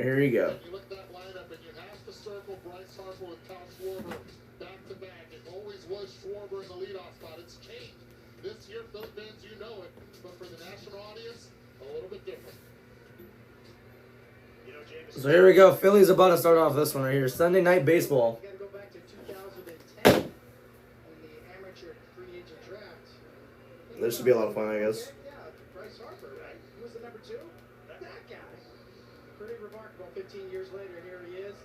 here you go. You look at that lineup, and you have to circle Bryce Harper with Kyle Schwarber back to back. It always was Schwarber in the leadoff spot. It's changed. This year, Philly fans, you know it. But for the national audience, a little bit different. So here we go. Phillies about to start off this one right here. Sunday Night Baseball. You got to go back to 2010 in the amateur free agent draft. This should be a lot of fun, I guess. Yeah, Bryce Harper, right? He was the number 2. That guy. Pretty remarkable. 15 years later, here he is.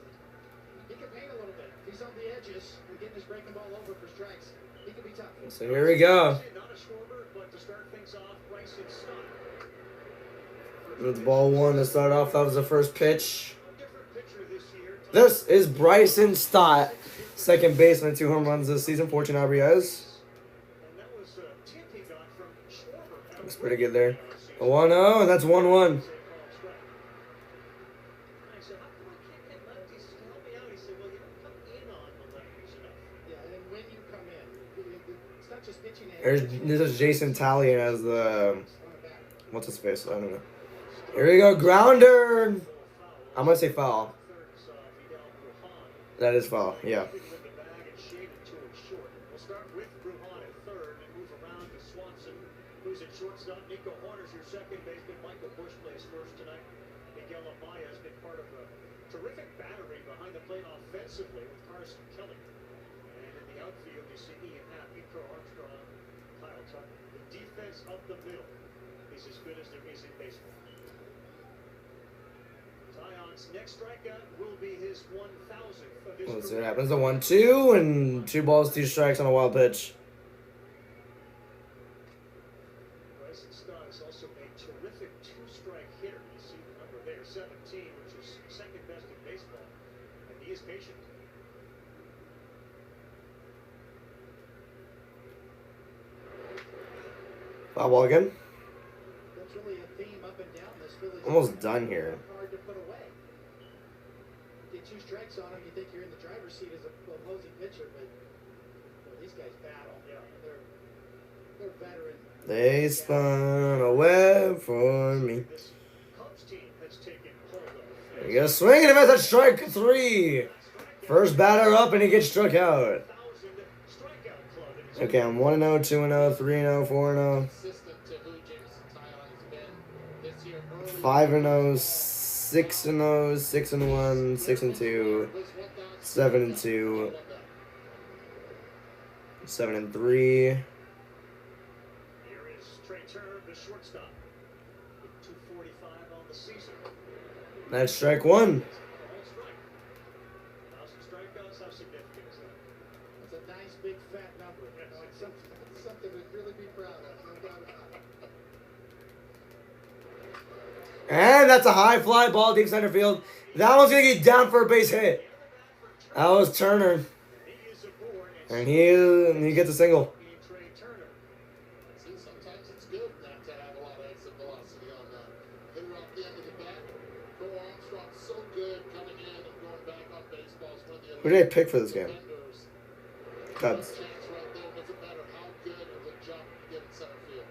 He can paint a little bit. He's on the edges and getting his breaking ball over for strikes. He can be tough. So here we go. Not a Schwarber, but to start things off, Bryce and Stott. It's ball 1 to start off. That was the first pitch. This is Bryson Stott, second baseman, 2 home runs this season, 14 RBIs. Looks pretty good there. A 1-0, and that's 1-1. This is Jason Talley as the what's his face? I don't know. Here we go, grounder. I'm gonna say foul. That is foul. Yeah. We'll start with Bruhan at third and move around to Swanson, who's at shortstop. Nico Horner's your second baseman. Michael Bush plays first tonight. Miguel Amaya has been part of a terrific battery behind the plate offensively with Carson Kelly. And in the outfield, you see Ian Happ, Nico Armstrong, Kyle Tucker. The defense up the middle is as good as there is in baseball. Zion's next strikeout will be his 1,000th of his Let's see career. what happens. A 1-2 and 2 balls, 2 strikes on a wild pitch. Bryson Stott is also a terrific 2-strike hitter. You see the number there, 17, which is second best in baseball. And he is patient. Foul ball again. That's really a theme up and down this Phillies. Almost done here. Hard to put away. Get 2 strikes on him, you think you're in the driver's seat as a opposing pitcher, but well, these guys battle. Yeah. They're veteran. They spun a web for me. This Cubs team has taken hold of the There you go. Swing and a miss at strike 3. First batter up and he gets struck out. 1,000 strikeout club in his Okay, I'm 1-0, 2-0, 3-0, 4-0, Consistent to who Jameson Taillon has been this year. 5-0, 6-0, 6-1, 6-2, 7-2, 7-3. Here is Trey Turner, the shortstop, with 245 on the season. That's strike 1. All strike. 1,000 strikeouts, how significant is that? It's a nice big fat number. You know, it's something to really be proud of. No doubt about it. And that's a high fly ball deep center field. That one's going to get down for a base hit. That was Turner. He is aboard And he gets a single. Trey Turner. See, sometimes it's good not to have a lot of exit velocity on that. Hitter off the end of the bat. Go Armstrong, so good coming in and going back on baseballs. Who did they pick for this game? Defenders. Cubs. Chance right there. Doesn't matter how good of a jump you get in center field.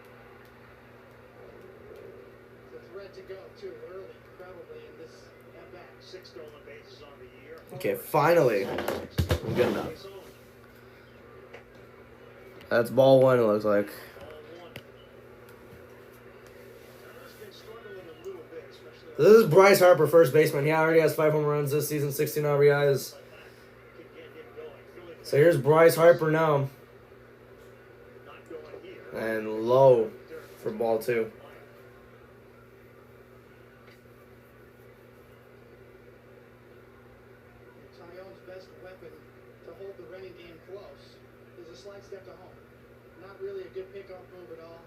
It's a threat to go too early, probably in this at bat. 6 stolen bases on the year. Okay, finally. Good enough. That's ball 1, it looks like. Turner's been struggling a little bit, especially This is Bryce Harper, first baseman. He already has 5 home runs this season, 16 RBIs. could get him going. So here's Bryce Harper now. Not going here. And low for ball 2. Taillon's best weapon to hold the running game close is a slide step to home. Not really a good pickoff move at all.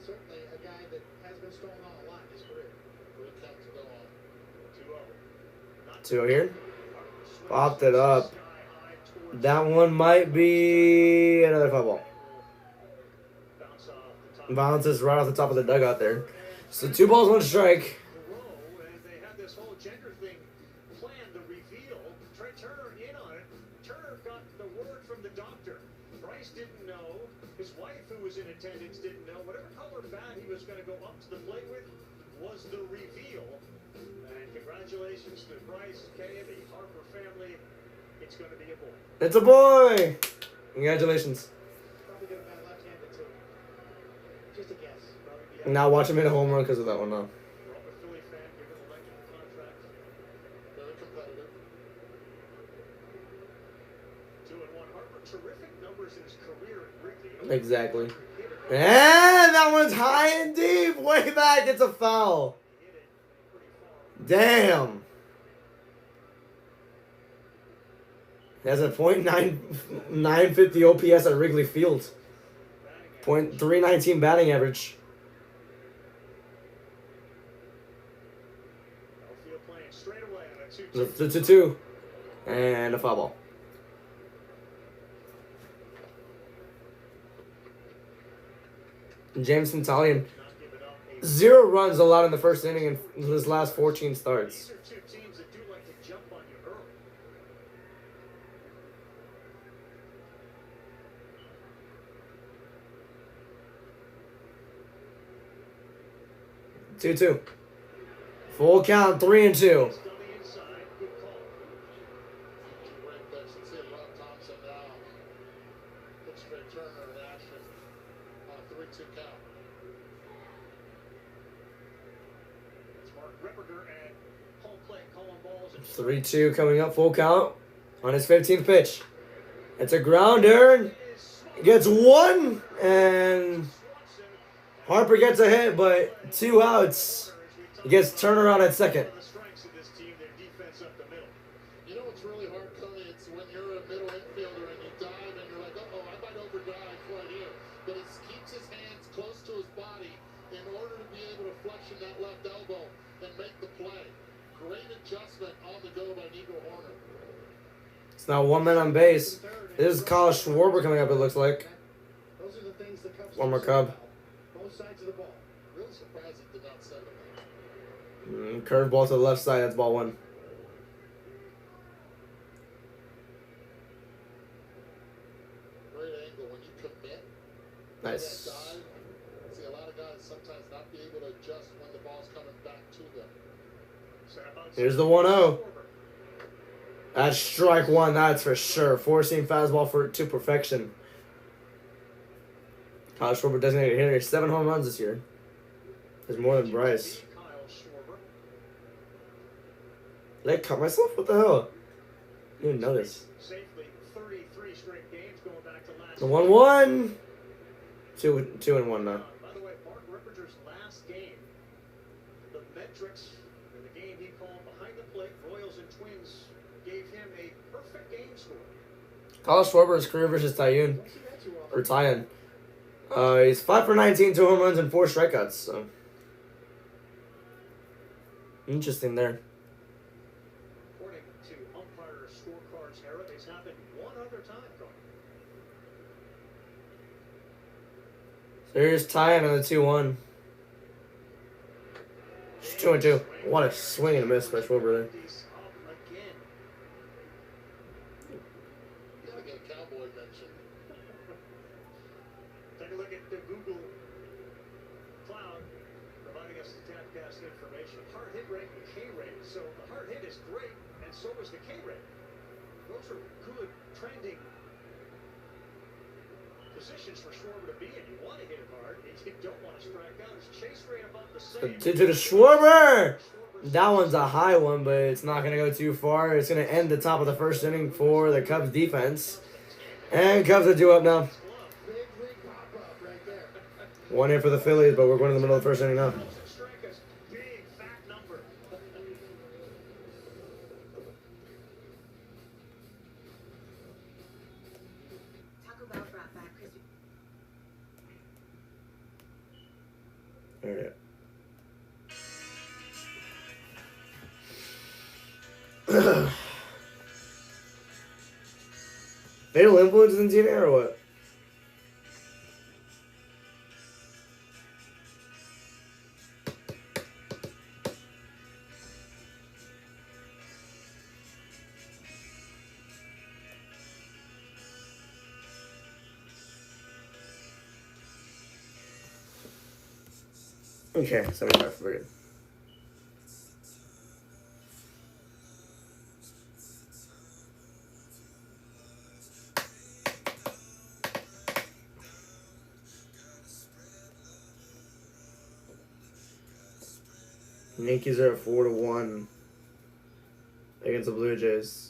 Certainly a guy that has been stolen on a lot in his career. Good count to go on. 2-0. 2 here. Popped it up. That one might be another foul ball. Bounce off the top. Bounces right off the top of the dugout there. So 2 balls, 1 strike. And they had this whole gender thing planned, the reveal. Trey Turner in on it. Turner got the word from the doctor. Bryce didn't know. His wife, who was in attendance, didn't know. Whatever color bat he was going to go up to the plate with was the reveal. And congratulations to Bryce, Kay, and the Harper family. It's going to be a boy. It's a boy! Congratulations. Probably gonna bat left-handed too. Just a guess. Probably the Now watch him hit a home run because of that one now. Robert Philly fan, given the length of the contract. Very competitive. 2-1 Harper. Terrific numbers in his career at Wrigley. Exactly. And that one's high and deep. Way back. It's a foul. He hit it pretty far. Damn. He has a .950 OPS at Wrigley Field. .319 batting average. Outfield playing straight away on a 2-2. It's a 2. And a foul ball. James Italian. Not giving up a 0 runs allowed in the first inning in his last 14 starts. These are two teams that do like to jump on you early. 2-2. Full count, 3-2. It's on the inside. Good call. Great pitch. Let's see a Rob Thompson now. Pitch straight Turner in action on a 3-2 count. It's Mark Ripperger and home plate calling balls. And 3-2 coming up, full count on his 15th pitch. It's a grounder. Gets 1, and Harper gets a hit, but 2 outs. He gets turnaround at second. the strengths of this team, their defense up the middle. You know what's really hard, Cody? It's when you're a middle infielder and you dive and you're like, uh-oh, I might overdrive right here. But he keeps his hands close to his body in order to be able to flexion that left elbow and make the play. Great adjustment on the go by Nico Horner. It's now 1 man on base. This is Kyle Schwarber coming up, it looks like. Those are the things the Cubs One more do so Cub. well. Both sides of the ball. Really surprised he did not send him. Curveball to the left side, that's ball 1. Great angle when you commit. Nice. That dive. See, a lot of guys sometimes not be able to adjust when the ball's coming back to them. Here's the 1-0. That's strike 1, that's for sure. 4-seam fastball to perfection. Kyle Schwarber designated hitter. 7 home runs this year. There's more than Bryce. Kyle Schwarber. Did I cut myself? What the hell? I didn't even notice. Safely 33 straight games going back to last The 1-1. 2-1 now. By the way, Mark Ripperger's last game, the metrics in the game he called behind the plate, Royals and Twins gave him a perfect game score. Kyle Schwarber's career versus Tyun. Don't see that too often. Or Tyon. He's 5 for 19, 2 home runs, and 4 strikeouts. So interesting there. According to umpire scorecards era, it's happened one other time, Tony. So here's Tyon on the 2-1. 2-2. What a swing and a miss by Schwarber there. He's up again. Gotta get a cowboy mention. Take a look at the Google Cloud providing us the Tapcast information. Hard hit rate and K rate. So the hard hit is great, and so is the K rate. Those are good trending positions for Schwarber to be in. You want to hit it hard, and you don't want to strike out. His chase rate about the same. To the Schwarber! That one's a high one, but it's not going to go too far. It's going to end the top of the first inning for the Cubs defense. And Cubs are 2 up now. Big league pop-up right there. 1 hit for the Phillies, but we're going to the middle of the first inning now. Strike us big fat number. Taco Bell brought back crispy. There it is. Fatal influences in TNA or what? Okay, 75 for good. Yankees are at 4-1 against the Blue Jays.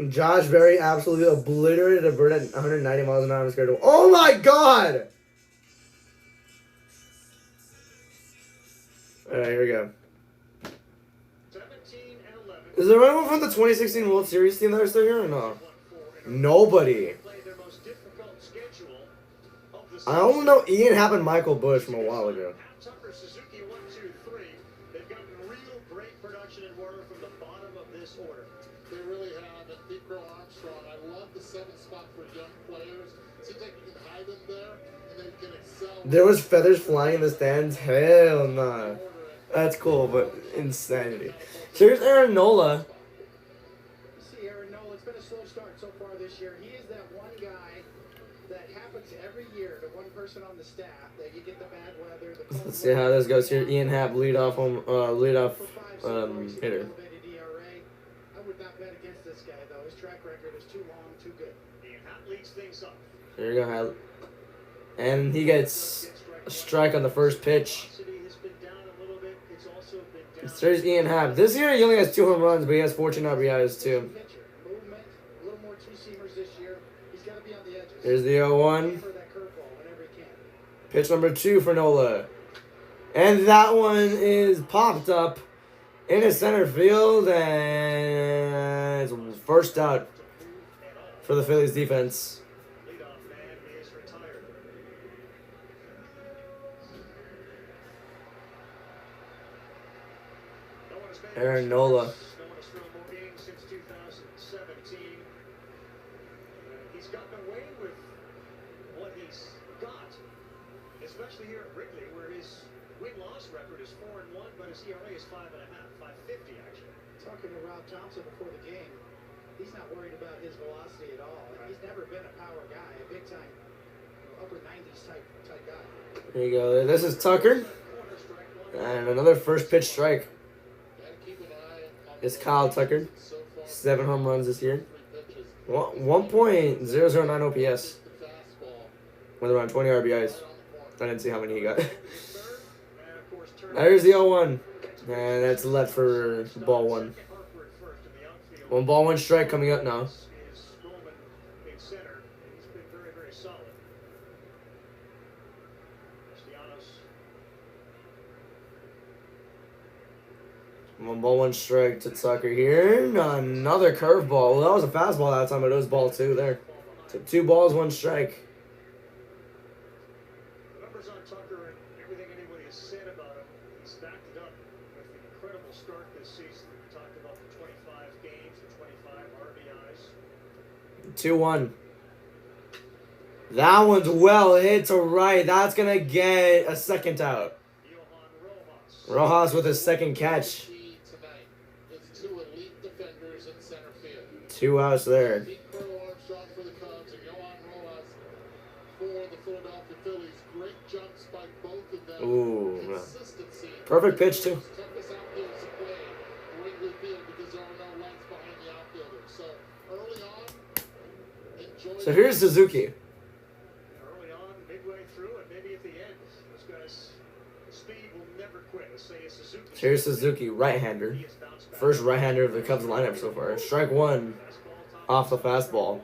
Josh Berry absolutely obliterated a bird at 190 miles an hour. I'm scared of. Oh my god! Alright, here we go. 17 and 11. Is there anyone from the 2016 World Series team that are still here or no? Nobody. Played their most difficult schedule of the I only know Ian Happ and Michael Bush from a while ago. Tucker, Suzuki, 1, 2, 3. They've gotten real great production in order from the bottom of this order. They really have. And Pico Armstrong, I love the 7th spot for young players. Seems like you can hide them there, and they can excel. There was feathers flying in the stands? Hell nah. That's cool, but insanity. So here's Aaron Nola. See, Aaron Nola, it's been a slow start so far this year. He is that one guy that happens every year to one person on the staff that you get the bad weather. The cold Let's see how this goes here. Ian Happ, leadoff hitter. elevated ERA. I would not bet against this guy, though. His track record is too long, too good. The Hat leads things up. There you go, Happ. And he gets a strike on the first pitch. Velocity has been down a little bit. It's also been down. There's Ian Happ. This year he only has 2 home runs, but he has 14 RBIs too. Pitcher, movement, a little more two-seamers this year. He's got to be on the edges. Here's the 0-1. For that curveball whenever he can. Pitch number 2 for Nola. And that one is popped up in his center field, and it's first out for the Phillies defense. Leadoff man is retired. No one has made Aaron more Nola. starts. No one has thrown more games since 2017. He's gotten away with what he's got, especially here at Wrigley, where his win-loss record is 4-1, but his ERA is 5.5, 5.50 actually. Talking to Rob Thompson before the game, he's not worried about his velocity at all. He's never been a power guy, a big-time, upper 90s type guy. There you go. This is Tucker. Corner strike one. And another first pitch strike. Gotta keep an eye on It's Kyle Tucker. so far. 7 home runs this year. 3 pitches. 1.009 OPS The fastball with around 20 RBIs. right on the corner. I didn't see how many he got. And of course, turn There's the 0-1. And that's left for ball 1. Harper at first in the outfield. 1 ball, 1 strike coming up now. Is Roman in center, and he's been very, very solid. Castellanos. 1 ball, 1 strike to Tucker here. Another curveball. Well, that was a fastball that time, but it was ball 2 there. So 2 balls, 1 strike. The numbers on Tucker and everything anybody has said about him, he's backed it up with an incredible start this season. We talked about the 25 games, the 25 RBIs. 2-1. That one's well hit to right. That's going to get a second out. Johan Rojas. Rojas with his second catch. Key tonight is 2 elite defenders in center field. 2 outs there. Pico Armstrong for the Cubs and Johan Rojas for the Philadelphia Phillies. Great jumps by both of them. Ooh. Consistency. Perfect pitch, too. Toughest outfielders to play Wrigley Field because there are no lights behind the outfielders. So early on, enjoy. So here's Suzuki. Early on, midway through, and maybe at the end, this guy's speed will never quit. Let's say it's Suzuki. Here's Suzuki, right-hander. He has bounced back. First right-hander of the Cubs lineup so far. Strike 1 off the fastball.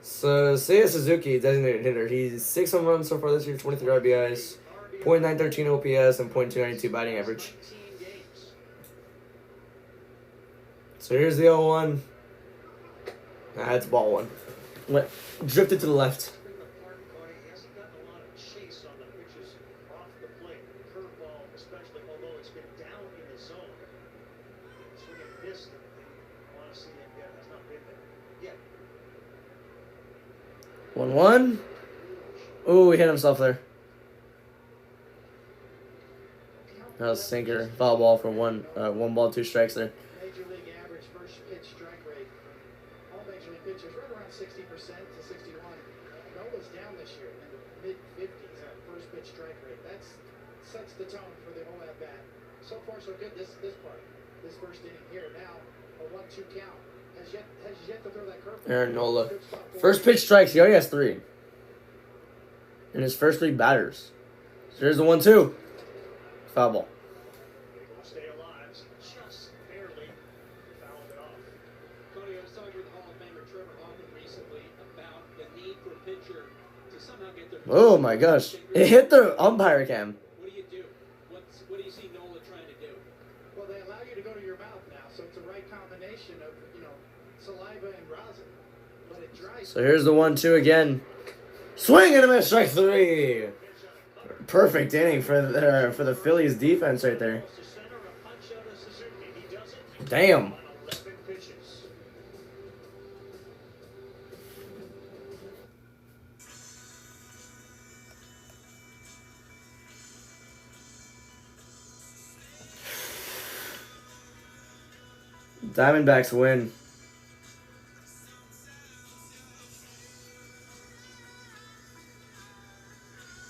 So Seiya Suzuki, designated hitter. He's 6 home runs so far this year, 23 RBIs, .913 OPS, and .292 batting average. 19 games. So here's the 0-1. That's ball 1. Went drifted to the left. Been the part, Cody, he hasn't gotten a lot of chase on the pitches off the plate. Curveball, especially, although it's been down in the zone. Swing and miss that they want to see him get has not been there yet. 1-1. Ooh, he hit himself there. That was a sinker. Foul ball for 1 ball, 2 strikes there. Major rate from all major league pitchers, right around 60% to 61. Nola's down this year in the mid-50s at first pitch strike rate. That sets the tone for the whole at bat. So far, so good. This part, this first inning here. Now a 1-2 count. Has yet to throw that curve. Aaron Nola. First pitch strikes. He already has 3. In his first 3 batters. So here's the 1-2. Foul ball. Stay alive. Just barely fouled it off. Cody, I was talking with Hall of Famer Trevor Hoffman recently about the need for a pitcher to somehow get their... Oh my gosh. It hit the umpire cam. What do you do? What do you see Nola trying to do? Well, they allow you to go to your mouth now, so it's a right combination of, saliva and rosin. But it dries. So here's the 1-2 again. Swing and a miss, strike 3. Perfect inning for the Phillies defense right there. Damn. Diamondbacks win.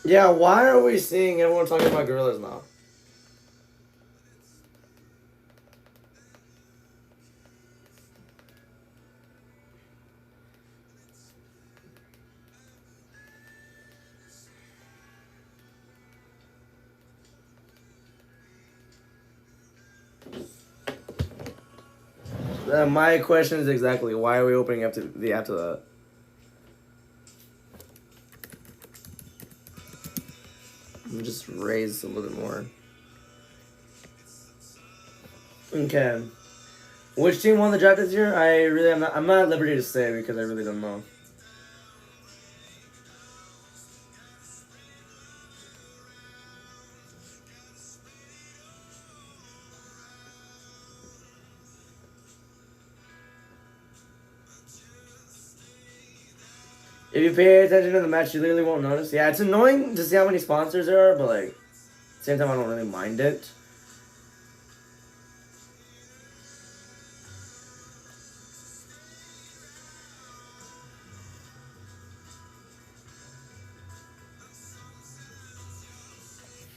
Yeah, why are we seeing everyone talking about gorillas now? My question is exactly why are we opening up to the after that? Let me just raise a little bit more. Okay. Which team won the draft this year? I'm not at liberty to say because I really don't know. If you pay attention to the match, you literally won't notice. Yeah, it's annoying to see how many sponsors there are, but like, at the same time, I don't really mind it.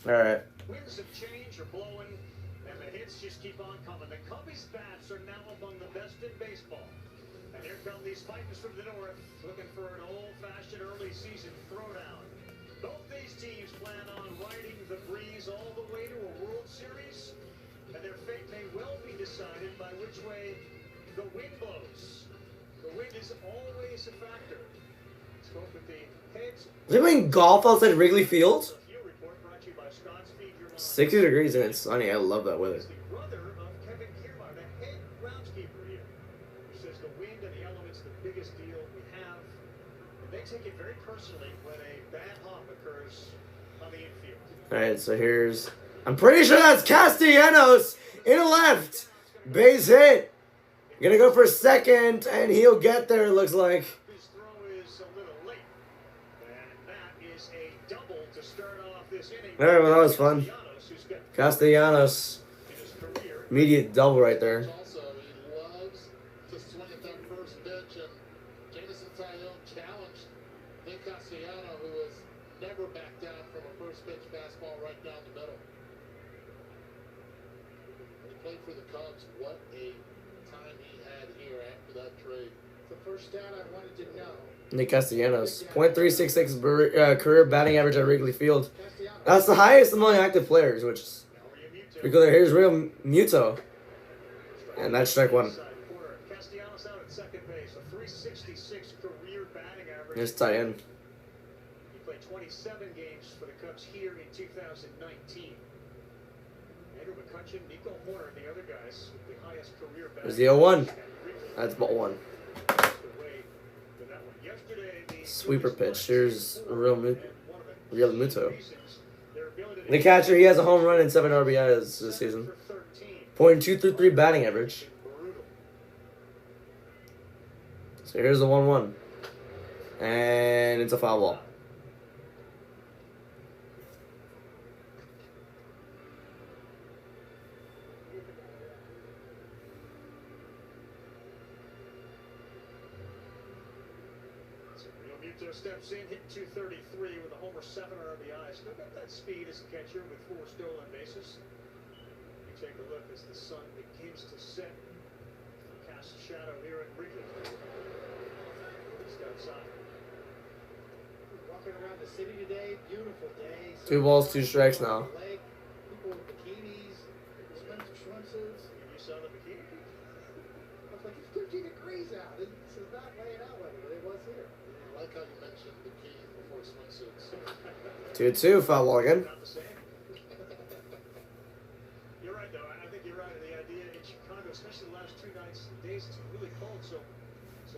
All right. Winds of change are blowing, and the hits just keep on coming. The Cubbies bats are now among the best in baseball. And here come these Titans from the north, looking for an old-fashioned early season throwdown. Both these teams plan on riding the breeze all the way to a World Series, and their fate may well be decided by which way the wind blows. The wind is always a factor. Spoke with the heads. Is it playing golf outside Wrigley Field? A few report brought to you by Scott's Feed Your Mind. 60 degrees and it's sunny. I love that weather. Is the brother of Kevin Kiermaier, the head groundskeeper here, who says the wind and the elements the biggest deal we have, and they take it very personally when a bad hop occurs on the infield. All right, so here's. I'm pretty sure that's Castellanos in the left. Base hit. Gonna go for second, and he'll get there. It looks like. His throw is a little late, and that is a double to start off this inning. All right, well that was fun. Who's got Castellanos, in his career. immediate double right there. Also, he loves to swing at that first pitch, and Jameson Tyone challenged Nick Castellano, who has never backed down from a first pitch fastball right down the middle. When he played for the Cubs, what a time he had here after that trade. The first stat I wanted to know. Nick Castellanos, .366 career batting average at Wrigley Field. That's the highest among active players, which is because here's real Muto. And that's strike 1. Castellanos out at second base, a .366 career batting average. Here's Tyen. He played 27 games for the Cubs here in 2019. Andrew McCutcheon, Nico Horner, the other guys with the highest career batting. There's the 0-1. That's ball 1. Sweeper pitch. Here's real Muto. The catcher, he has a home run and 7 RBIs this season. .233 batting average. So here's the 1-1. And it's a foul ball. Muto steps in, hit 233 with a homer, 7 RBI. Still got that speed as a catcher with 4 stolen bases. You take a look as the sun begins to set. Cast a shadow here at Wrigley. Just outside. Walking around the city today, beautiful day. 2 balls, 2 strikes now. Lake, people with bikinis, expensive swimsuits. You saw the bikini? I was like, it's 13 degrees out. This is not laying out like it was here. I like how you mentioned bikinis before swimsuits. 2-2, foul ball again. Not the same. You're right, though. I think you're right. The idea in Chicago, especially the last 2 nights and days, it's really cold. So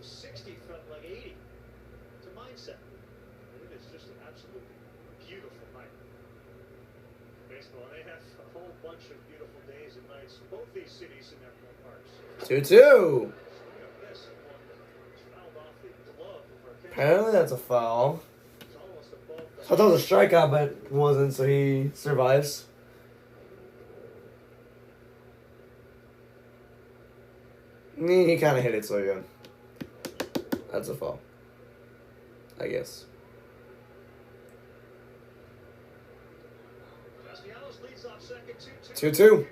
60 felt like 80. It's a mindset. It is just an absolutely beautiful night. Baseball. And they have a whole bunch of beautiful days and nights. Both these cities in their home parks. 2-2. This one fouled off the glove of our catcher. Apparently that's a foul. It's almost above the I thought it was a strikeout, but it wasn't, so he survives. He kind of hit it, so yeah. That's a foul, I guess. Castellanos leads off second, 2-2.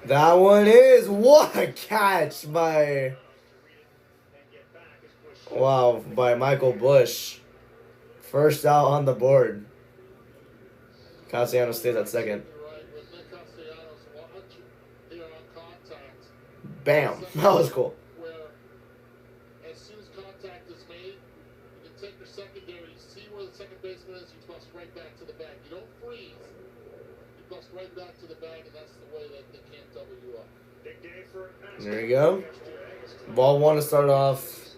That one is, what a catch by, wow, by Michael Bush. First out on the board. Castellanos stays at second. You're right. With Nick Castellanos, watch here on contact. Bam. That was cool. Where as soon as contact is made, you can take your secondary, see where the second baseman is, you bust right back to the bag. You don't freeze. You bust right back to the bag, and that's the way that they can't double you up. Big day for There you go. Ball 1 to start off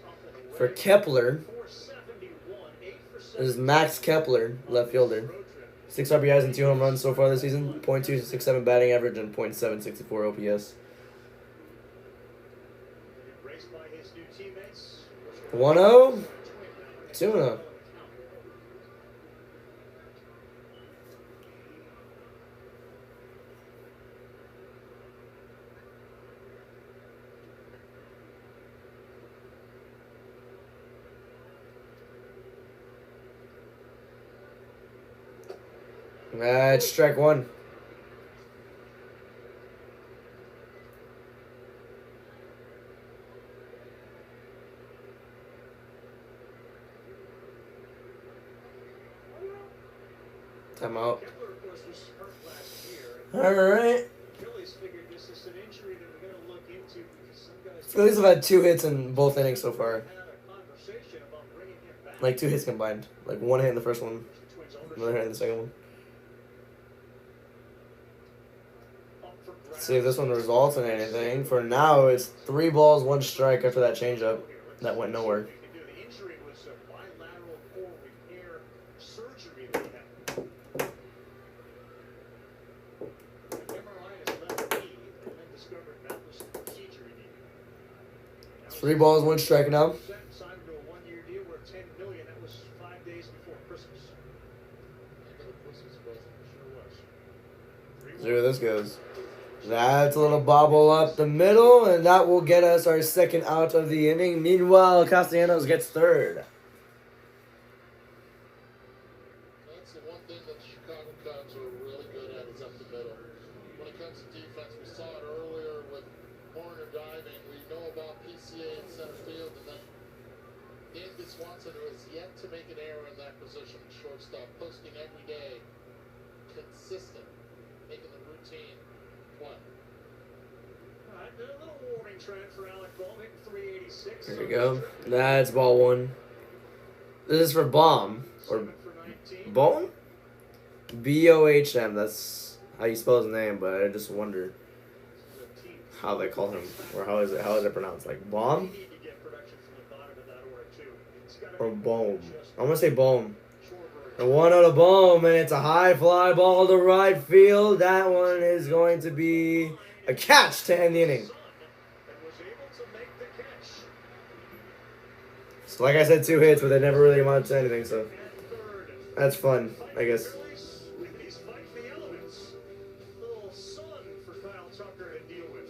for Kepler. 471, 8 for This is Max Kepler, left fielder. 6 RBIs and 2 home runs so far this season. .267 batting average and .764 OPS. Embraced by his new teammates. 1-0. 2-0. That's strike 1. Timeout. Kepler, of course, was hurt last year. All right. Phillies figured this is an injury that we're going to look into because some guys Phillies have had 2 hits in both innings so far. had a conversation about bringing him back. Like 2 hits combined. Like 1 hit in the first one, The Twins ownership another hit in the second one. up for grabs. See if this one results in anything. For now, it's 3 balls, 1 strike after that changeup. That went nowhere. The injury was a bilateral core repair surgery that he had. MRI his left knee and then discovered that was the procedure he needed. 3 balls, 1 strike now. Signed to a 1-year deal worth $10 million. That was 5 days before Christmas. I got a Christmas present. Sure was. See where this goes. That's a little bobble up the middle, and that will get us our second out of the inning. Meanwhile, Castellanos gets third. That's the one thing that the Chicago Cubs are really good at is up the middle. When it comes to defense, we saw it earlier with Horner diving. We know about PCA in center field, and then Andy Swanson, who has yet to make an error in that position, shortstop, posting every day, consistent, making the routine play. All right, a little warning trend for Alec Bohm, hitting 386. There we go. That's ball 1. This is for Baum. Or 7 for 19. Bohm? B-O-H-M. That's how you spell his name, but I just wonder how they call him. Or how is it pronounced? Like Baum? Need to get production from the bottom of that order, too. It's gotta Or be Bohm? just I'm going to say Bohm. shorter. The 1 to Bohm, and it's a high fly ball to right field. That one is going to be a catch to end the inning. And was able to make the catch. So like I said, 2 hits, but they never really amounted to anything, so At third. that's fun, I guess. Phillies, he's fighting the elements. Little sun for Kyle Tucker to deal with.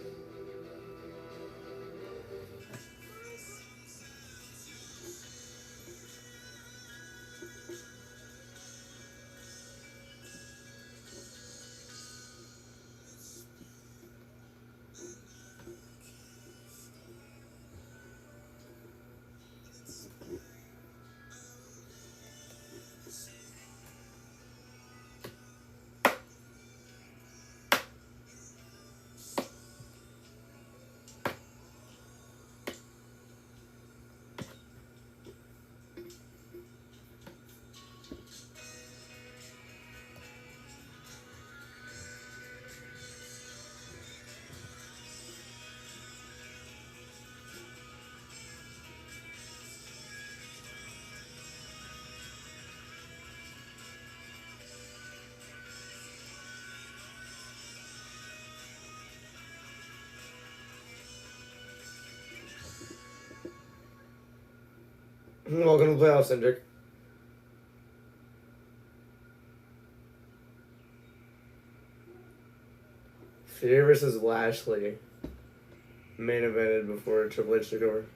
Welcome to the playoffs, Hendrick. Fury versus Lashley. Main evented before Triple H took over.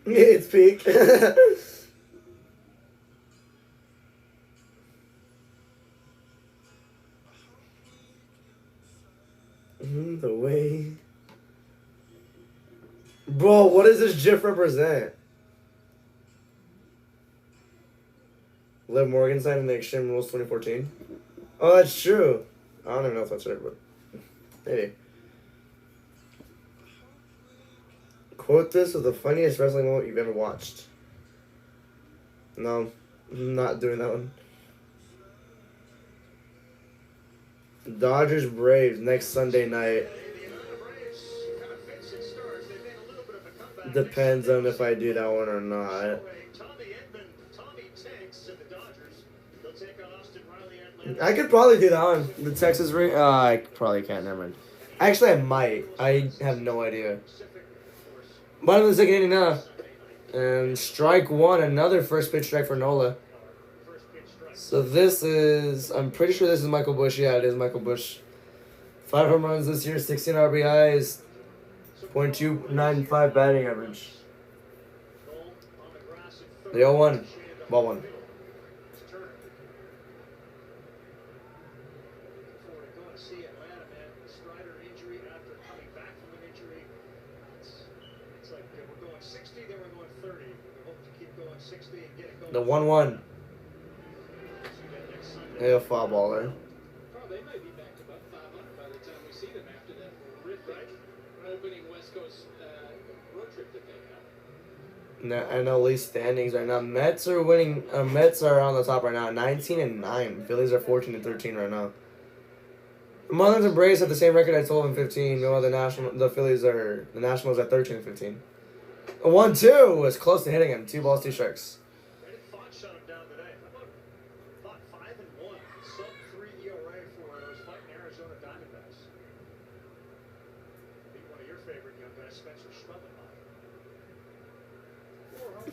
It's peak. The way. Bro, what does this GIF represent? Liv Morgan signed in the Extreme Rules 2014. Oh, that's true. I don't even know if that's right, but maybe. Quote this with the funniest wrestling moment you've ever watched. No, I'm not doing that one. Dodgers Braves next Sunday night. Depends on if I do that one or not. I could probably do that one. The Texas ring. I probably can't. Never mind. Actually, I might. I have no idea. Bottom of the second inning now. And strike one. Another first pitch strike for Nola. So this is. I'm pretty sure this is Michael Busch. Yeah, it is Michael Busch. 5 home runs this year, 16 RBIs, .295 batting average. The 0-1. Ball one. The 1-1. Yeah, foul ball there. Well, they may be back to about 500 by the time we see them after that horrific opening West Coast road trip that they have. NL East standings right now. Mets are winning. Mets are on the top right now, 19-9. Phillies are 14-13 right now. The Marlins and Braves have the same record at 12-15. Meanwhile, the Nationals at 13-15. 1-2 was close to hitting him. 2 balls, 2 strikes.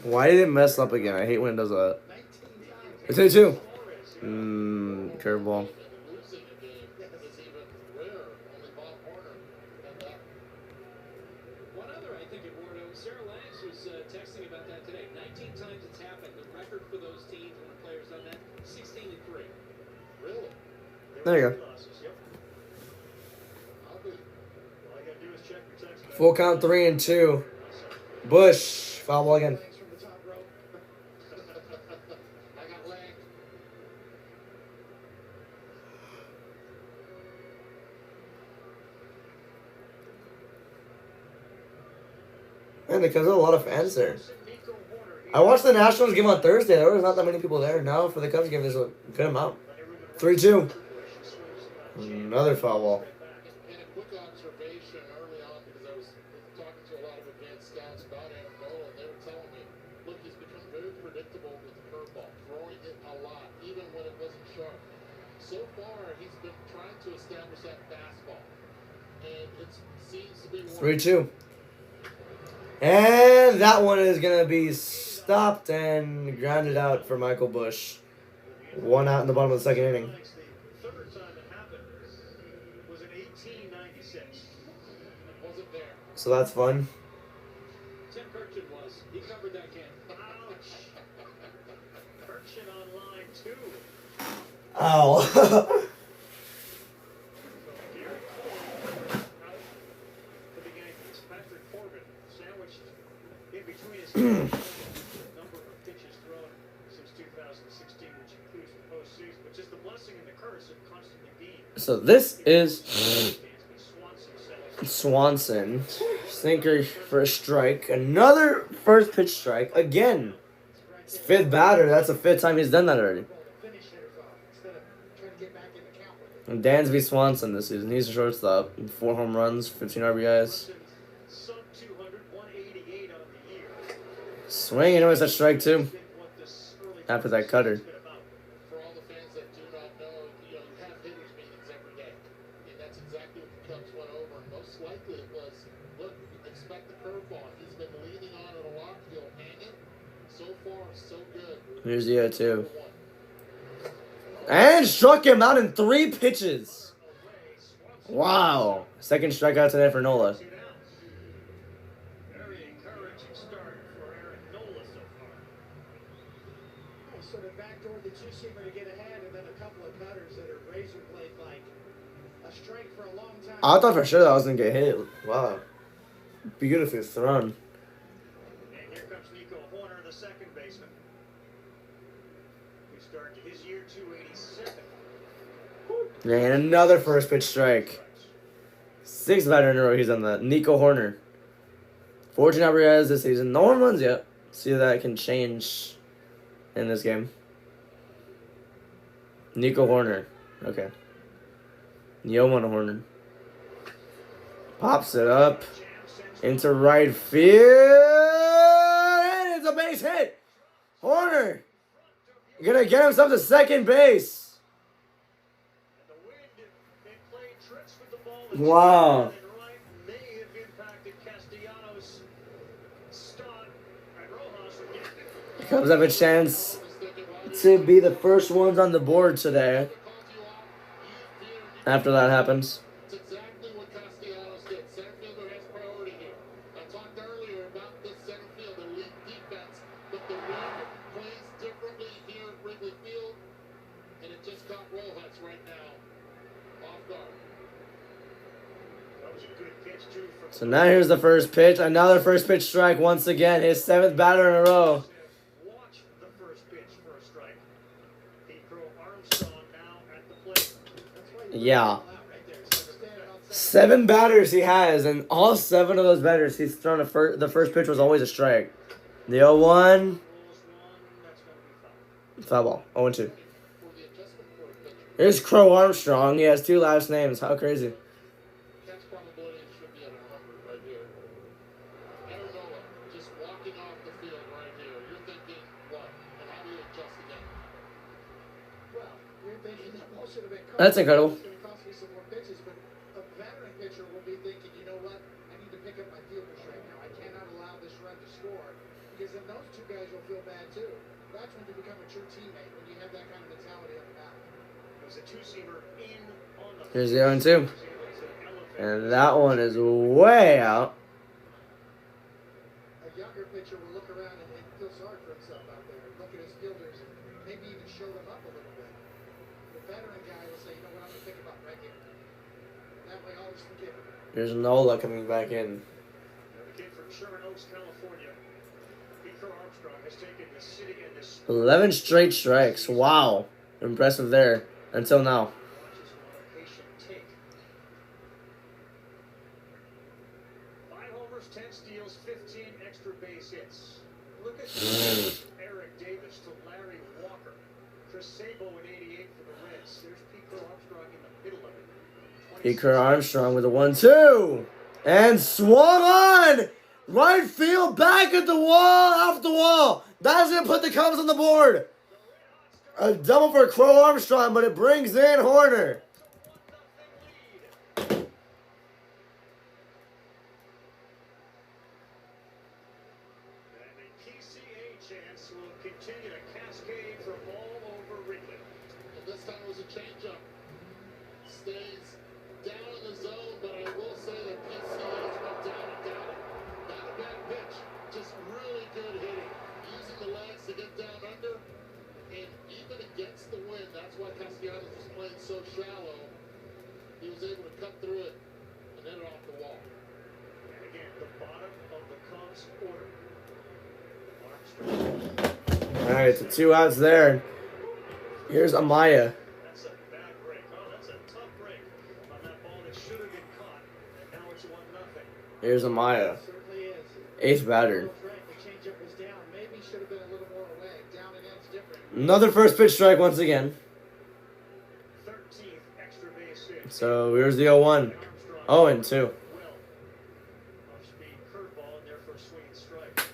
Why did it mess up again? I hate when it does that. It's 2-2. Curveball. One other, I think, Eduardo, Sarah Langs was texting about that today. 19 times it's happened. The record for those teams when a player's done that, 16-3. Really? There you go. Full count 3-2. Bush. Foul ball again. Man, because there's a lot of fans there. I watched the Nationals game on Thursday. There was not that many people there. Now for the Cubs game, there's a good amount. 3-2. Another foul ball. And a quick observation early on, because I was talking to a lot of advanced scouts about Aaron Nola, and they were telling me, look, he's become very predictable with the curveball, throwing it a lot, even when it wasn't sharp. So far, he's been trying to establish that fastball, and it seems to be 3-2. And that one is going to be stopped and grounded out for Michael Busch. 1 out in the bottom of the second inning. The third time it happened was in 1896. wasn't there. So that's fun. Tim Kirchin was. He covered that game. Ouch. Kirchin on line 2. Ow. Number of pitches thrown since 2016, which includes the postseason, which is the blessing and the curse of constantly being. So this is Swanson. Sinker for a strike. Another first pitch strike. Again. His 5th batter. That's the 5th time he's done that already. And Dansby Swanson this season. He's a shortstop. 4 home runs, 15 RBIs. Swing, and it was a strike too. After that cutter. For all the fans that do not know, you have hitters meetings every day. most likely it was, look, expect the curveball. He's been leaning on it a lot. He'll hang it. So far, so good. Here's the 0-2. And struck him out in 3 pitches. Wow. Second strikeout today for Nola. Very encouraging start for Aaron Nola so far. Sort of backdoor the two-seamer to get ahead, and then a couple of cutters that are razor blade like. A strike for a long time. I thought for sure that was going to get hit. Wow. Beautifully thrown. And here comes Nico Horner, the second baseman. He started his year 287. And another first pitch strike. 6th batter in a row he's on that. Nico Horner. 14 RBIs this season. No home runs yet. See if that can change in this game. Nico Horner. Okay. Yoman Horner. Pops it up into right field. And it's a base hit. Horner gonna get himself to second base. Wow. Cubs have a chance to be the first ones on the board today. After that happens. It's exactly what Castellanos did. Center fielder has priority here. I talked earlier about this center field, elite defense, but the wind plays differently here at Wrigley Field, and it just caught Rojas right now off guard. That was a good pitch too from So now here's the first pitch. Another first pitch strike once again. His 7th batter in a row. Watch the first pitch for a strike. Pedro Armstrong now at the plate. Yeah. 7 batters he has, and all 7 of those batters he's thrown the first pitch was always a strike. The 0-1. Rolls one, that's going to be foul. Foul ball. 0-2. For the adjustment for a pitcher, Here's Crow Armstrong. He has 2 last names. How crazy. catch probability should be at 100 right here. I don't know it. Just walking off the field right here. You're thinking what? And how do you adjust again? Well, you're thinking that most should have been That's incredible. It's going to cost me some more pitches, but a veteran pitcher will be thinking, you know what? I need to pick up my fielders right now. I cannot allow this run to score, because then those 2 guys will feel bad too. That's when you become a true teammate, when you have that kind of mentality on the mound. It was a two-seamer in on the Here's the 0-2. And that one is way out. A younger pitcher will look around and feel sorry for himself out there, and look at his fielders, and maybe even show them up a little bit. The veteran guy will say, you know what, I'm going to pick him up right here. That way, always forgive him. Here's Nola coming back in. The kid from Sherman Oaks, California. Pedro Armstrong has taken the city and this 11 straight strikes. Wow. Impressive there. Until now. watches on a patient take. 5 homers, 10 steals, 15 extra base hits. Look at Eric Davis to Larry Walker. Chris Sabo in 88 for the Reds. There's Pedro Armstrong in the middle of it. Iker Armstrong with a 1-2. And swung on! Right field, back at the wall, off the wall. That's going to put the Cubs on the board. A double for Crow Armstrong, but it brings in Horner. And the PCA chance will continue to cascade from all over Wrigley. And this time it was a changeup. Stays down in the zone, but I will say that PCH went down and down it. Not a bad pitch, just really good hitting. Using the legs to get down under, and even against the wind, that's why Castellanos was playing so shallow. He was able to cut through it and hit it off the wall. And again, the bottom of the Cubs order. Armstrong. All right, so 2 outs there. Here's Amaya. That's a bad break. Oh, that's a tough break on that ball that should have been caught. And now it's 1-0. Here's Amaya. Certainly is. 8th batter. Right, the changeup was down. Maybe should have been a little more away. Down and in's different. Another first pitch strike once again. 13th extra base hit. So here's the 0-1. Armstrong. 0-2. Well, off-speed curveball in there for a swinging strike.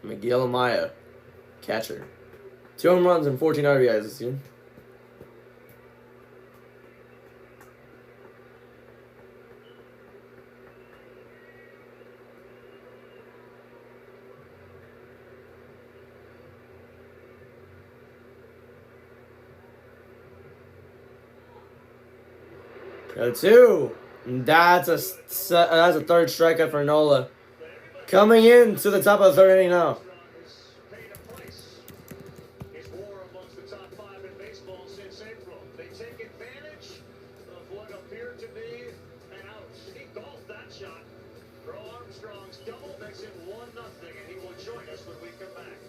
Miguel Amaya, catcher. 2 home runs and 14 RBIs this year. Go 2. That's a third strikeout for Nola. Coming in to the top of the third inning now. He's war amongst the top 5 in baseball since April. They take advantage of what appeared to be an out. He golfed that shot. Bro Armstrong's double makes it 1-0, and he will join us when we come back.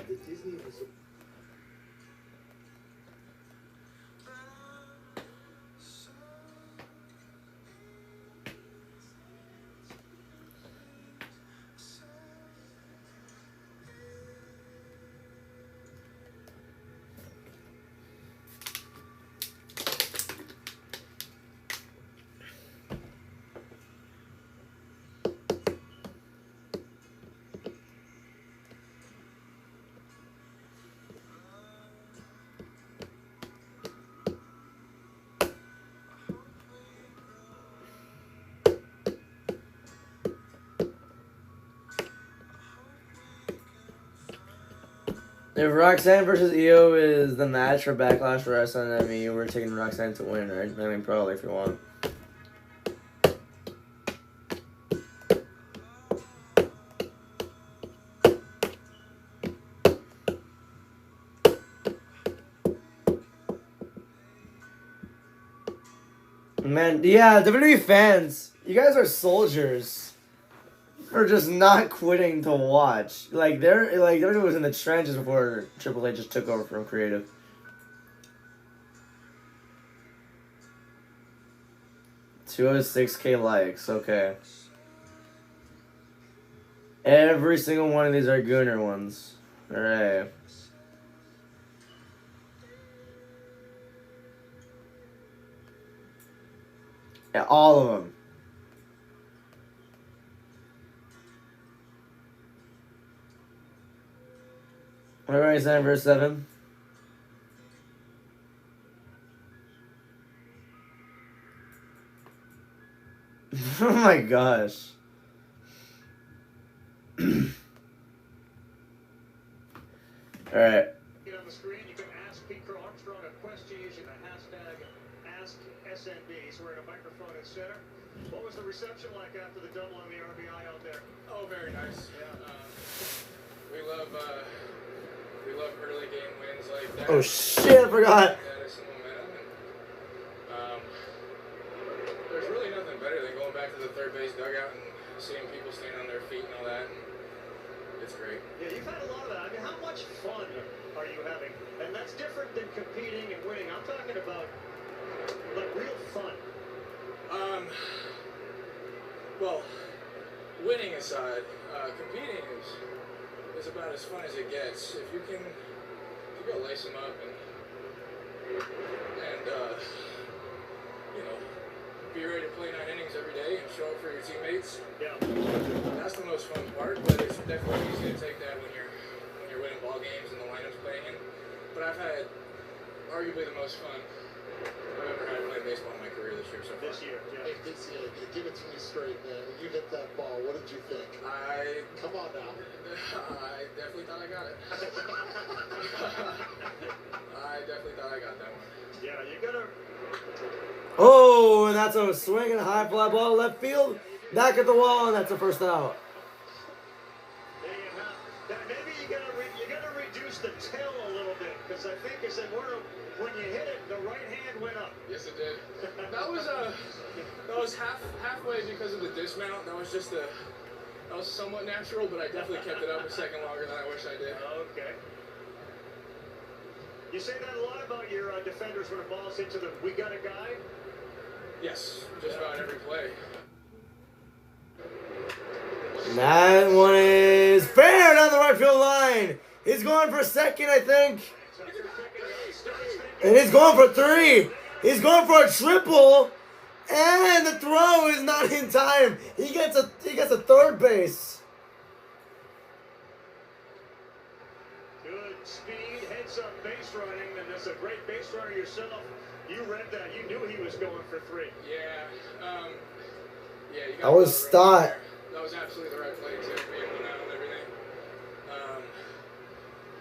The Disney was If Roxanne versus Io is the match for Backlash Wrestling, I mean, we're taking Roxanne to win, right? I mean, probably if you want. Man, yeah, WWE fans, you guys are soldiers for just not quitting to watch. Like WWE was in the trenches before Triple H just took over from creative. $206K likes, okay. Every single one of these are Gooner ones. Alright. Yeah, all of them. Alright, 7 verse 7. Oh my gosh. Alright. On the screen, you can ask Peter Armstrong a question using the hashtag AskSNB. He's wearing a microphone in center. What was the reception like after the double on the RBI out there? Oh, very nice. Yeah. We love early game wins like that. Oh shit, I forgot. That is some momentum. And, there's really nothing better than going back to the third base dugout and seeing people stand on their feet and all that. And it's great. Yeah, you've had a lot of that. I mean, how much fun are you having? And that's different than competing and winning. I'm talking about, like, real fun. Well, winning aside, competing is about as fun as it gets. If you go lace them up and you know, be ready to play 9 innings every day and show up for your teammates. Yeah. That's the most fun part, but it's definitely easy to take that when you're winning ball games and the lineup's playing in. But I've had arguably the most fun I've ever had playing baseball in my career this year so far. This year, yeah. Hey, this year, give it to me straight, man. When you hit that ball, what did you think? Come on now. I definitely thought I got it. I definitely thought I got that one. Yeah, you gotta. Oh, and that's a swinging high fly ball left field. Back at the wall, and that's the first out. There you have. Maybe you gotta reduce the tail a little bit, because I think as they were, when you hit it, the right hand went up. Yes, it did. That was halfway because of the dismount. That was somewhat natural, but I definitely kept it up a second longer than I wish I did. Okay. You say that a lot about your defenders when a ball's hit to them. We got a guy. Yes, just about every play. And that one is fair down the right field line. He's going for second, I think. And he's going for 3. He's going for a triple. And the throw is not in time. He gets a third base. Good speed, heads up base running, and that's a great base runner yourself. You read that. You knew he was going for 3. Yeah. Yeah. You got That was right Stott. there. That was absolutely the right play too. Being one out and everything.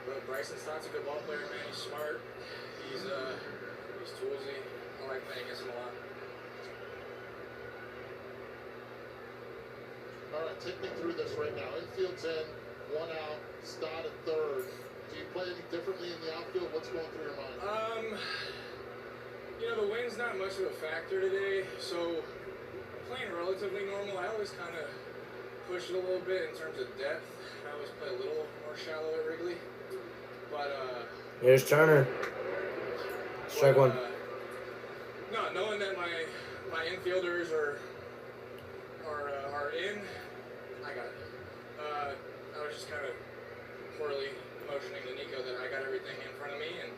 But Bryson Stott's a good ball player, man. He's smart. He's toolsy. I like playing against him a lot. All right, take me through this right now. Infield's in, 1 out, Stott at third. Do you play any differently in the outfield? What's going through your mind? You know, the wind's not much of a factor today, so I'm playing relatively normal. I always kind of push it a little bit in terms of depth. I always play a little more shallow at Wrigley. But, Here's Turner. Strike one. No, knowing that my infielders are in, I got it. I was just kind of poorly motioning to Nico that I got everything in front of me, and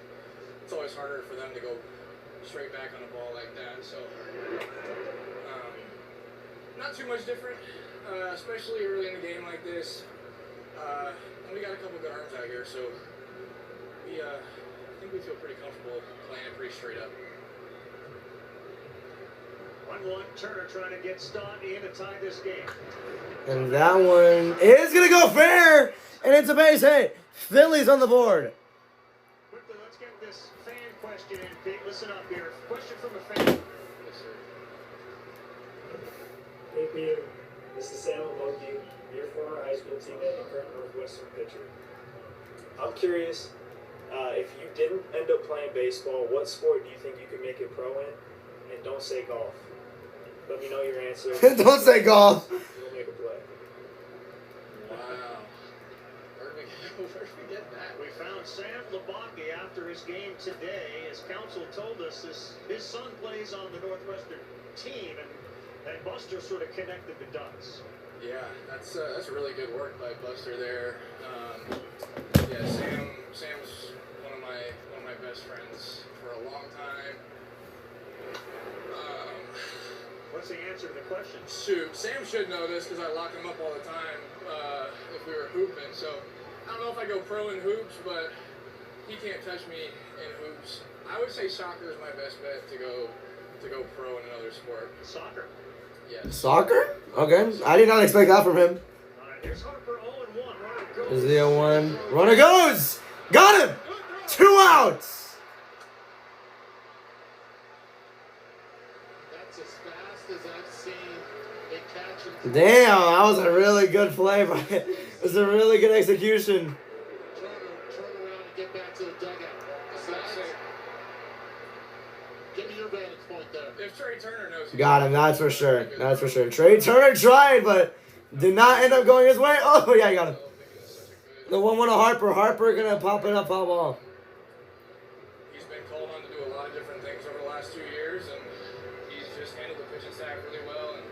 it's always harder for them to go straight back on a ball like that. So, not too much different, especially early in the game like this. And we got a couple good arms out here, so I think we feel pretty comfortable playing it pretty straight up. 1-1, Turner trying to get Stott in to tie this game. And that one is going to go fair. And it's a base hit. Phillies on the board. Quickly, let's get this fan question in, Pete. Listen up here. Question from a fan. Yes, sir. Hey Peter, this is Sam Loki, your former high school teammate and current Northwestern pitcher. I'm curious, if you didn't end up playing baseball, what sport do you think you could make it pro in? And don't say golf. Let me know your answer. Don't say golf. We'll make a play. Wow. Where'd we get that? We found Sam Labaki after his game today. As counsel told us, his son plays on the Northwestern team, and Buster sort of connected the dots. Yeah, that's really good work by Buster there. Yeah, Sam's one of my best friends for a long time. What's the answer to the question? Shoot, Sam should know this because I lock him up all the time if we were hooping. So I don't know if I go pro in hoops, but he can't touch me in hoops. I would say soccer is my best bet to go pro in another sport. Soccer. Yes. Soccer? Okay. I did not expect that from him. All right, here's Harper 0-1. Runner goes. Is the 0-1. Runner goes. Got him. 2 outs. That's as fast as I've seen a catch and Damn, that was a really good play. It was a really good execution. turn around and get back to the dugout. Besides, give me your vantage point there. If Trey Turner knows, Got him, that's for sure. That's for sure. Trey Turner tried, but did not end up going his way. Oh, yeah, I got him. The 1-1 to Harper. Harper gonna pop it up foul ball. he's been called on to do a lot of different things over the last 2 years, and he's just handled the pitching staff really well. And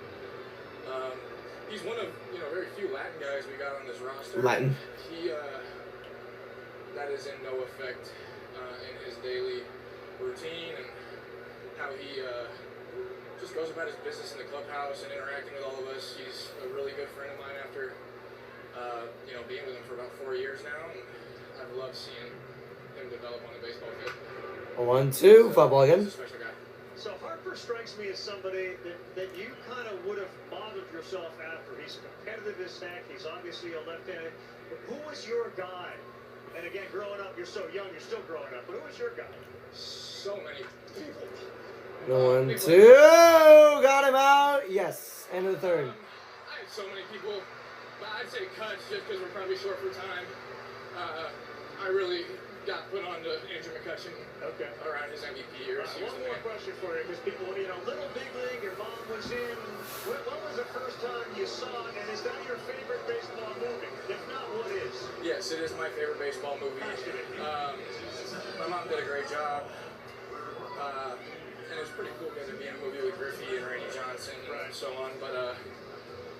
he's one of very few Latin guys we got on this roster. Latin. He that is in no effect in his daily routine and how he just goes about his business in the clubhouse and interacting with all of us. He's a really good friend of mine after being with him for about 4 years now, and I've loved seeing him develop on the baseball field. 1-2, foul ball again. He's a special guy. So Harper strikes me as somebody that you kind of would have bothered yourself after. He's competitive as heck. He's obviously a left-handed. Who was your guy? And again, growing up, you're so young, you're still growing up. But who was your guy? So many people. 1-2, got him out. Yes, end of the third. I had so many people, but I'd say cuts just because we're probably short for time. I really got put on to Andrew McCutcheon around his MVP years. He was One the more man. question for you, because people, Little Big League, your mom was in. When was the first time you saw it, and is that your favorite baseball movie? If not, what is? Yes, it is my favorite baseball movie. My mom did a great job. And it was pretty cool getting to be in a movie with Griffey and Randy Johnson and so on. But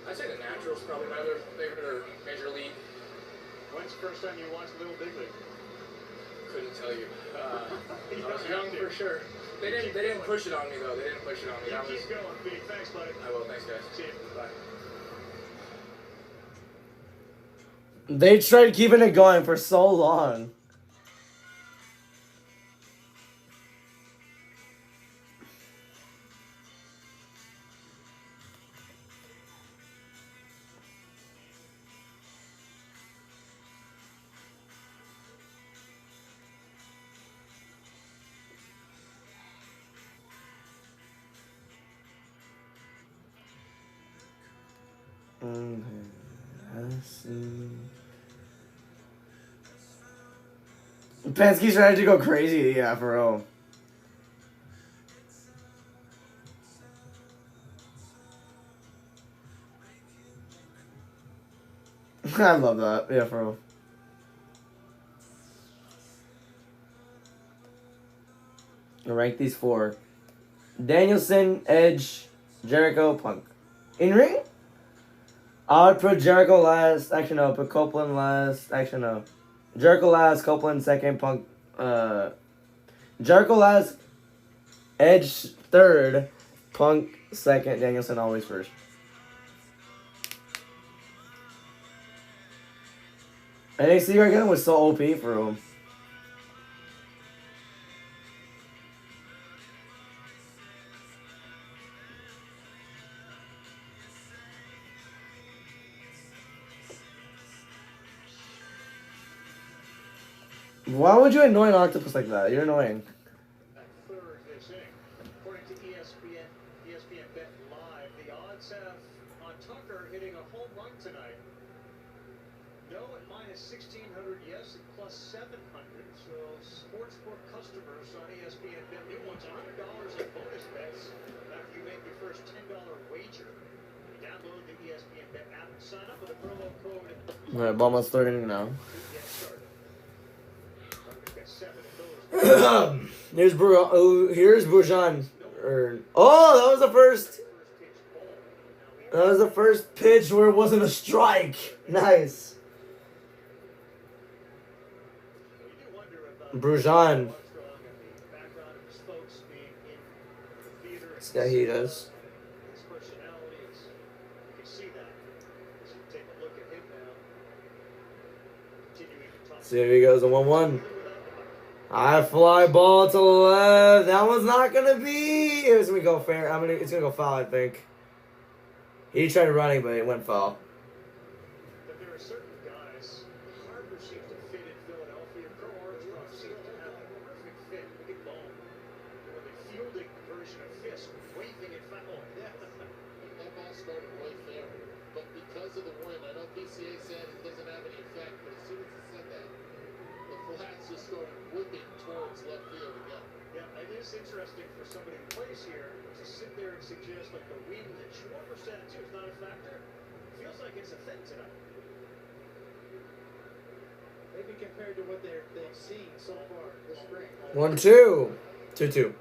I'd say The Natural's probably my other favorite, or Major League. When's the first time you watched Little Big League? Couldn't tell you. I was young for sure. They didn't push it on me though. They didn't push it on me. You keep going, Pete. Thanks, buddy. I will. Thanks, guys. See you. Bye. They tried keeping it going for so long. Let's see. Penske's trying to go crazy, yeah, for real. I love that, yeah, for real. I'll rank these 4. Danielson, Edge, Jericho, Punk. In ring? I would put Jericho last. Actually, no. Put Copeland last. Actually, no. Jericho last. Copeland second. Punk. Jericho last. Edge third. Punk second. Danielson always first. NXT again was so OP for him. Why would you annoy an octopus like that? You're annoying. At third this inning. According to ESPN Bet Live, the odds have on Tucker hitting a home run tonight. No at -1600, yes at +700. So sportsbook customers on ESPN Bet new ones $100 in bonus bets after you make your first $10 wager. Download the ESPN Bet app and sign up with a promo code. Alright, ball must start inning now. Get started. Here's Brujan. Oh, that was the first. That was the first pitch where it wasn't a strike. Nice. Brujan. Yeah, he does. See, here he goes, a 1-1. High fly ball to the left. That one's not gonna be. It's gonna go fair. It's gonna go foul, I think. He tried running, but it went foul. But there are certain guys. Harper seems to fit in Philadelphia. Pro Armstrong seems to have a perfect fit. Look at Bone. Or the fielding version of Fisk, waving at foul. That ball started right there. But because of the wind, I know PCA said it doesn't have any effect, but as soon as he said that, the flats just started whipping towards left field again. Yeah, it is interesting for somebody who plays here to sit there and suggest like the wind that Schwarber said too is not a factor. Feels like it's a thing tonight. Maybe compared to what they've seen so far this spring. 1-2. 2-2.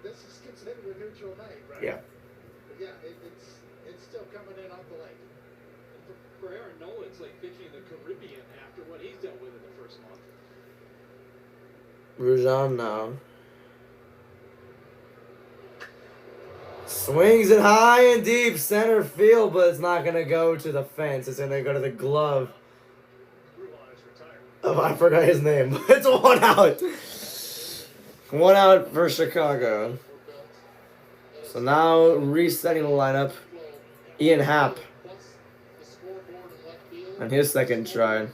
This is considered a neutral night, right? Yeah. But yeah, it's still coming in off the lake. For Aaron Nola, it's like pitching in the Caribbean after what he's dealt with in the first month. Brujan now. Swings it high and deep center field, but it's not going to go to the fence. It's going to go to the glove. Oh, I forgot his name. It's 1 out. 1 out for Chicago. So now resetting the lineup. Ian Happ. And his second try.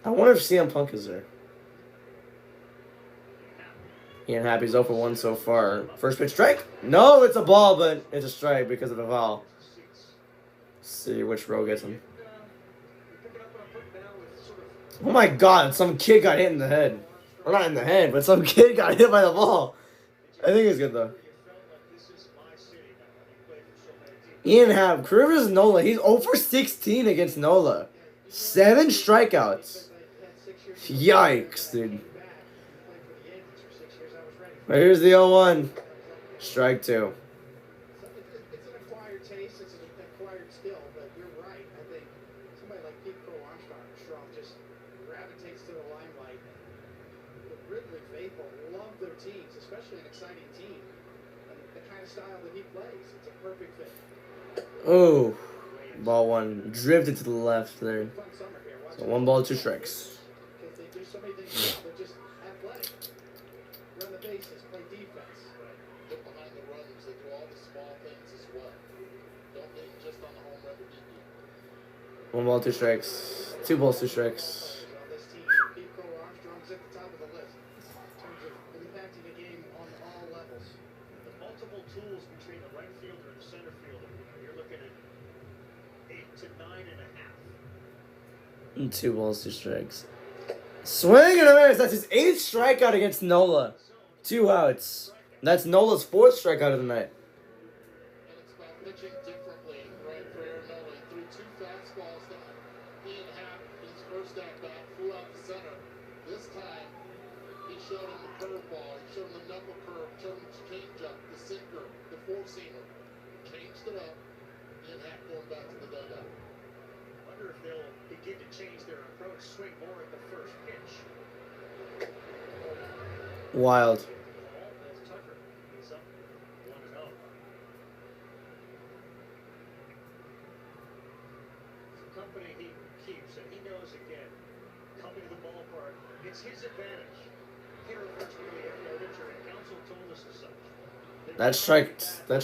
I wonder if CM Punk is there. Ian Happy's 0 for 1 so far. First pitch strike? No, it's a ball, but it's a strike because of the foul. See which row gets him. Oh my god, some kid got hit in the head. Or not in the head, but some kid got hit by the ball. I think it's good though. Ian Happ, career versus Nola. He's 0 for 16 against Nola. 7 strikeouts. Yikes, dude. But here's the 0-1. Strike 2. It's an acquired taste, it's an acquired skill, but you're right. I think somebody like Pro Armstrong just gravitates to the limelight. The Wrigley faithful love their teams, especially an exciting team. And the kind of style that he plays, it's a perfect fit. Oh, ball 1 drifted to the left there. So 1 ball, 2 strikes. They do so many things well. They're just athletic. Run the bases, play defense. Get behind the runners. They do all the small things as well. Don't lean just on the home run to beat you. 1 ball, 2 strikes. 2 balls, 2 strikes. On this team, Pro Armstrong's at the top of the list in terms of impacting the game And 2 balls, 2 strikes. Swing and a miss. That's his 8th strikeout against Nola. 2 outs. That's Nola's 4th strikeout of the night. And it's about pitching differently, right, for Aaron Nola. He threw 2 fastballs to Ian Happ in his first at-bat, flew out the center. This time, he showed him the curveball, he showed him the knuckle curve, showed him the changeup, the sinker, the four-seamer. Changed it up. Ian Happ going back to the dugout. Wonder if they'll begin to change their approach, swing more at the first pitch. Wild. As Tucker is up 1-0. It's a company he keeps, and he knows again, coming to the ballpark, it's his advantage. Hitter virtually every pitcher, and Council told us as such. That's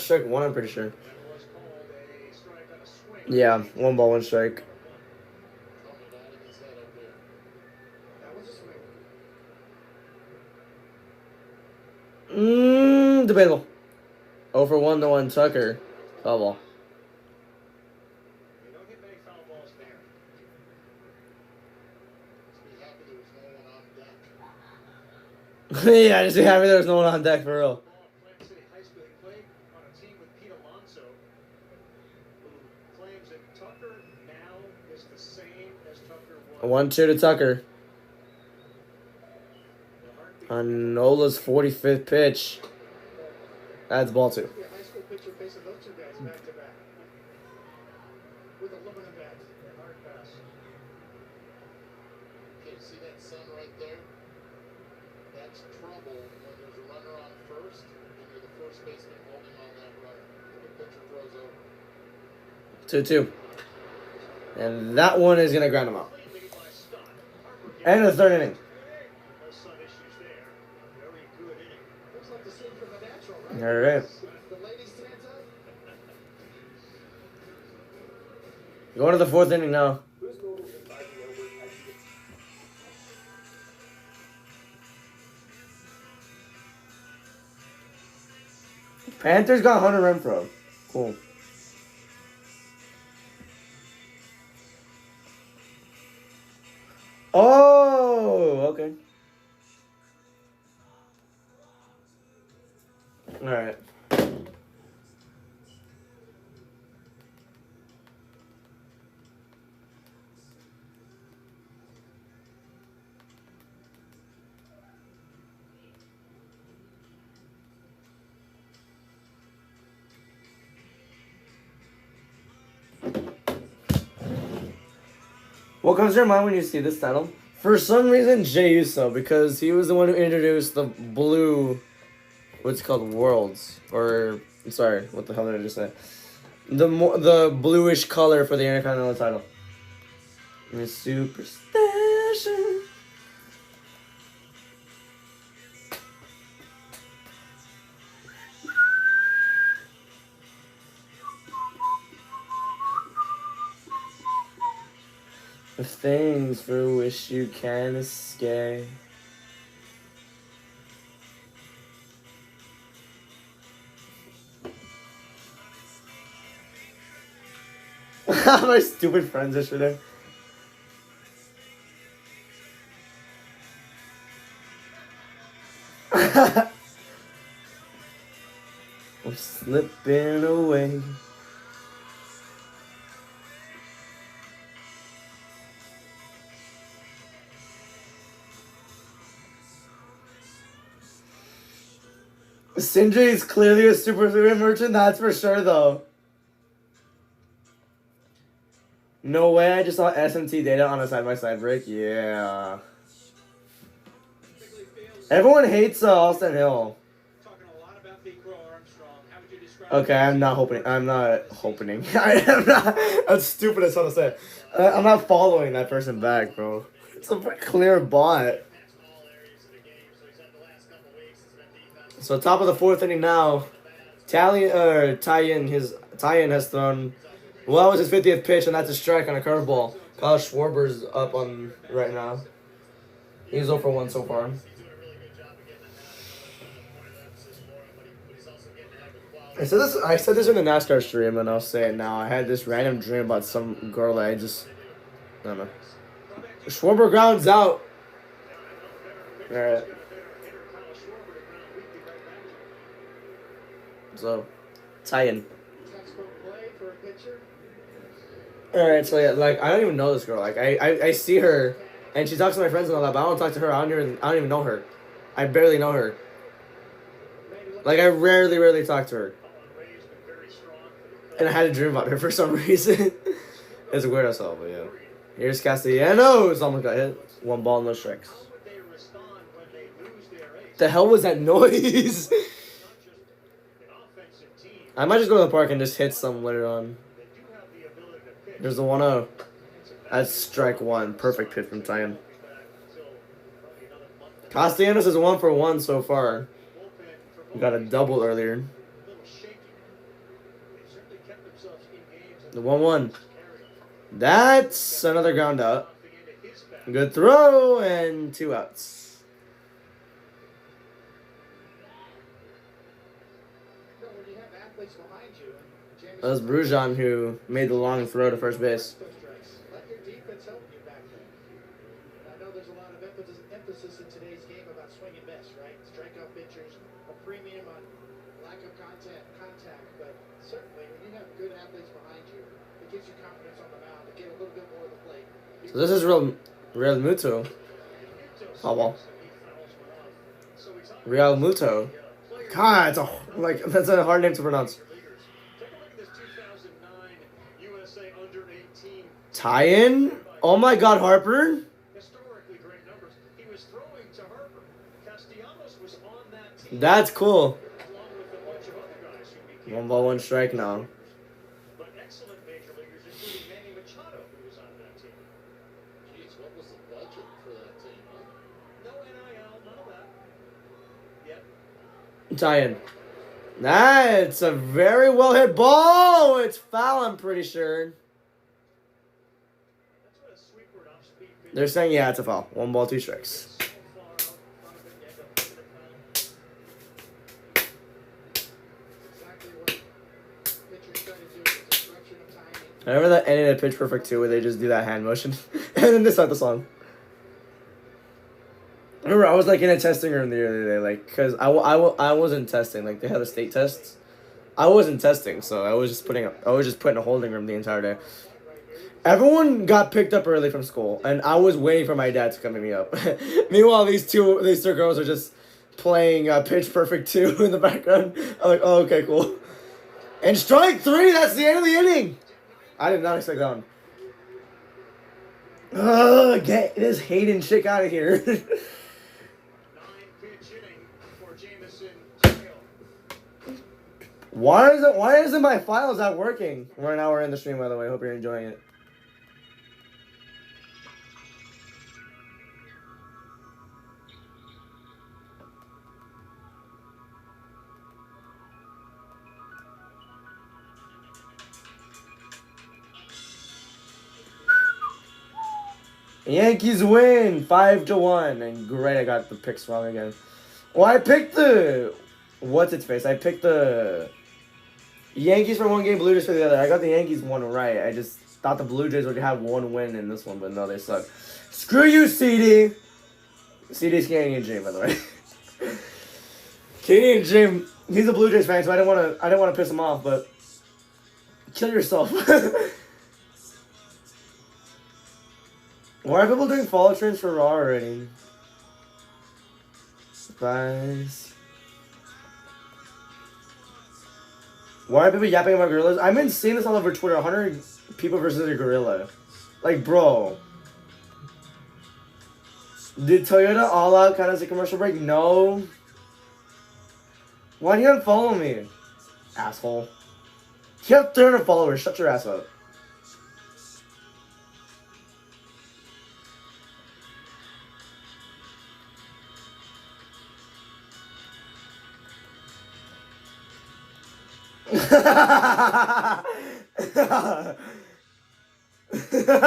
strike 1, I'm pretty sure. That was called a strike on a swing. Yeah, 1 ball, 1 strike. Tony nodding his head up there. That was a swing. Debatable. 0 for 1 to 1 Tucker. Foul ball. You don't hit many foul balls there. Just be happy there was no one on deck. Yeah, just be happy there was no one on deck for real. Ball at Plant City High School. He played on a team with Pete Alonso, who claims that Tucker now is the same as Tucker was. 1-2 to Tucker. The heartbeat On Nola's 45th pitch. That's ball 2. Be a high school pitcher facing those 2 guys back to back. With aluminum bats. and hard pass. Okay, see that sun right there? That's trouble when there's a runner on first and you're the first baseman holding on that runner. The pitcher throws over. 2-2. And that one is going to ground him out. Clean lead by Stott. Harper gets And the 3rd inning. no sun issues there. Very good inning. Looks like the scene from The Natural, right? All right. The lady stands up. Going to the 4th inning now. Who's Nolan inviting over actually? Panthers got Hunter Renfroe. Cool. Oh, okay. All right. What comes to your mind when you see this title? For some reason, Jey Uso, because he was the one who introduced the blue, what's it called, worlds, or sorry, what the hell did I just say? The bluish color for the Intercontinental title. And Superstition. The things for which you can escape. My stupid friends yesterday. I'm slipping away. Sindri is clearly a super merchant, that's for sure, though. No way, I just saw SMT data on a side-by-side break. Yeah. Everyone hates Austin Hill. Talking a lot about Big Bro Armstrong. How would you describe Okay, I'm not hoping. I am not. That's stupid as hell to say. I'm not following that person back, bro. It's a clear bot. So top of the 4th inning now. Tyen has thrown. Well, that was his 50th pitch, and that's a strike on a curveball. Kyle Schwarber's up on right now. He's 0 for 1 so far. I said this in the NASCAR stream, and I'll say it now. I had this random dream about some girl that I don't know. Schwarber grounds out. All right. So, tie-in. Textbook play for a pitcher. All right. So yeah, like I don't even know this girl. Like I see her, and she talks to my friends and all that, but I don't talk to her. I don't even know her. I barely know her. Like I rarely talk to her. And I had a dream about her for some reason. It's weird as hell, but yeah. Here's Castellanos. Almost got hit. 1 ball, no strikes. The hell was that noise? I might just go to the park and just hit some later on. There's the 1-0. That's strike 1. Perfect pitch from Tyan. Castellanos is 1 for 1 so far. We got a double earlier. The 1-1. That's another ground out. Good throw and 2 outs. That was Brujan who made the long throw to first base. Let your defense help you back there. I know there's a lot of emphasis in today's game about swing and miss, right? Strikeout pitchers, a premium on lack of contact, but certainly when you have good athletes behind you, it gives you confidence on the mound to get a little bit more of the plate. So this is Real Muto. Oh well. Real Muto. God, that's a hard name to pronounce. Tie-in? Oh my God, Harper. That's cool. 1 ball, 1 strike now. But excellent major leaguers, including Manny Machado, who was on that team. Jeez, what was the budget for that team, huh? No NIL, none of that. Yep. Tie-in. That's a very well hit ball. It's foul, I'm pretty sure. That's what a sweeper off speed pitch. They're saying, yeah, it's a foul. 1 ball, 2 strikes. So far out in front of it, you end up with a foul. Exactly what pitchers try to do is destruction of timing. I remember that ending at Pitch Perfect 2 where they just do that hand motion. And then they start the song. I remember I was like in a testing room the other day, like, because I wasn't testing. Like, they had the state tests. I wasn't testing, so I was just putting a holding room the entire day. Everyone got picked up early from school, and I was waiting for my dad to come pick me up. Meanwhile, these two girls are just playing Pitch Perfect 2 in the background. I'm like, oh, okay, cool. And strike 3, that's the end of the inning. I did not expect that one. Ugh, get this Hayden chick out of here. 9-pitch inning for Jamison Tail. Why isn't my files not working? We're an hour in the stream, by the way. Hope you're enjoying it. Yankees win 5-1, and great, I got the picks wrong again. Well, I picked the what's its face. I picked the Yankees for 1 game, Blue Jays for the other. I got the Yankees 1 right. I just thought the Blue Jays would have 1 win in this one, but no, they suck. Screw you, CD. CD's Canadian Dream, by the way. Canadian Dream. He's a Blue Jays fan, so I didn't want to piss him off, but kill yourself. Why are people doing follow trends for Raw already? Guys. Why are people yapping about gorillas? I've been seeing this all over Twitter. 100 people versus a gorilla. Like, bro. Did Toyota All Out kind of as a commercial break? No. Why do you unfollow me? Asshole. You have 300 followers. Shut your ass up.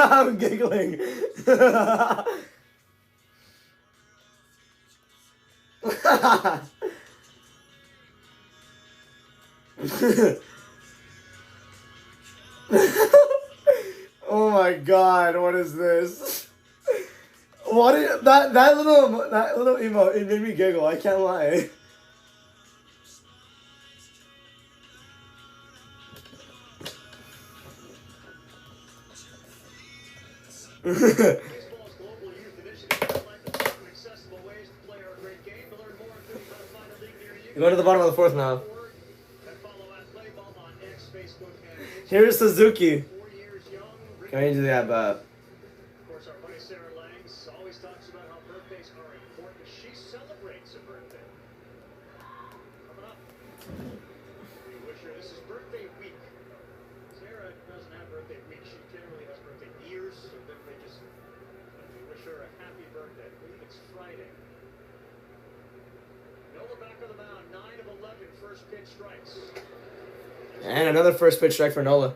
I'm giggling. Oh my God, what is this? What is, that little emote, it made me giggle. I can't lie. Baseball's global youth initiative highlights the safe and accessible ways to play our great game. To learn more, including how to find a league near you. Going to the bottom of the fourth now. And follow at Playball on X, Facebook, and Instagram. Here's Suzuki. 4 years young. Going into the at bat. Of course, our buddy Sarah Langs always talks about how birthdays are important. She celebrates a birthday. Coming up, we wish her this is birthday week. Sarah doesn't have birthday week. She generally has birthday years, so then we wish her a happy birthday. I believe it's Friday. Nola back on the mound, 9 of 11 first pitch strikes. And another first pitch strike for Nola.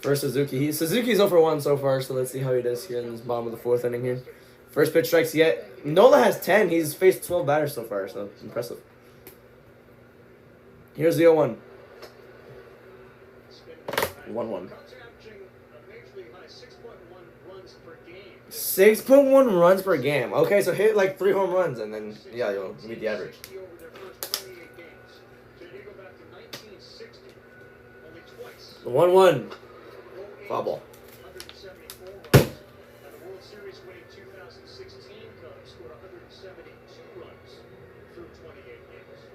For Suzuki. Suzuki's 0 for 1 so far, so let's see how he does here in this bottom of the fourth inning here. First pitch strikes yet. Nola has 10. He's faced 12 batters so far, so impressive. Here's the 0-1. 1-1. 6.1 runs per game. Okay, so hit like 3 home runs, and then, yeah, you'll meet the average. 1-1. Foul ball. 174 runs. And the World Series winning 2016 Cubs scored 172 runs through 28 games.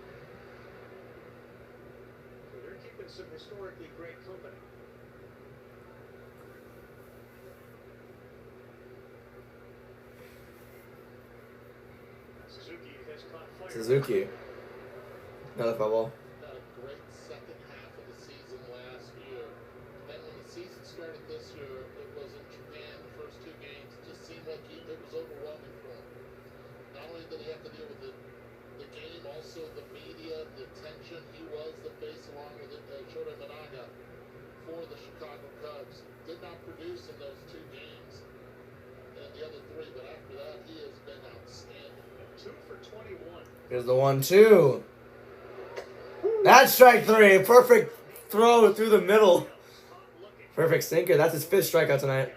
So they're keeping some historically great company. Suzuki has caught fire. Suzuki. Another foul ball. Had a great second half of the season last year. Then when the season started this year, it was in Japan, the first 2 games. It just seemed like it was overwhelming for him. Not only did he have to deal with the game, also the media, the attention. He was the face along with Shota Managa for the Chicago Cubs. Did not produce in those 2 games and the other 3, but after that, he has been outstanding. 2 for 21. Here's the 1-2. That's strike 3. Perfect throw through the middle. Perfect sinker. That's his 5th strikeout tonight.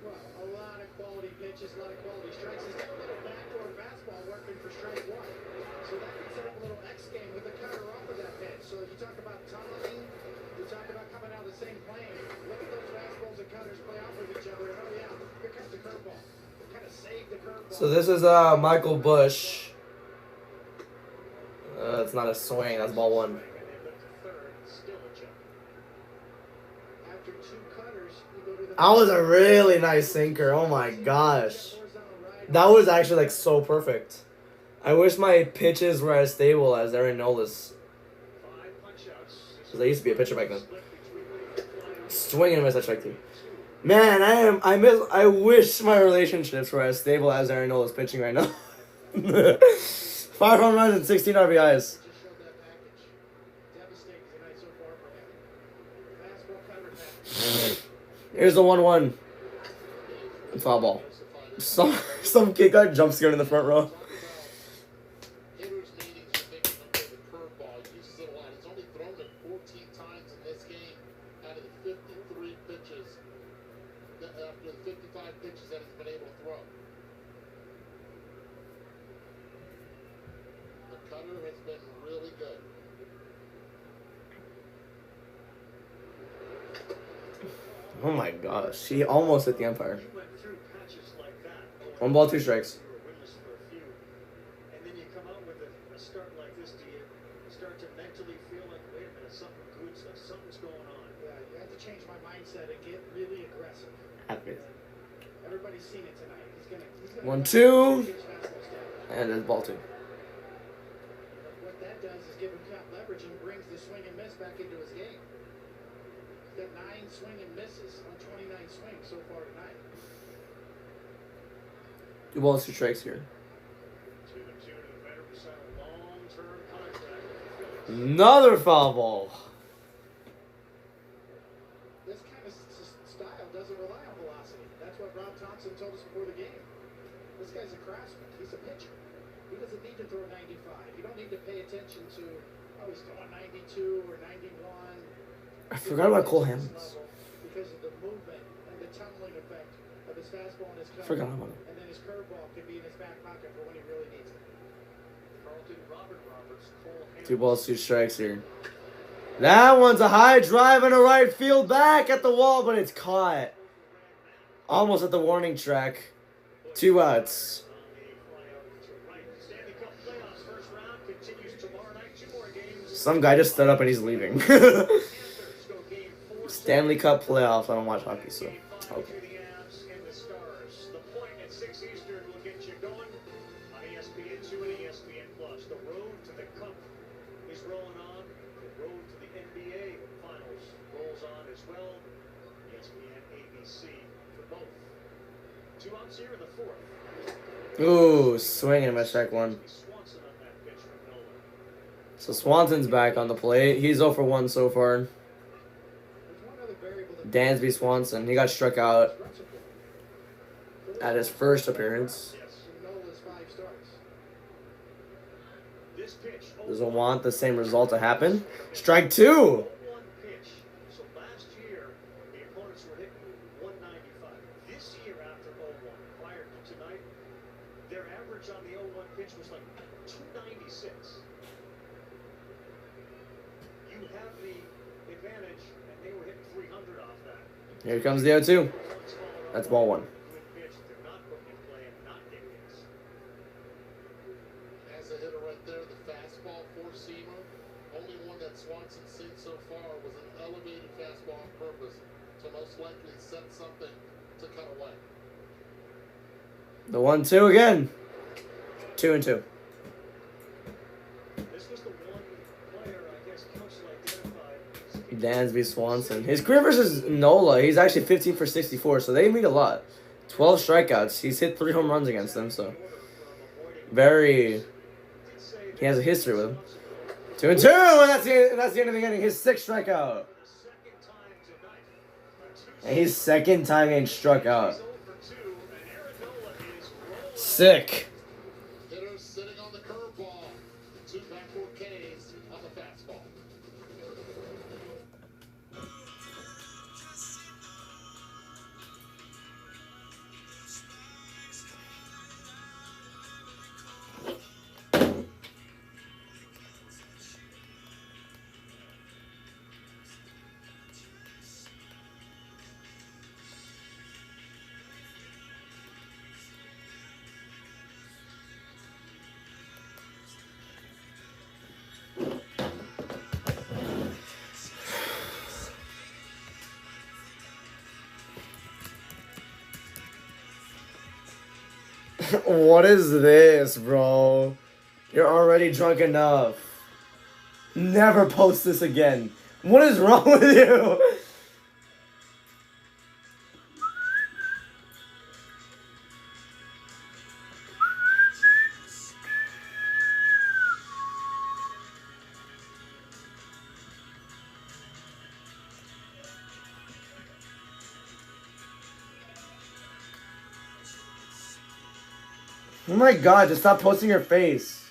Well, a lot of quality pitches, a lot of quality strikes. He's got a little backdoor fastball working for strike 1. So that can set up a little X game with the cutter off of that pitch. So you talk about tunneling, you talk about coming out of the same plane. Look at those fastballs and cutters play off with each other. And oh yeah, here comes the curveball. Kind of save the curveball. So this is Michael Bush. It's not a swing. That's ball 1. After 2 cutters, you go to the That was a really nice sinker. Oh my gosh. That was actually like so perfect. I wish my pitches were as stable as Aaron Nola's. Because I used to be a pitcher back then. Swinging and miss that strike 2. Man, I wish my relationships were as stable as Aaron Nola's pitching right now. 5 home runs and 16 RBIs. just showed that package. Devastating tonight so far for him. Fastball cutter package. Here's the 1-1. Foul ball. Some kid got jump scared in the front row. Hitters meetings are thinking, okay, the curveball uses it a lot. He's only thrown it 14 times in this game out of the 53 pitches, after the 55 pitches that he's been able to throw. The cutter has been really good. Oh my gosh. He almost hit the umpire. He went through patches like that. 1 ball, 2 strikes. You were winless for a few, and then you come out with a start like this. Do you start to mentally feel like, wait a minute, something's going on? Yeah, you have to change my mindset and get really aggressive. Everybody's seen it tonight. He's gonna 1-2. his fastballs down. And it's ball 2. What that does is give him count leverage and brings the swing and miss back into his game. He's got 9 swing and misses on 29 swings so far tonight. 2 balls, 2 strikes here. 2-2 to the veteran who signed a long-term contract with the Phillies. Another foul ball. This kind of style doesn't rely on velocity. That's what Rob Thompson told us before the game. This guy's a craftsman. He's a pitcher. He doesn't need to throw 95. You don't need to pay attention to, oh, he's throwing 92 or 91. I forgot about Cole Hammonds. Because of the movement and the tunneling effect of his his fastball in his cup. Forgot about it. And then his curveball can be in his back pocket for when he really needs it. Carlton, Robert Roberts, Cole 2 balls, 2 strikes here. That one's a high drive in a right field back at the wall, but it's caught. Almost at the warning track. 2 outs. Some guy just stood up and he's leaving. Stanley Cup playoffs. I don't watch hockey, so okay. The point at 6 Eastern will get you going on ESPN2 and ESPN Plus. The road to the Cup is rolling on. The road to the NBA Finals rolls on as well. ESPN, ABC for both. 2 outs here in the 4th. Ooh, swinging by strike 1. Swanson on that pitch from Nolan. So Swanson's back on the plate. He's 0 for 1 so far. There's one other variable that Dansby Swanson. He got struck out at his first appearance. Nola's 5 starts. This pitch. Doesn't want the same result to happen. Strike 2. 0-1 pitch. So last year, the opponents were hitting 195. This year, after 0-1, prior to tonight, their average on the 0-1 pitch was like 296. You have the advantage, and they were hitting 300 off that. Here comes the 0-2. That's ball 1. Good pitch. They're not putting in play and not getting hits. As a hitter right there, the fastball four-seamer. Only one that Swanson's seen so far was an elevated fastball on purpose to most likely set something to cut away. The 1-2 again. 2-2. This was the one player, I guess, Council identified. Dansby Swanson. His career versus Nola, he's actually 15 for 64, so they meet a lot. 12 strikeouts. He's hit 3 home runs against them, so very. He has a history with him. 2-2, and that's the end of the inning. His 6th strikeout. And he's 2nd time getting struck out. Sick. Hitters sitting on the curveball. 2 backward Ks on the fastball. What is this, bro? You're already drunk enough. Never post this again. What is wrong with you? Oh my god, just stop posting your face.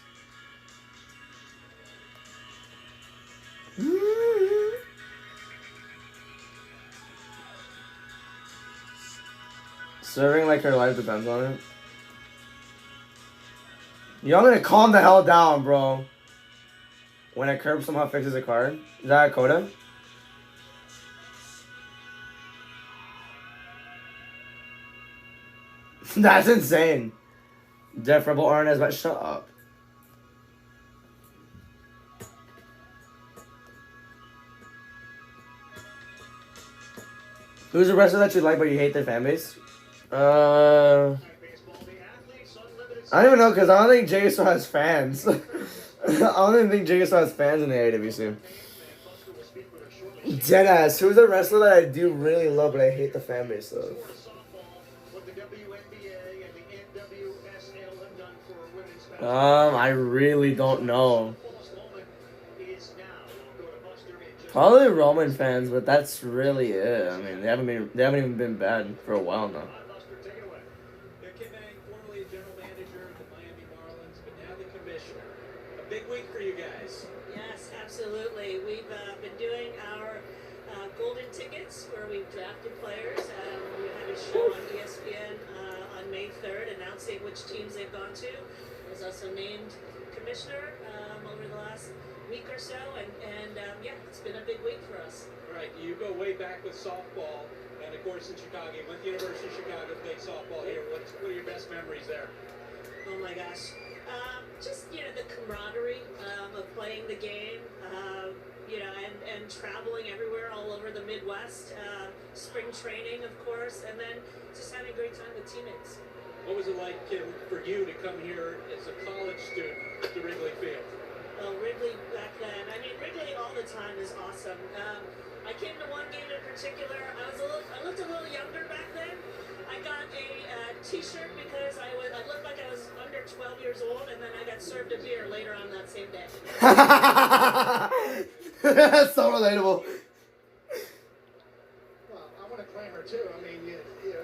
Serving like her life depends on it. Y'all gonna calm the hell down, bro. When a curb somehow fixes a card. Is that a coda? That's insane. Deaf Rebel Arnez, but shut up. Who's the wrestler that you like but you hate their fan base? I don't even know because I don't think Jay still has fans. I don't even think Jay still has fans in the AWC. Deadass, who's the wrestler that I do really love but I hate the fan base of? I really don't know. Probably Roman fans, but that's really it. I mean, they haven't even been bad for a while now. Kim Bang, formerly a general manager of the Miami Marlins, but now the commissioner. A big week for you guys. Yes, absolutely. We've been doing our Golden Tickets, where we've drafted players. We had a show on ESPN on May 3rd announcing which teams they've gone to. I was also named commissioner over the last week or so, and yeah, it's been a big week for us. Right, you go way back with softball, and of course in Chicago, you went to the University of Chicago, played softball here. What are your best memories there? Oh my gosh. Just, the camaraderie of playing the game, and traveling everywhere all over the Midwest. Spring training, of course, and then just having a great time with teammates. What was it like, Kim, for you to come here as a college student to Wrigley Field? Well, Wrigley back then, Wrigley all the time is awesome. I came to one game in particular. I looked a little younger back then. I got a T-shirt because I looked like I was under 12 years old, and then I got served a beer later on that same day. That's so relatable. Well, I want to claim her too. I mean,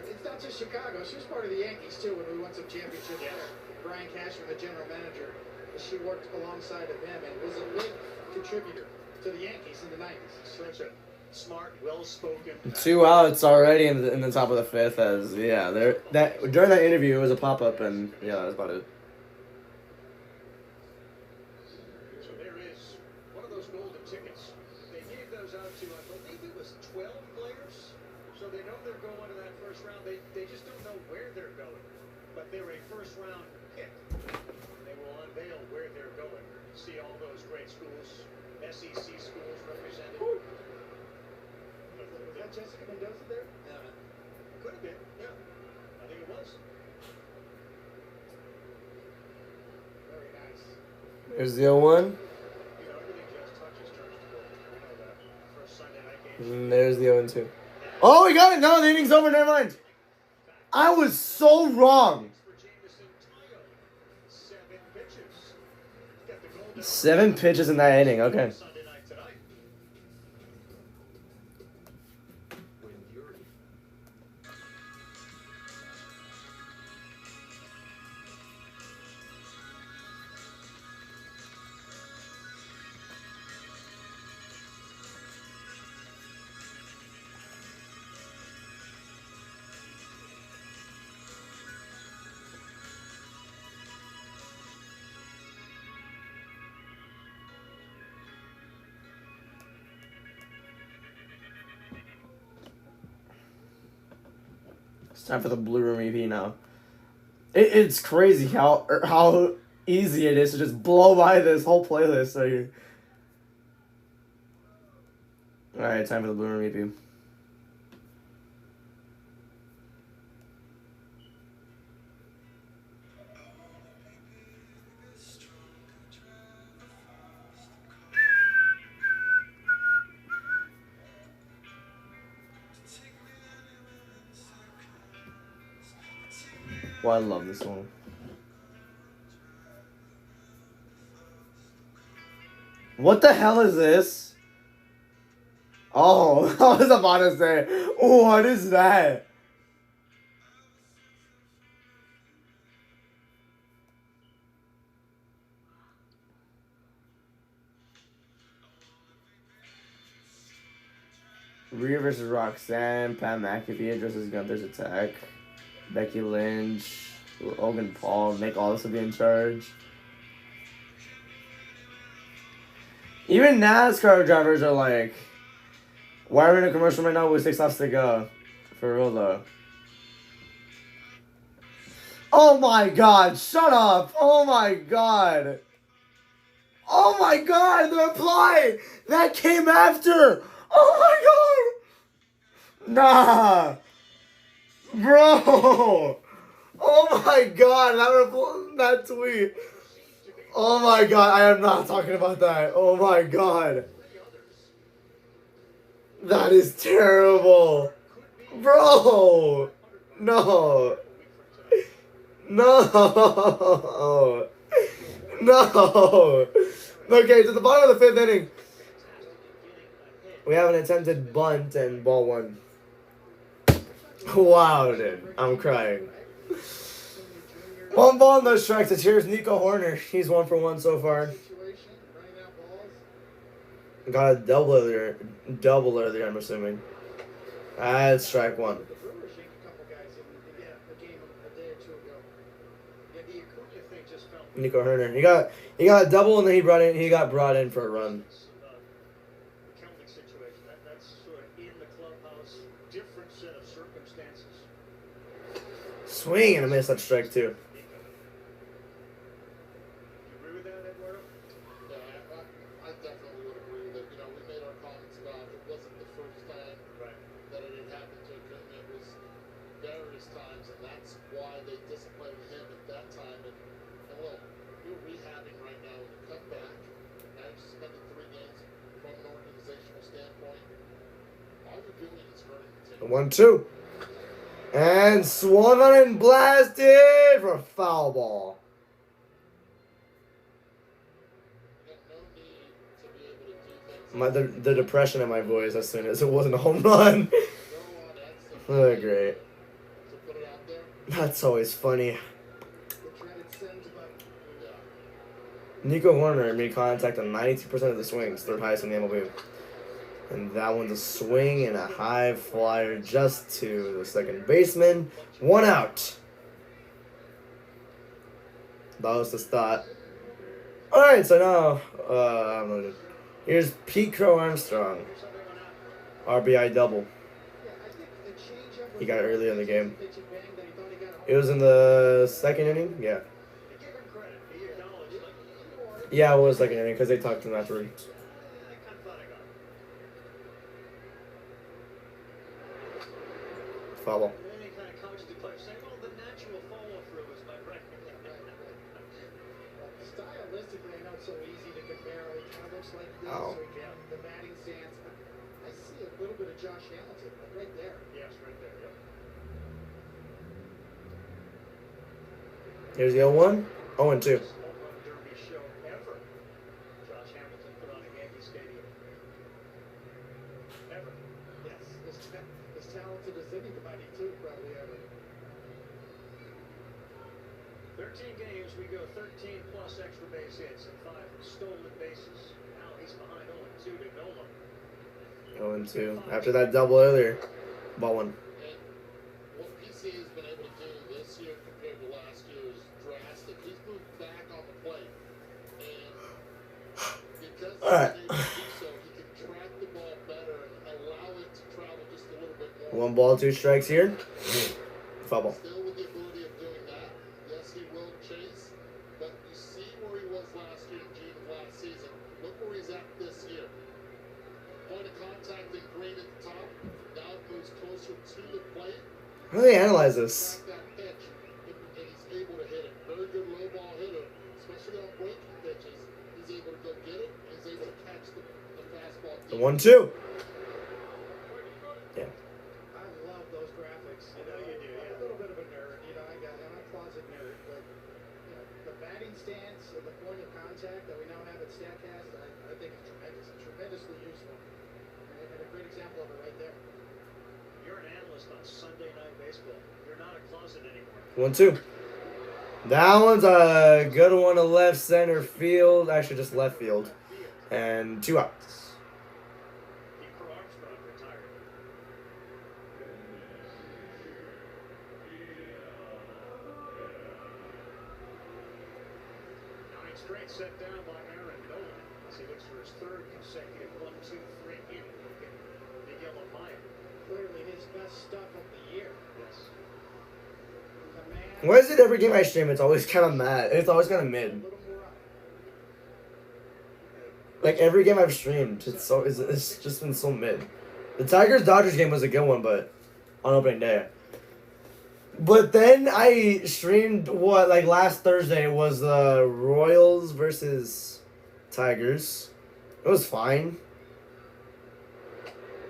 it's not just Chicago. She was part of the Yankees too when we won some championships there. Brian Cashman, the general manager, she worked alongside of him and was a big contributor to the Yankees in the 90s. Such a smart, well-spoken. 2 outs already in the top of the fifth. During that interview, it was a pop-up, and yeah, that was about it. So there is one of those golden tickets. They gave those out to, I believe it was 12 players. So they know they're going to that first round. They just don't know where they're going. But they're a first-round pick. They will unveil where they're going. See all those great schools, SEC schools represented. Was that Jessica Mendoza there? Could have been, yeah. I think it was. Very nice. There's the 0-1. Everything just touches turns to gold. We know that. First Sunday night game. And there's the 0-2. Oh, we got it! No, the inning's over. Never mind. I was so wrong. For Jameson Tayo, 7 pitches. Got the goal 7 pitches in that inning. Okay. Sunday night tonight. It's time for the Blue Room EP now. It's crazy how easy it is to just blow by this whole playlist. Alright, time for the Blue Room EP. Oh, I love this song. What the hell is this? Oh, I was about to say, what is that? Rhea versus Roxanne. Pat McAfee addresses Gunther's attack. Becky Lynch. Logan Paul. Nick Aldis will be in charge. Even NASCAR drivers are like, why are we in a commercial right now with 6 laps to go? For real though. Oh my god, shut up! Oh my god! Oh my god, the reply that came after! Oh my god! Nah! Bro! Oh my god, that tweet. Oh my god, I am not talking about that. Oh my god. That is terrible. Bro! No. No. No. Okay, to the bottom of the 5th inning. We have an attempted bunt and ball 1. Wow, dude. I'm crying. 1 ball, no strikes. It's here's Nico Horner. He's 1 for 1 so far. Situation, running out balls. Got a double earlier. Double earlier, I'm assuming. That's strike one. The Brewers yanked a couple guys in a game a day or two ago. Yeah, the Acuna thing just felt Nico Herner. He got a double and then he got brought in for a run. the Celtic situation. That's sort of in the clubhouse, different set of circumstances. Swing and a miss. That's strike two. You agree with that, Eduardo? Yeah, I definitely would agree with it. You know, we made our comments about it wasn't the first time Right. that it had happened to Acuna. It was various times, and that's why they disciplined him at that time. And look, you're rehabbing right now when you come back. Now you've suspended 3 games from an organizational standpoint. All you're doing is hurting the team. 1-2. And swung on and blasted for a foul ball. You got no need to be able to do things. The depression in my voice as soon as it wasn't a home run. Go on extra Oh, great. to put it out there. That's always funny. The dreaded send button. Yeah. Nico Horner made contact on 92% of the swings, third highest in the MLB. And that one's a swing and a high flyer just to the second baseman. 1 out. That was the start. Alright, so now, here's Pete Crow Armstrong. RBI double. Yeah, I think the changeup He got it early in the game. pitching bang that he thought he got a It was in the second inning? Yeah. Give him credit. He acknowledged it. Yeah, it was second inning because they talked to him afterwards. I kind of thought I got it. Foul ball. And then he kind of couched it by saying, well, the natural follow-through is my right. Stylistically, I know it's so easy to compare. He kind of looks like this. Ow. Or the batting stance. I see a little bit of Josh Hamilton, like right there. Yes, right there. Yep. Here's the 0-1. 0-2. Best home run derby show ever. Josh Hamilton put on a Yankee Stadium. Ever. Yes, as talented as anybody, too, probably ever. 13 games, we go 13 plus extra base hits and 5 stolen bases. Now he's behind 0-2 to Nola. 0-2. After that double earlier. Ball one. And what PCA has been able to do this year compared to last year is drastic. He's moved back on the plate. And because he's Alright. able to do so, he can track the ball better and allow it to travel just a little bit more. 1 ball, 2 strikes here. Foul ball. Still with the ability of doing that. Yes, he will chase, but you see where he was last year in June of last season. Look where he's at this year. Point of contact in green at the top. Now it moves closer to the plate. How do they analyze this? Track that pitch, and he's able to hit it. Very good low ball hitter, especially on breaking pitches. He's able to go get it. He's able to catch the fastball. The 1-2. Yeah. I love those graphics. I know you do, I'm yeah. a little bit of a nerd. I'm a closet nerd, but the batting stance and the point of contact that we now have at StatCast, I think is tremendous. It's tremendously useful. And a great example of it right there. You're an analyst on Sunday Night Baseball. You're not a closet anymore. 1-2. That one's a good one to left center field. Actually, just left field. And 2 outs. Pete Crow Armstrong retired. 9 straight set down by Aaron Nola as he looks for his 3rd consecutive 1-2-3 inning. Look at Miguel Amaya. Clearly his best stuff of the year. Yes. Command. Why is it every game I stream, it's always kind of mad? It's always kind of A mid. little more up. Like every game I've streamed, it's just been so mid. The Tigers-Dodgers game was a good one, but on opening day. But then I streamed last Thursday was the Royals versus Tigers. It was fine.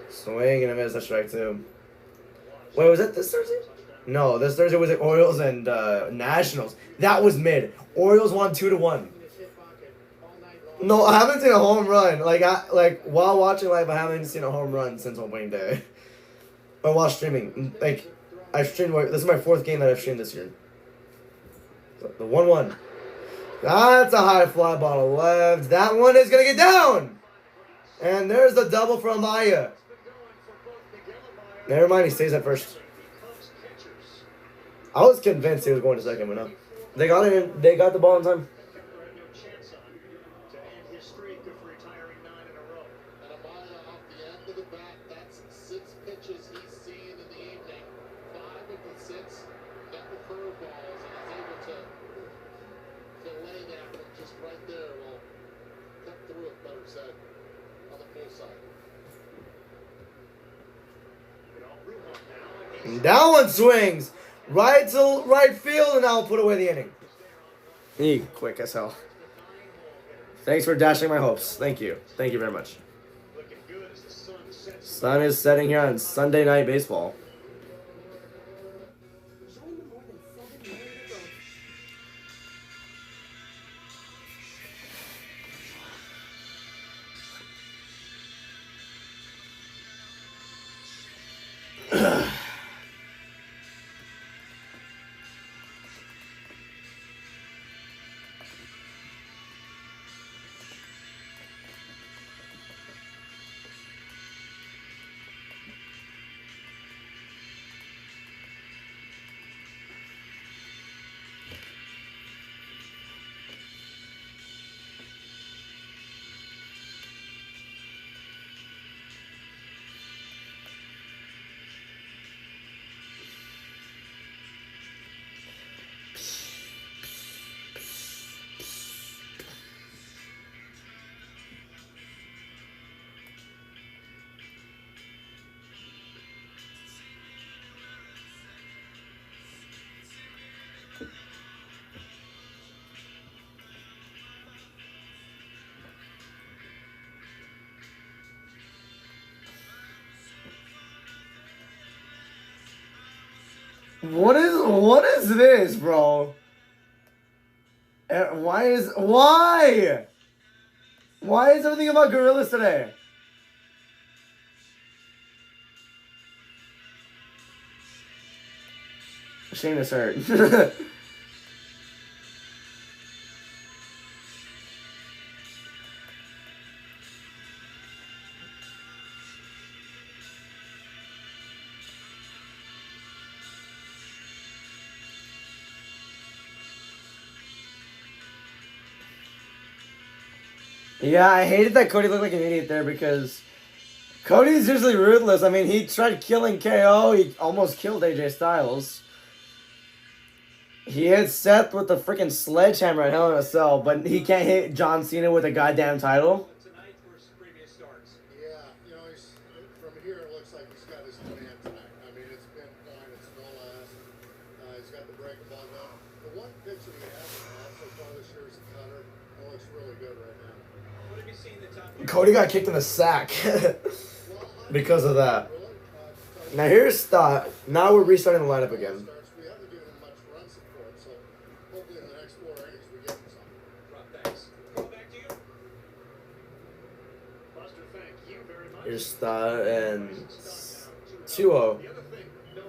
Swing and a miss, that's strike two. Wait, was that this Thursday? No, this Thursday was the Orioles and Nationals. That was mid. Orioles won 2-1. In his hip pocket all night long. No, I haven't seen a home run. While watching live, I haven't seen a home run since opening day. Or while streaming. I've streamed. This is my 4th game that I've streamed this year. The 1-1. That's a high fly ball to left. That one is gonna get down. And there's the double from Amaya. Never mind, he stays at first. I was convinced he was going to second, but no. They got it in, they got the ball in time. And Amaya off the end of the bat, that's 6 pitches he's seen in the evening. 5 of the 6 got the curveballs and he's able to fillet that one just right there. Well, cut through it, better said, on the full side. And that one swings right to right field, and I'll put away the inning. Quick as hell. Thanks for dashing my hopes. Thank you. Thank you very much. Sun is setting here on Sunday Night Baseball. Join the more than 7 million adults. What is this, bro? Why is everything about gorillas today? Shane is hurt. Yeah, I hated that Cody looked like an idiot there because Cody's usually ruthless. I mean, he tried killing KO. He almost killed AJ Styles. He hit Seth with the freaking sledgehammer at Hell in a Cell, but he can't hit John Cena with a goddamn title. Yeah, you know, he's, from here it looks like he's got his command tonight. I mean, it's been fine. It's no last. He's got the breaking ball going. The one pitch that he hasn't had so far this year is a cutter. It looks really good right now. What have you seen the top? Cody got kicked in the sack because of that. Now here's thought. Now we're restarting the lineup again. We haven't given him much run support, so hopefully in the next 4 innings we get him some. Rob, thanks. Go back to you. Buster, thank you very much. Here's thought and 2-0. The other thing, no,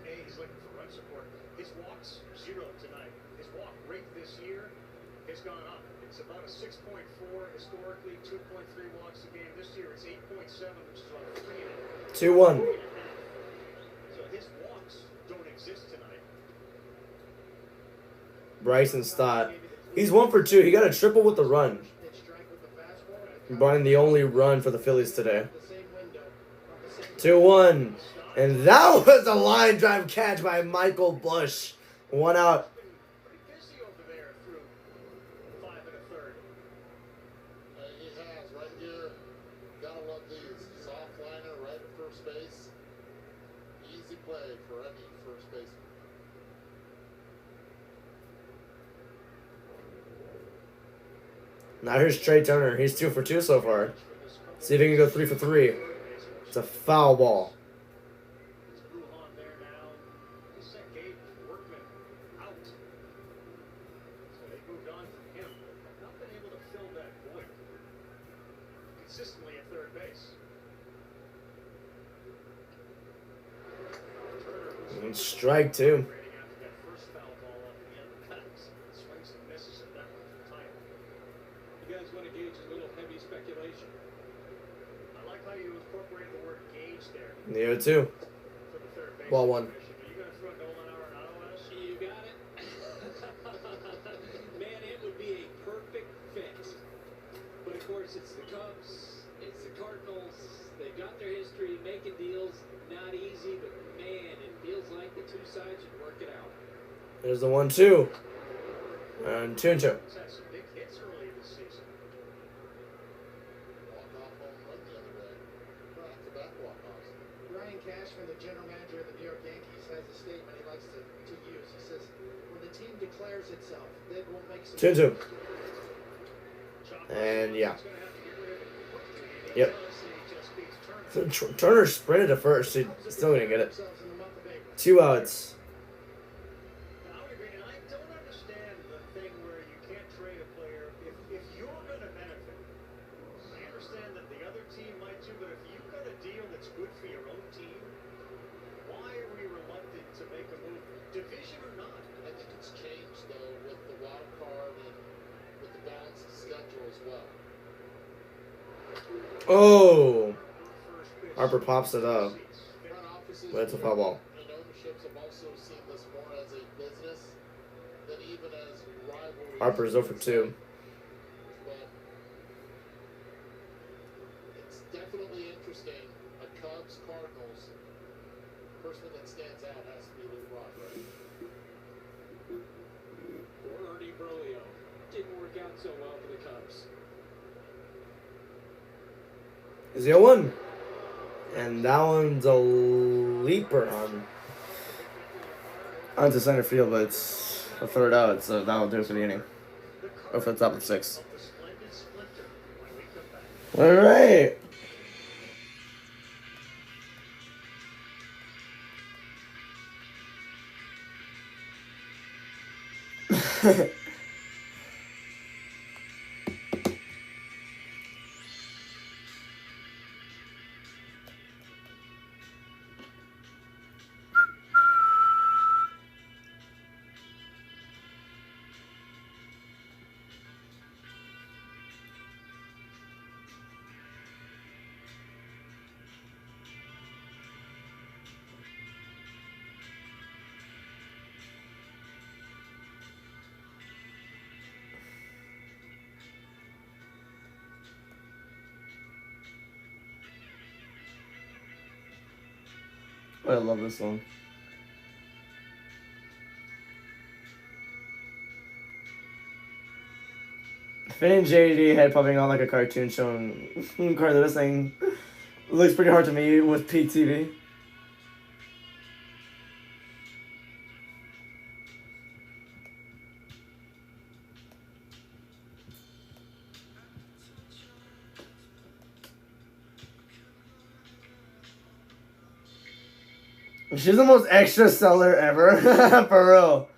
he's looking for run support. His walks, 0 tonight. His walk rate this year has gone up. It's about a 6.4 historically, 2.3 walks a game. This year it's 8.7, which is about 3.5. 2-1. So his walks don't exist tonight. Bryson Stott. He's 1 for 2. He got a triple with the run. Buying the only run for the Phillies today. 2-1. And that was a line drive catch by Michael Bush. 1 out. Pretty busy over there through 5 1/3. He has right here. Gotta love these. Soft liner right at first base. Easy play for any first baseman. Now here's Trey Turner. He's 2 for 2 so far. See if he can go 3 for 3. It's a foul ball. He's Lujan there now. He sent Gabe Workman out. So they moved on from him. Have not been able to fill that void consistently at third base. Turner, And strike 2. after that first foul ball off the end of the pass. Swings and misses at that one for the title. You guys want to gauge a little heavy speculation? The 0-2. Ball one. Are you going to throw Nolan Arenado at us? You got it. Man, it would be a perfect fit. But of course, it's the Cubs, it's the Cardinals. They've got their history making deals. Not easy, but man, it feels like the two sides should work it out. There's the 1-2. And 2-2. He's had some big hits early this season. Walk-off home run the other day. Back-to-back walk-offs. Ryan Cashman, the general manager of the New York Yankees, has a statement he likes to use. He says, when the team declares itself, then we'll make some... 2-2. And yeah. Yep. So Turner sprinted at first. He still didn't get it. 2 outs. I would agree, and I don't understand the thing where you can't trade a player if you're going to benefit. I understand that the other team might too, but if you've got a deal that's good for your own team, why are we reluctant to make a move, division or not? I think it's changed, though, with the wild card and with the balanced schedule as well. Oh. First pitch. Harper pops it up. Front offices But it's a foul ball. and ownerships have also seen this more as a business than even as rivalry. Harper's 0 for 2. But it's definitely interesting. A Cubs Cardinals person that stands out has to be Luke Rock, right? Or Ernie Broglio. Didn't work out so well for the Cubs. Is the 0-1. And that one's a leaper onto center field, but it's a third out, so that'll do it for the inning. Or for the top of 6. Alright. I love this song. Finn and JD head popping on like a cartoon showing part of this thing. Looks pretty hard to me with peak TV. She's the most extra seller ever. For real.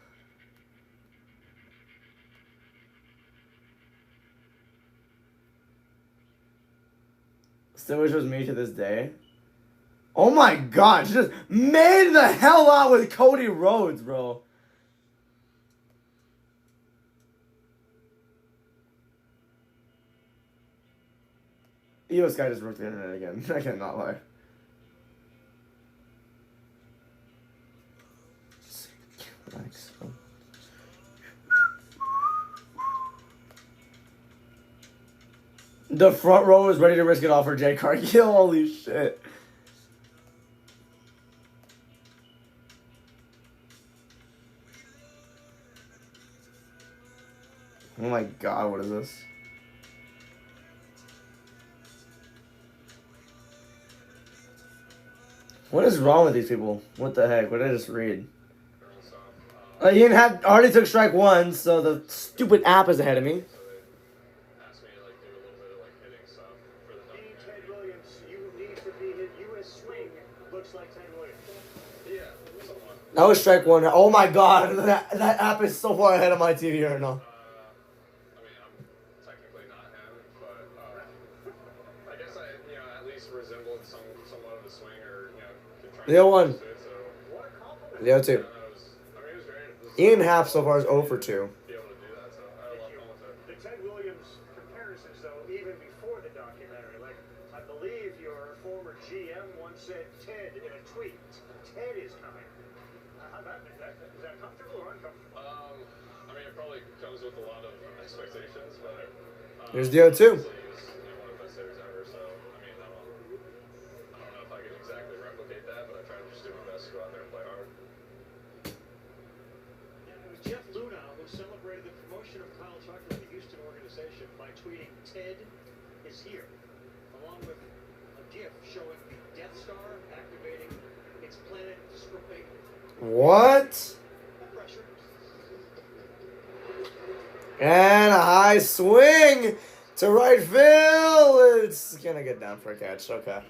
Still wish it was me to this day. Oh my god, she just made the hell out with Cody Rhodes, bro. This guy just broke the internet again. I cannot lie. The front row is ready to risk it all for Jay Cargill. Holy shit. Oh my god, what is this? What is wrong with these people? What the heck? What did I just read? Ian had already took strike 1, so the stupid app is ahead of me. Ted Williams, you need to be hit. U.S. swing looks like Ted Williams. Yeah, somewhat. That was strike 1. Oh my god, that app is so far ahead of my TV right now. I mean, I'm technically not him, but I guess I, at least resembled somewhat of a swing, or The 0-1. So What a compliment. The 0-2. it was great. Ian Happ so far is 0 for 2. Be able to do that, so I had a lot of fun with it. The Ted Williams comparisons, though, even before the documentary, like, I believe your former GM once said Ted in a tweet. Ted is coming. How about that? Is that comfortable or uncomfortable? I mean, it probably comes with a lot of expectations, but There's the 0-2. he's one of the best hitters ever. So I mean, I don't know if I can exactly replicate that, but I try to just do my best to go out there and play hard. Yeah, it was Jeff Luna who celebrated the promotion of Kyle Tucker to the Houston organization by tweeting, "Ted is here," along with a GIF showing the Death Star activating its planet destroying What? pressure. And a high swing to right field. It's gonna get down for a catch. Okay.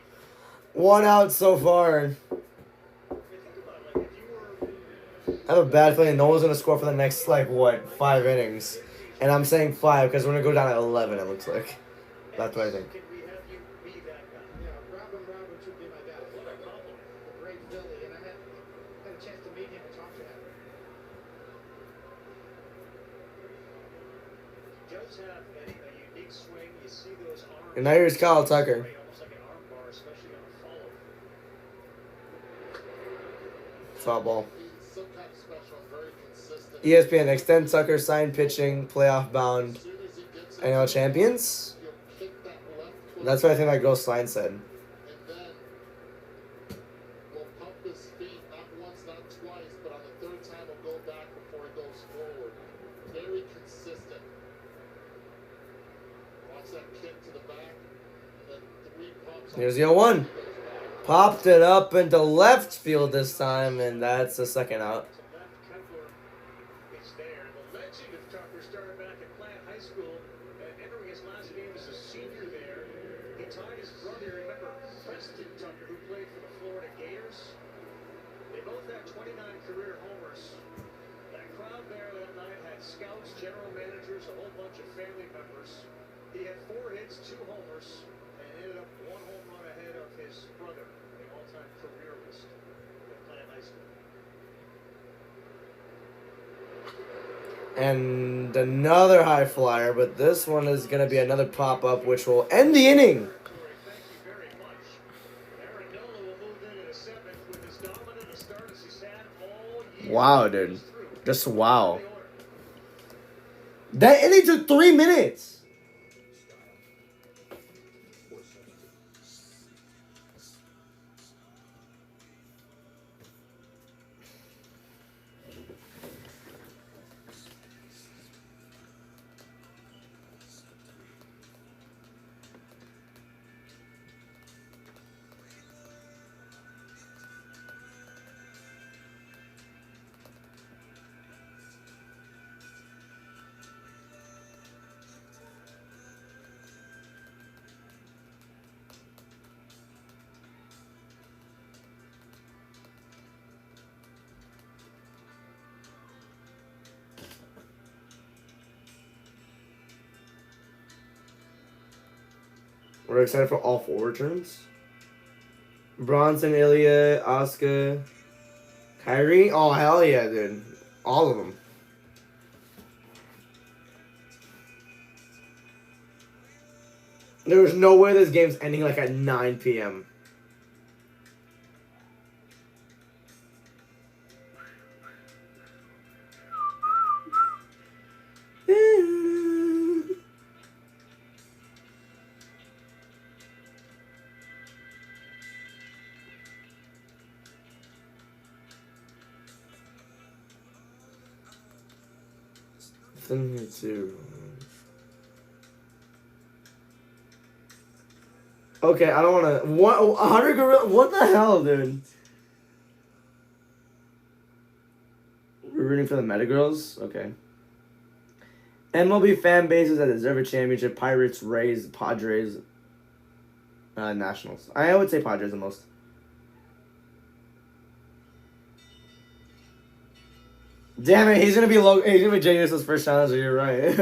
1 out so far. Think about it, like if you were I have a bad feeling no one's gonna score for the next 5 innings. And I'm saying 5 because we're gonna go down at 11. It looks like. That's what I think. Can we have you be that guy? Yeah, Robin Roberts would be my guy. What a compliment. A great Philly, and I had a chance to meet him and talk to him. He does have a unique swing. You see those arms. And now here's Kyle Tucker. Almost like an arm bar, especially on a follow. Foul ball. He's some kind of special, very consistent. ESPN extend Tucker sign pitching playoff bound As soon as he gets NL champions. he'll kick that left foot That's what I think that Ghost Line said. and then will pump his feet not once, not twice, but on the third time he'll go back before he goes forward. Very consistent. Watch that kick to the back, and then 3 pumps. Here's the 0-1. Popped it up into left field this time, and that's the second out. To left, Kepler is there. The legend of Tucker started back at Plant High School, entering his last game as a senior there. He tied his brother, remember Preston Tucker, who played for the Florida Gators. They both had 29 career homers. That crowd there that night had scouts, general managers, a whole bunch of family members. He had 4 hits, 2 homers, and ended up 1 home run ahead of his brother, the all-time career list at Plant High School. And another high flyer, but this one is going to be another pop-up, which will end the inning. Thank you very much. Aaron Nola will move into the 7th with as dominant a start as he's had all year. Wow, dude. Just wow. The order. That inning took 3 minutes. We're excited for all 4 returns. Bronson, Ilya, Oscar, Kyrie. Oh, hell yeah, dude. All of them. There's no way this game's ending at 9 p.m. Thing here too. Okay, I don't want to. 100 gorilla. What the hell, dude? We're rooting for the Meta Girls. Okay. MLB fan bases that deserve a championship: Pirates, Rays, Padres, Nationals. I would say Padres the most. Damn it, he's gonna be he's gonna be Jay Uso's first challenger, you're right.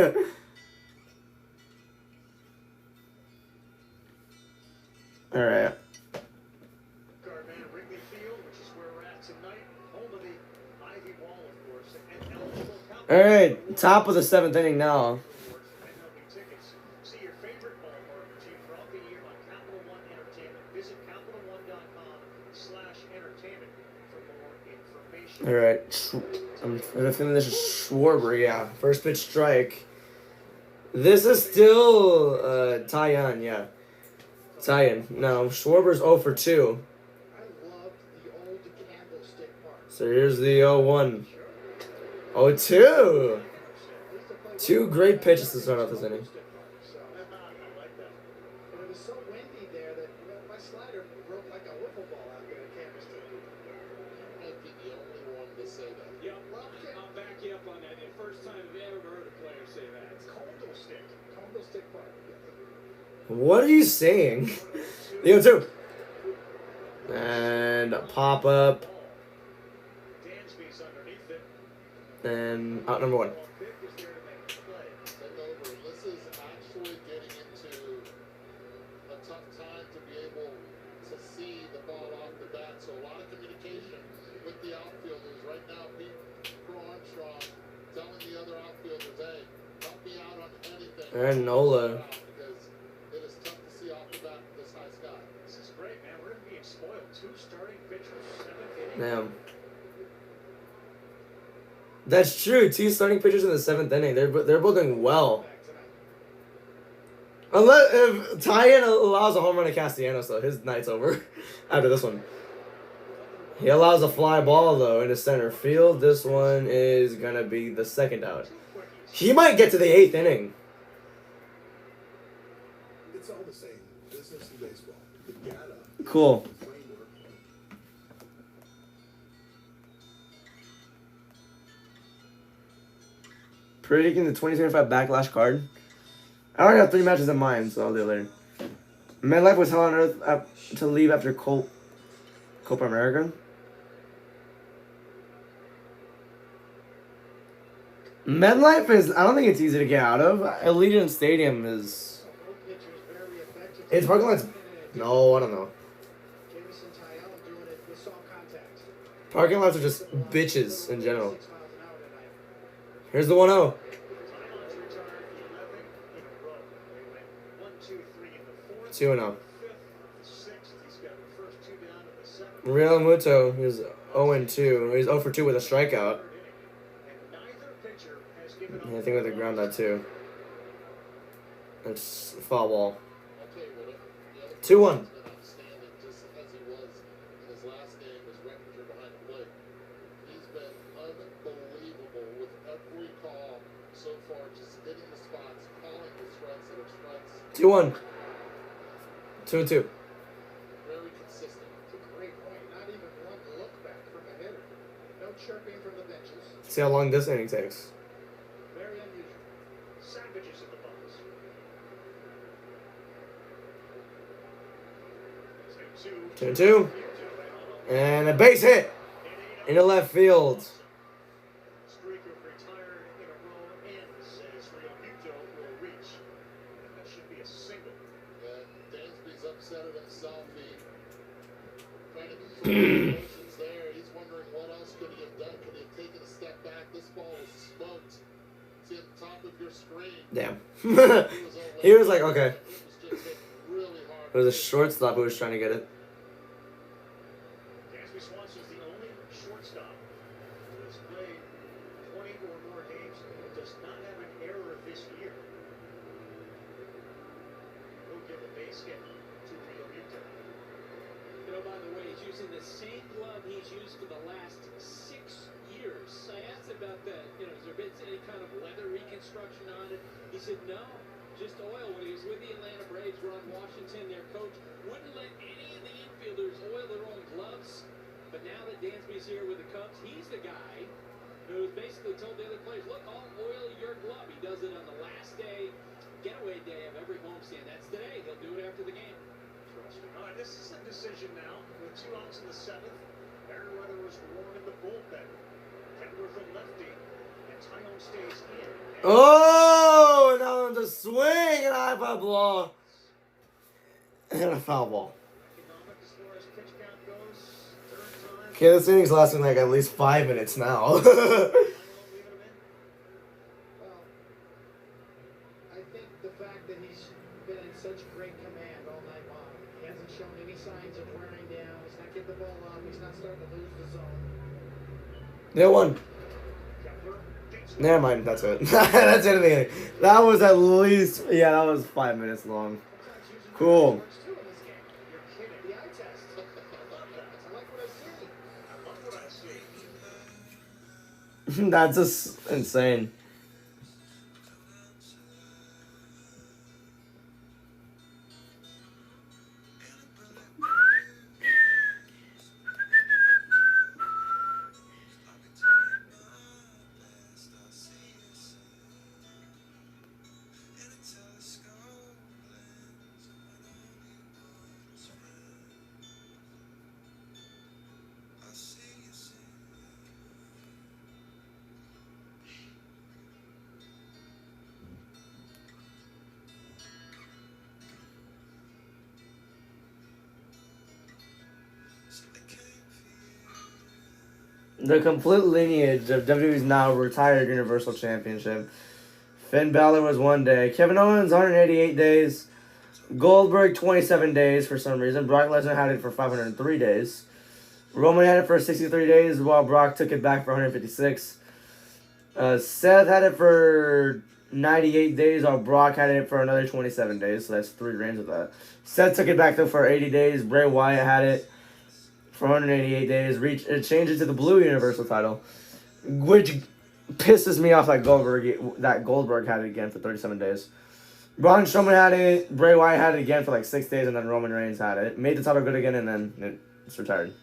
Alright. Garman, Wrigley Field, which is where we're at tonight. Home of the Ivy Wall, of course. And eligible Alright, top of the 7th inning now. MLB tickets. See your favorite ballpark team throughout the year on Capital One Entertainment. Visit CapitalOne.com/entertainment for more information. All right. I'm feeling this is Schwarber. Yeah. First pitch strike. This is still tie-in. Yeah. Tie-in. No, Schwarber's 0 for 2. I loved the old candlestick part. So here's the 0-1. 0-2. Two great pitches to start off this inning. And it was so windy there that my slider broke like a wiffle ball out there at candlestick. Might be the only one to say that. Yep, I'll back you up on that. The first time I've ever heard a player say that. It's Candlestick. Candlestick part. What are you saying? The 0-2. And a pop up. Dansby's underneath it. And out number 1. Take over. This is actually getting into a tough time to be able to see the ball off the bat. So a lot of communication with the outfielders right now. Pete Armstrong telling the other outfielders, "Hey, help me out on anything." And Nola. Because it is tough to see off the bat with this high sky. This is great, man. We're being spoiled. 2 starting pitchers, 7th inning. Damn. That's true. 2 starting pitchers in the 7th inning. They're both doing well. Unless if Tyan allows a home run to Castellanos, though, his night's over after this one. He allows a fly ball though into center field. This one is gonna be the second out. He might get to the 8th inning. It's all the same. Business and baseball. The data. Cool. The framework. Predicting the 2025 Backlash card. I already have 3 matches in mind, so I'll do it later. MetLife was hell on earth to leave after Copa America. MetLife is, I don't think it's easy to get out of. Allegiant Stadium is, it's parking lots. No, I don't know. Jamison Tyone doing it with soft contact. Parking lots are just bitches in general. 6 miles an hour tonight. Here's the 1-0. Tyon's retired 11 in a row. They went 1, 2, 3 in the 4th. 2-0. 5th, 6th. He's got the first 2 down in the 7th. Real Muto is 0-2. He's 0 for 2 with a strikeout. And neither pitcher has given up. I think with the ground that too. It's foul ball. I'll tell you what, the other 2-1. been outstanding, just as he was in his last game as Reckinger behind the plate. He's been unbelievable with every call so far, just hitting the spots, calling the strikes that are strikes. 2-1. 2-2. Very consistent. It's a great point. Not even one look back from a hitter. No chirping from the benches. See how long this inning takes. Very unusual. Savages in the box. 2-2. And a base hit into left field. Streak of retired in a row ends as Real Muto will reach. And that should be a single. Dansby's upset at himself. He trying to control his emotions there. He's wondering what else could he have done. Could he have taken a step back? This ball was smoked. It's in the top of your screen. Damn. He was like, okay. It was just hit really hard. It was a shortstop who was trying to get it. Dansby Swanson's the only shortstop who has played 20 or more games and does not have an error this year. He'll give a base hit to Real Muto. You know, by the way, he's using the same glove he's used for the last 6 years. I asked about that. You know, has there been any kind of leather reconstruction on it? He said no, just oil. When he was with the Atlanta Braves, Ron Washington, their coach, wouldn't let any of the infielders oil their own gloves. But now that Dansby's here with the Cubs, he's the guy who's basically told the other players, look, I'll oil your glove. He does it on the last day, getaway day of every homestand. That's today. He'll do it after the game. Interesting. All right, this is a decision now with 2 outs in the 7th. Aaron Weather was warm in the bullpen. Penrith a lefty, and Tyone stays in. Oh, now on the swing and a high fly ball. And a foul ball. Economic as far as pitch count goes. 3rd time. Okay, this inning's lasting like at least 5 minutes now. Tyone leaving him in. Well, I think the fact that he's been in such great command all night long, he hasn't shown any signs signs of wearing down. He's not getting the ball up. He's not starting to lose the zone. They won. Never mind, that's it. That's it at the beginning. That was at least, yeah, that was 5 minutes long. Sometimes using Cool. works too in this game. You're kidding. The eye test. I love that. I like what I see. I love what I see. That's just insane. The complete lineage of WWE's now retired Universal Championship. Finn Balor was 1 day. Kevin Owens, 188 days. Goldberg, 27 days for some reason. Brock Lesnar had it for 503 days. Roman had it for 63 days, while Brock took it back for 156. Seth had it for 98 days, while Brock had it for another 27 days. So that's 3 reigns of that. Seth took it back, though, for 80 days. Bray Wyatt had it for 188 days. It changed it to the Blue Universal title, which pisses me off that Goldberg had it again for 37 days. Braun Strowman had it. Bray Wyatt had it again for like 6 days, and then Roman Reigns had it. Made the title good again, and then it's retired.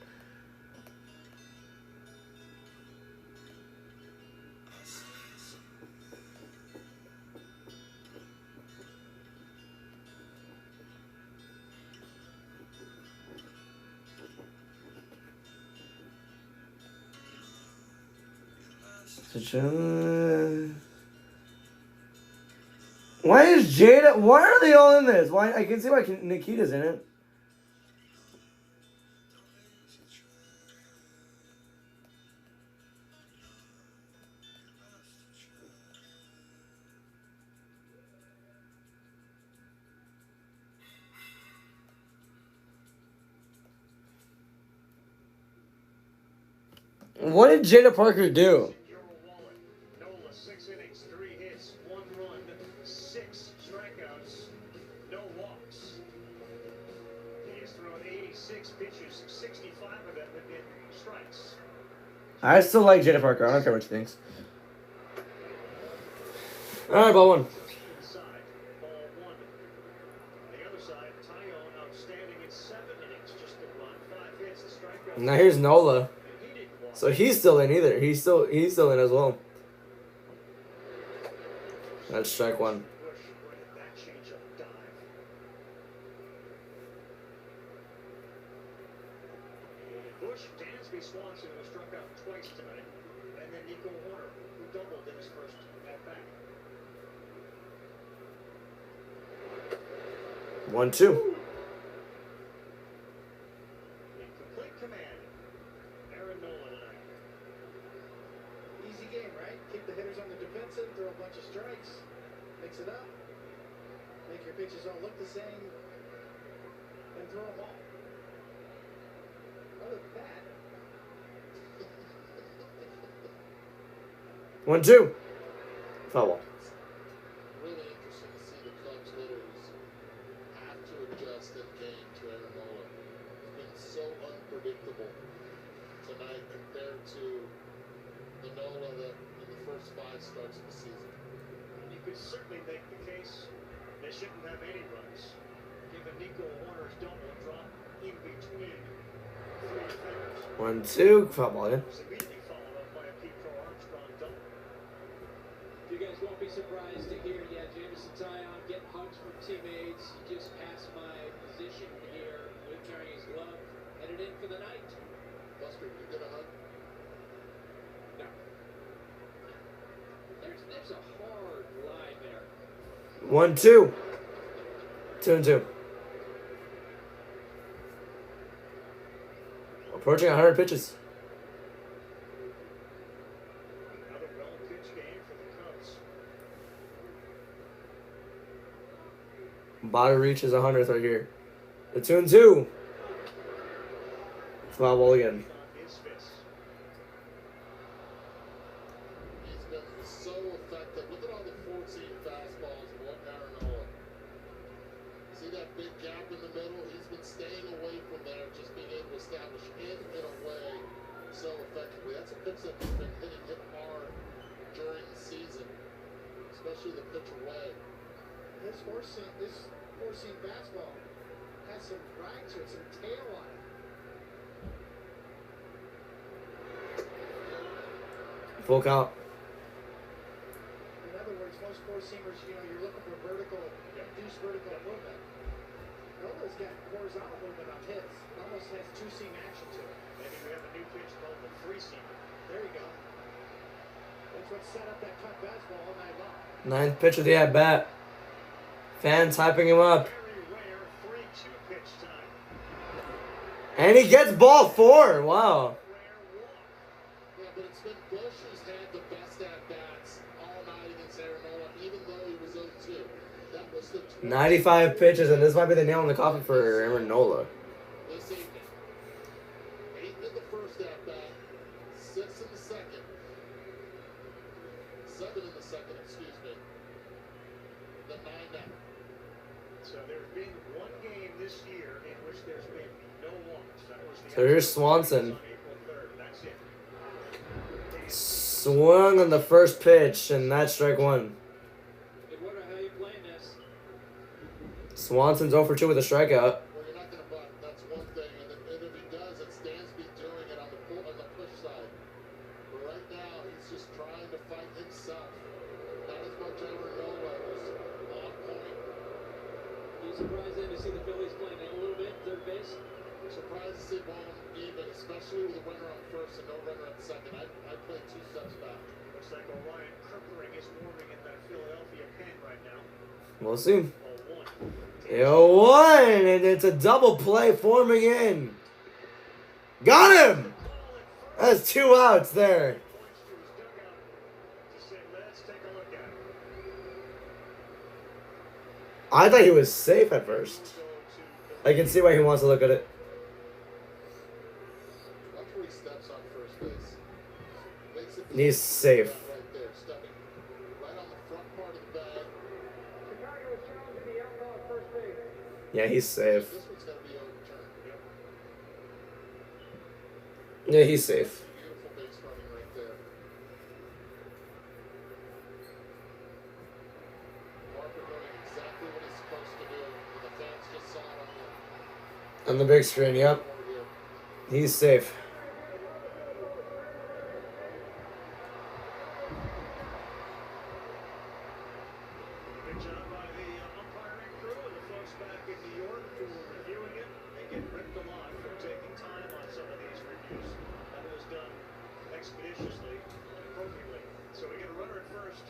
Why is Jada? Why are they all in this? Why I can see why Nikita's in it. What did Jada Parker do? Nola, 6 innings, 3 hits, 1 run, 6 strikeouts, no walks. He has thrown 86 pitches, 65 of them have been strikes. I still like Jada Parker. I don't care what she thinks. All right, ball one. Inside, ball 1. On the other side, Tyone outstanding in 7 innings, just a run, 5 hits, the strikeout. Now here's Nola. And he didn't walk. So he's still in either. He's still in as well. That's strike 1. Bush with that change-up dive. Bush, Dansby, Swanson, who struck out twice tonight, and then Nico Horner, who doubled in his first at-bat. 1-2. In complete command, Aaron Nola tonight. Easy game, right? Keep the hitters on the defensive, throw a bunch of strikes, mix it up, make your pitches all look the same, and throw them all. Other than that, 1-2. Foul ball. Really interesting to see the Cubs hitters have to adjust in game to Aaron Nola. It's been so unpredictable tonight compared to the Nola that in the first 5 starts of the season. And you could certainly make the case they shouldn't have any runs, given Nico Horner's double drop in between 3 defenders. 1-2. Foul ball. Yeah. It was immediately followed up by a Pete Crow Armstrong double. You guys won't be surprised to hear, Jameson Tyone getting hugs from teammates. He just passed my position here with carrying his glove, headed in for the night. Buster, you get a hug? No. There's a hard line there. 1-2. 2-2. Approaching 100 pitches. Another well-pitched game for the Cubs. Body reach is 100th right here. The 2-2. Foul ball again. His fists. He's been so effective. Look at all the 14 fastballs of what Aaron. See that big gap in the middle? He's been staying away from there, just being able to establish in and away so effectively. That's a pitch that he's been hit hard during the season, especially the pitch away. This four-seam fastball has some ride to it, some tail on it. Full count. In other words, most four-seamers, you're looking for induced vertical movement. Nola's got horizontal movement on his. It almost has two-seam action to it. Maybe we have a new pitch called the three-seamer. There you go. That's what set up that cut fastball all night long. Ninth pitch of the at bat. Fans hyping him up. Very rare 3-2 pitch tonight. And he gets ball 4. Wow. Rare walk. Yeah, but it's been Bush who's had the best at-bats all night against Aaron, even though he was 0-2. That was the 95 pitches, and this might be the nail in the coffin for Aaron Nola. this evening. 8 in the first at-bat, 6 in the second, 7 in the second, excuse me. The 9 now. So there's been one game this year in which there's been no walks. That was the So here's Swanson. on April 3rd. That's it. Swung on the first pitch, and that's strike 1. Hey, wonder how you playing this. Swanson's 0 for 2 with a strikeout. Well, you're not going to butt. That's one thing. And if he does, it's Dansby doing it on the push side. But right now, he's just trying to fight himself. Not as much Aaron Nola, who's on point. You surprised then to see the Phillies playing a little bit third base? Surprised to see ball even, especially with a runner on first and no runner at second. I played 2 steps back. Looks like Orion Kirkering is warming in that Philadelphia pen right now. We'll see. 0-1. 0-1, and it's a double play forming in. Got him! That's 2 outs there. Points to his dugout to say, let's take a look at it. I thought he was safe at first. I can see why he wants to look at it. Watch where he steps on first base. Makes it He's safe. right there, stepping right on the front part of the bag. Chicago is challenging the outlaw at first base. Yeah, he's safe. This one's going to be overturned. Yeah, he's safe. Beautiful base running right there. Harper doing exactly what he's supposed to do. And the fans just saw it On the big screen, yep. board here. He's safe. Good job by the umpiring crew and the folks back in New York who were reviewing it. They get ripped a lot for taking time on some of these reviews. That was done expeditiously and appropriately. So we get a runner at first.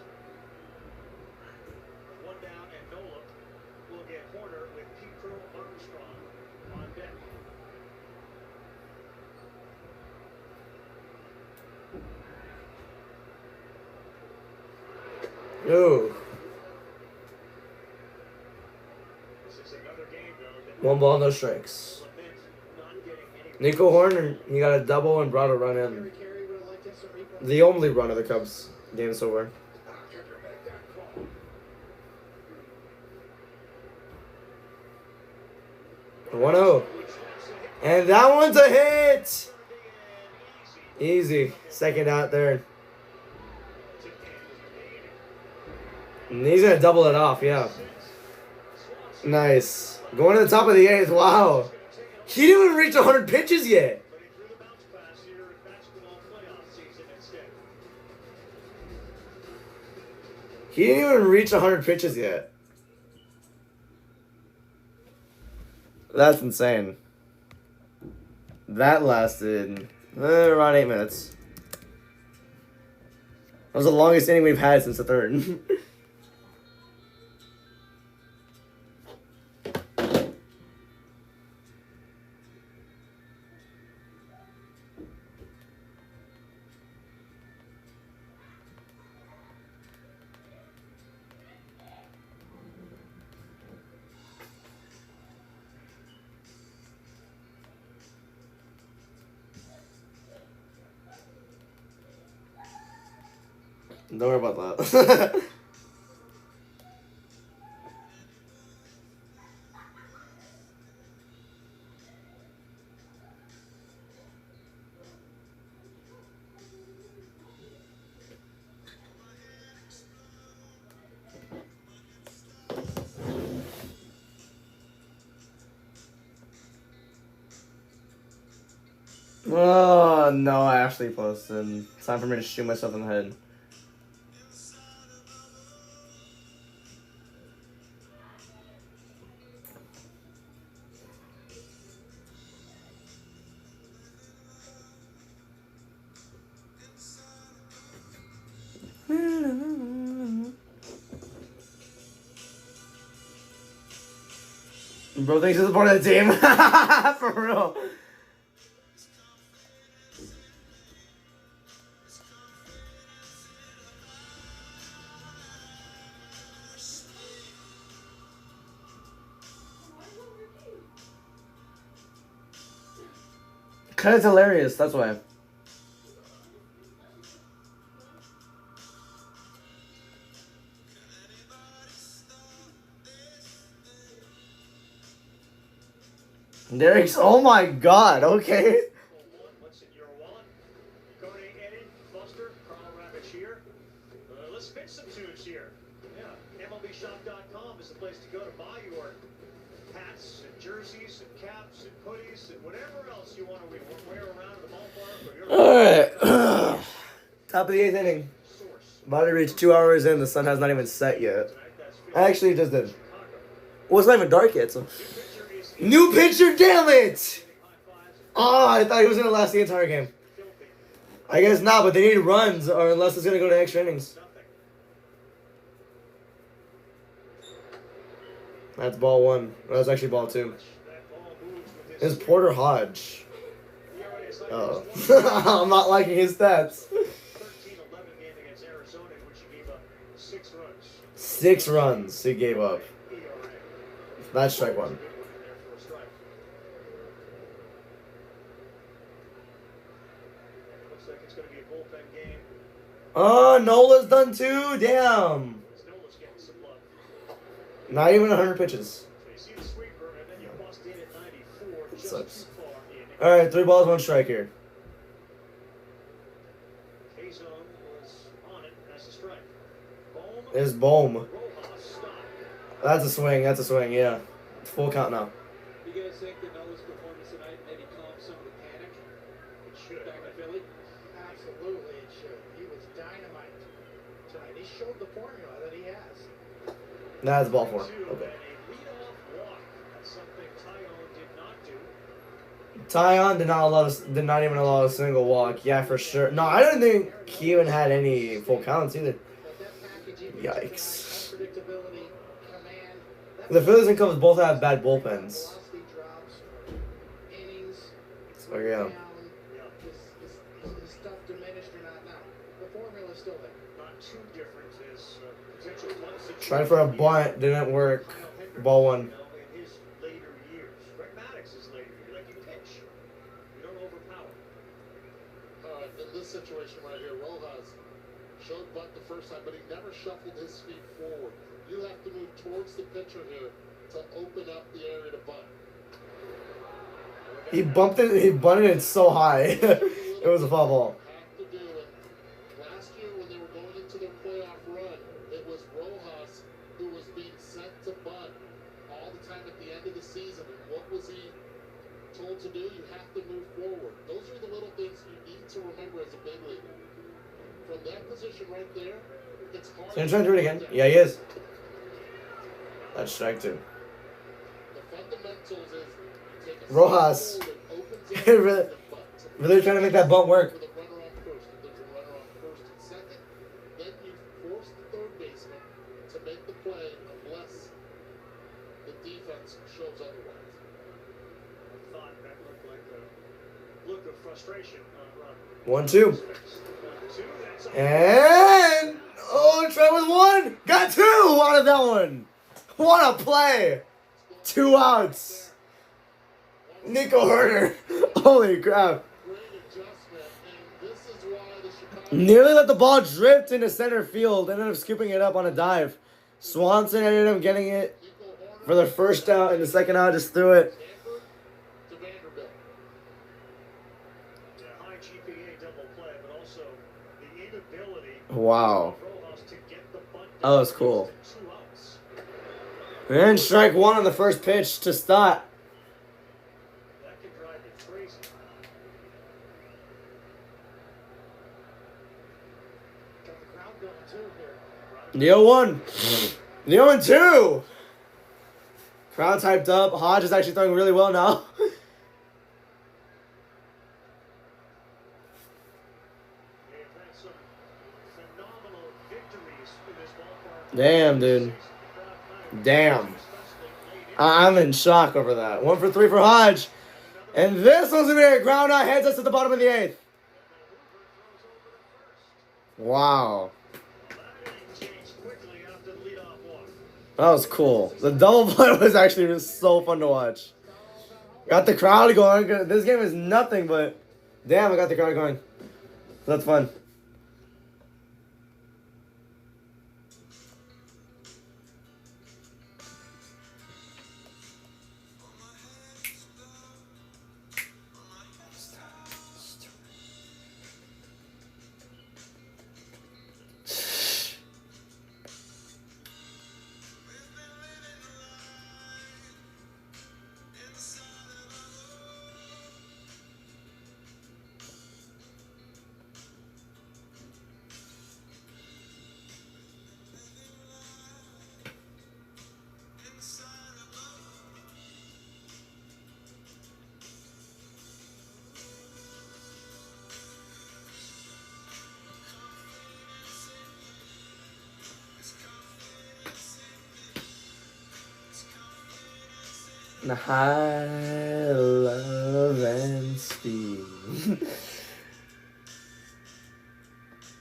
1 down, and Nola will get Horner with Petro Armstrong on deck. Ooh. This is another game, though. 1 ball, no strikes. Lament not getting any. Nico Horner, he got a double and brought a run in. Carey would have liked this replay. The only run of the Cubs game so far. 1-0. And that one's a hit! Easy. Second out there. And he's going to double it off, yeah. Nice. Going to the top of the 8th. Wow. He didn't even reach 100 pitches yet. But he threw the bounce pass here in basketball playoff season instead. He didn't even reach 100 pitches yet. That's insane. That lasted around 8 minutes. That was the longest inning we've had since the 3rd. Don't worry about that. Oh, no, I actually posted. It's time for me to shoot myself in the head. Bro thinks he's part of the team. For real. Cause it's hilarious, that's why. Derek's, oh my god, okay. What's in your wallet? Cody, Eddie, Buster, Carl Ravitch here. Let's spin some tunes here. Yeah, MLBshop.com is the place to go to buy your hats and jerseys and caps and hoodies and whatever else you want to wear around the ballpark. Alright. Top of the 8th inning. About to reach 2 hours in, the sun has not even set yet. Actually, it just did. Well, it's not even dark yet, so. New pitcher, damn it! Oh, I thought he was going to last the entire game. I guess not, but they need runs, or unless it's going to go to extra innings. That's ball 1. That was actually ball 2. It's Porter Hodge. Oh. I'm not liking his stats. 13-11 game against Arizona, in which he gave up 6 runs. 6 runs he gave up. That's strike 1. Looks like it's going to be a bullpen game. Oh, Nola's done too. Damn. Nola's getting some love. Not even 100 pitches. So you see the sweeper, and then you bust in at 94. Just Sucks. too far in. All right, 3 balls, 1 strike here. K-Zone was on it as a strike. Bohm. There's Bohm. Rojas stopped. That's a swing. That's a swing. Yeah. It's full count now. You guys think that Noah's performance tonight maybe calmed some of the panic It should. back in Philly? Absolutely, it should. He was dynamite tonight. He showed the formula that he has. That's ball 4. And Okay. a leadoff walk. That's something Tyone did not do. Tyon did not even allow a single walk. Yeah, for sure. No, I don't think he even had any full counts either. But that package he brings Yikes. tonight, unpredictability, command. The Phillies and Cubs both have bad bullpens. Velocity drops, innings, So yeah. down. Is stuff diminished or not now? The formula's still there. Not too different as potential bunt situation. Tried for a bunt, didn't work. Ball 1. In his later years. Greg Maddox's later years. Like you pitch. You don't overpower. In this situation right here, Rojas showed bunt the first time, but he never shuffled his feet forward. You have to move towards the pitcher here to open up the area to bunt. He bumped it. He bunted it so high. It was a foul ball. Have to do it. Last year when they were going into their playoff run, it was Rojas who was being sent to bunt all the time at the end of the season. And what was he told to do? You have to move forward. Those are the little things you need to remember as a big leaguer. From that position right there, it's hard. So you're trying to do it again? Yeah, he is. That's strike 2. The fundamentals is take a Rojas. step forward and opens up Really- the bunt. Really trying to make that bunt work. With a runner on first, if there's a runner on first and second, then you force the third baseman to make the play unless the defense shows otherwise. I thought that looked like a look of frustration on Ron. 1-2. 1-2. That's a And oh, try with 1. Got 2 out of that one. What a play. 2 outs. Nico Herter. Holy crap. Great adjustment, and this is why the Chicago Nearly let the ball drift into center field. Ended up scooping it up on a dive. Swanson ended up getting it for the first out, and the second out just threw it. Stanford to Vanderbilt. Yeah, high GPA double play, but also the inability Wow. of Rojas to get the bunt That was cool. to 2 outs. And strike one on the first pitch to Stott. That could drive you crazy. Got the crowd going too here. The 0-1. The 0-2. Crowd's hyped up. Hodge is actually throwing really well now. They've had some phenomenal victories in this ballpark. Damn, dude. Damn. I'm in shock over that. 1 for 3 for Hodge. And this one's going to be a ground out. Heads us at the bottom of the 8th. Wow. That was cool. The double play was actually just so fun to watch. Got the crowd going. This game is nothing, but damn, I got the crowd going. That's fun. The high love and speed.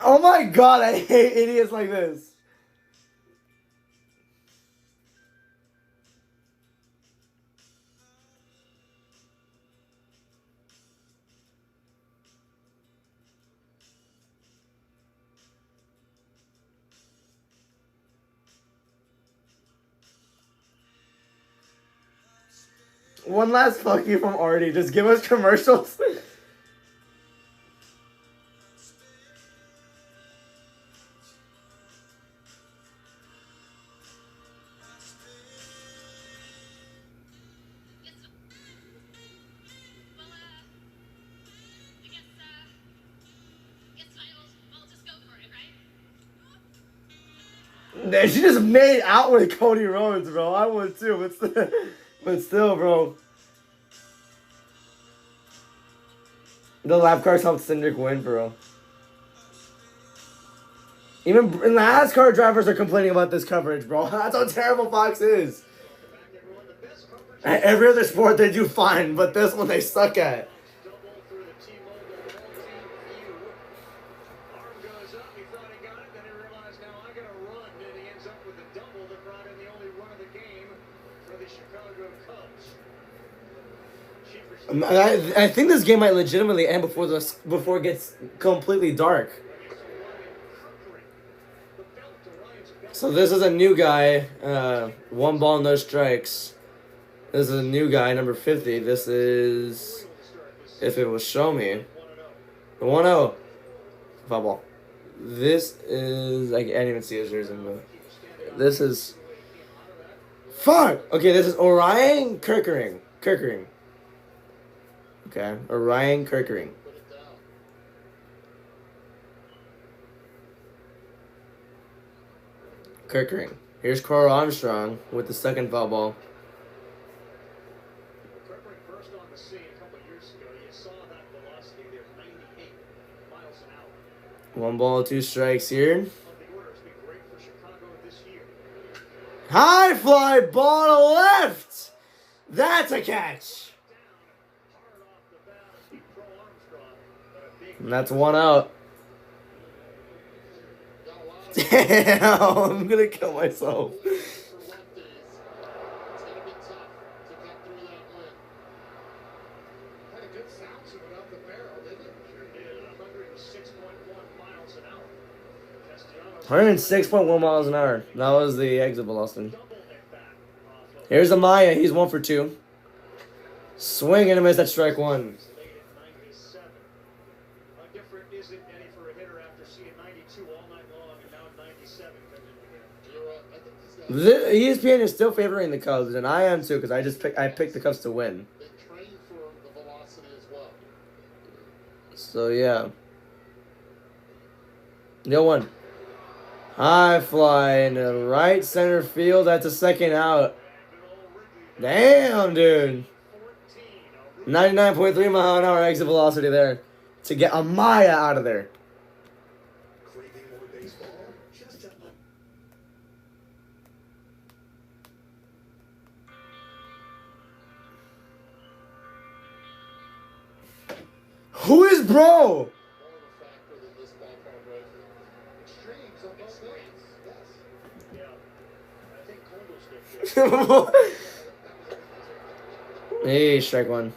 Oh my god, I hate idiots like this. One last fuck you from Artie. Just give us commercials. She just made out with Cody Rhodes, bro. I would too, but still, bro. The lap cars helped Cindric win, bro. Even NASCAR drivers are complaining about this coverage, bro. That's how terrible Fox is. Every other sport they do fine, but this one they suck at. I think this game might legitimately end before it gets completely dark. So this is a new guy. 1 ball, no strikes. This is a new guy, number 50. This is, if it will show me, the 1-0 foul ball. This is, I can't even see his jersey, but this is, fuck. Okay, this is Orion Kirkering. Okay, Orion Kirkering. Kirkering. Here's Carl Armstrong with the second foul ball. First on the scene a couple years ago, you saw that velocity there, 98 miles an hour. 1 ball, 2 strikes here. Of the order has been great for Chicago this year. High fly ball to left. That's a catch. And that's 1 out. Damn, I'm gonna kill myself. It's going to be tough to come through that win. Had a good It sounds went up the barrel, didn't it? Sure did. 106.1 miles an hour. Castellanos 106.1 miles an hour. That was the exit velocity. double at bat off of Here's Amaya. He's 1 for 2. Swing and a miss at strike 1. late at 97. How different is it, Eddie, for a hitter after seeing 92 all night long and now 97 comes in again? I think he's got. ESPN is still favoring the Cubs, and I am too because I picked the Cubs to win. They train for the velocity as well. So yeah. 0-1. High fly into right center field. That's a second out. Damn, dude. 99.3 mile an hour exit velocity there to get Amaya out of there. Craving more baseball? Just a Who is bro? More of a factor than this ballpark right here. Extremes on both ends. Yes. Yeah. I think Candlestick did. Hey, strike 1. You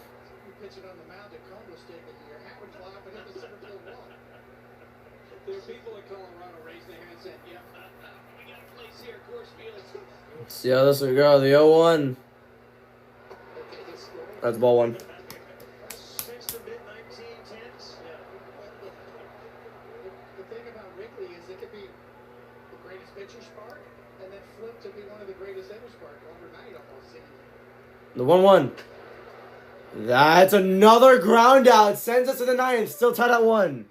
pitch it on the mound at Congo Stick and your hat would flop and hit the center field wall. There are people in Colorado raised their hands and said, yeah, we got a place here, Coors Field. See how this will go. The 0-1. Okay, this score. That's ball 1. Since the mid-1910s. The thing about Wrigley is it could be the greatest pitcher spark and then flip to be one of the greatest hitter spark overnight almost. The 1-1. That's another ground out. Sends us to the 9th. Still tied at 1.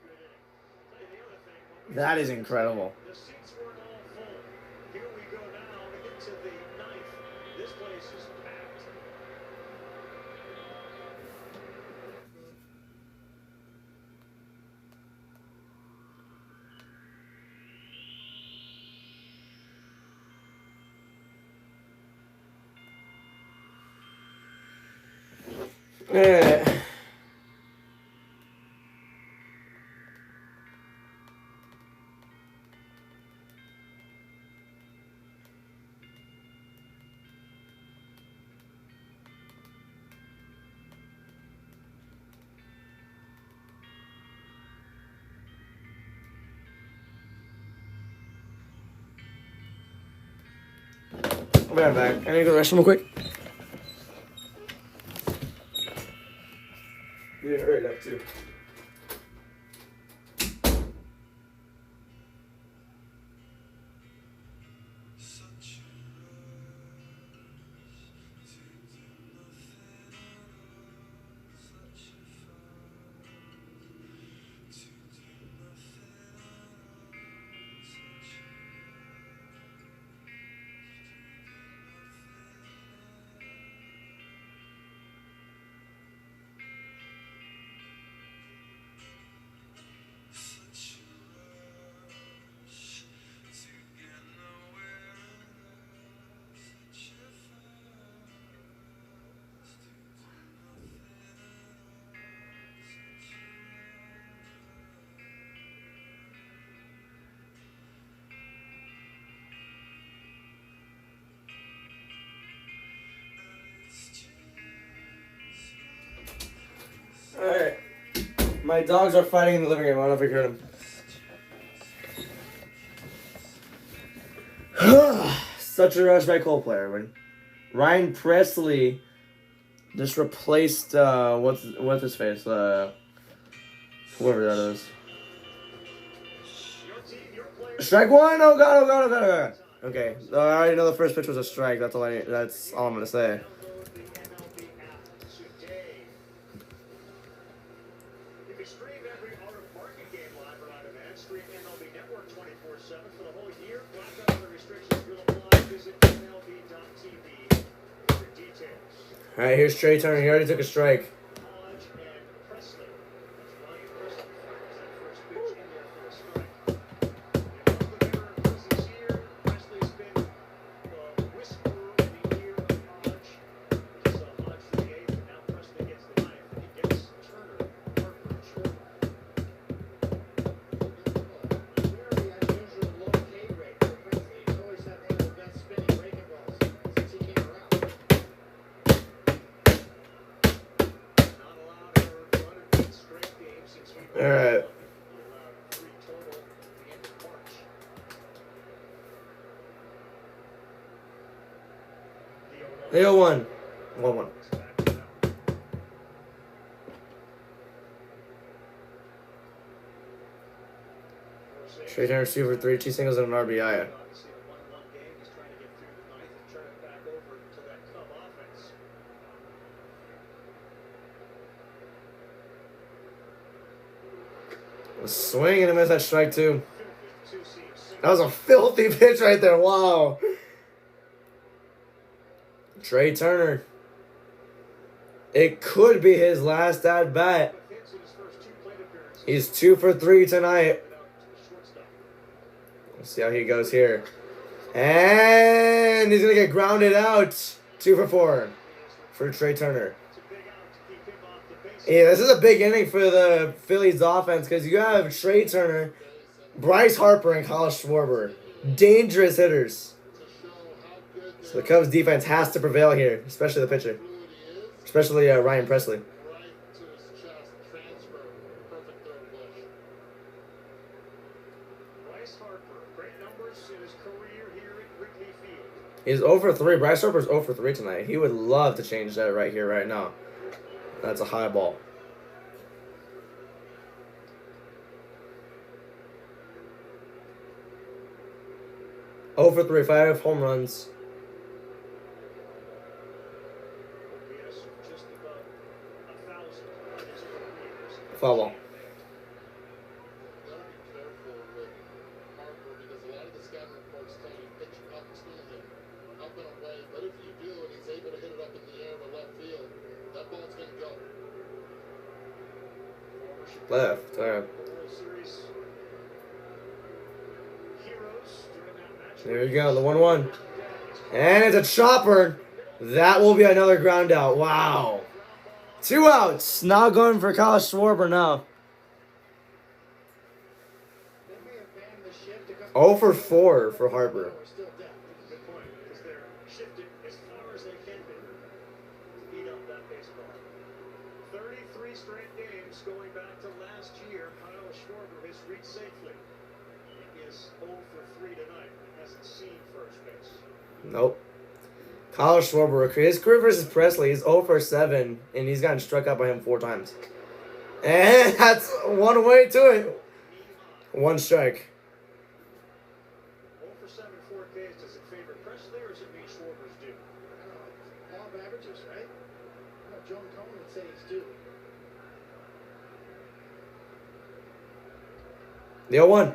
That is incredible. The seats weren't all full. Here we go now into the 9th. This place is packed. Alright. I'll be right back. I need to go to the restroom real quick. Yeah, right, that too. Alright. My dogs are fighting in the living room. I don't know if you heard them. Such a rush by Coldplay, everyone. Ryan Presley just replaced what's his face? Whoever that is. Strike 1! Oh god, oh god, oh god, oh god. Okay. I already know the first pitch was a strike. That's all I'm gonna say. You can stream every Art of Market game live or on demand. Stream MLB Network 24/7 for the whole year. Blackout and other restrictions will apply. Visit MLB.tv for details. Alright, here's Trey Turner. He already took a strike. Hodge and Presley. That's Ryan Presley fires that first pitch in there for a strike. And the veteran presence here. Presley's been the whisperer in the ear of Hodge. Just Hodge for the 8th, and now Presley gets the 9th, and he gets Turner, Harper, and Short. Very unusual low K rate for Wrigley. He's always had one of the best spinning breaking balls since he came around. All right. 3 total at the end of March. The 0-1. 1-1. Trey Turner 2 for 3, 2 singles and an RBI. Obviously, a 1-1 game. He's trying to get through the ninth and turn it back over to that Cub offense. A swing and a miss, that strike 2. That was a filthy pitch right there. Wow. Trey Turner. It could be his last at bat. He's 2 for 3 tonight. Let's see how he goes here. And he's going to get grounded out. 2 for 4 for Trey Turner. Yeah, this is a big inning for the Phillies offense because you have Trey Turner, Bryce Harper, and Kyle Schwarber. Dangerous hitters. So the Cubs defense has to prevail here, especially the pitcher. Especially Ryan Presley. Bryce Harper, great numbers in his career here at Wrigley Field. He's 0 for 3. Bryce Harper's 0 for 3 tonight. He would love to change that right here, right now. That's a high ball. Over 3, 5 home runs. Yes, just about 1,000 in his career. Foul ball. Gotta be careful with Harper because a lot of the scouting reports tell you pitch up to him, up and away. But if you do and he's able to hit it up in the air to left field, that ball's gonna go. Left. World Series heroes during that match. There you go, the 1-1. And it's a chopper. That will be another ground out. Wow. 2 outs. Now going for Kyle Schwarber now. 0 for 4 for Harper. Good point, because they're shifted as far as they can be to beat up that baseball. 33 straight games going back to last year. Kyle Schwarber has reached safely. He is 0 for 3 tonight. Hasn't seen first base. Nope. Kyle Schwarber, his career versus Presley is 0 for 7, and he's gotten struck out by him 4 times. And that's one way to it. 1 strike. 0 for 7, 4 Ks. Does it favor Presley or does it mean Schwarber's due? Law of averages, right? Joan Cohen would say he's due. The 0-1.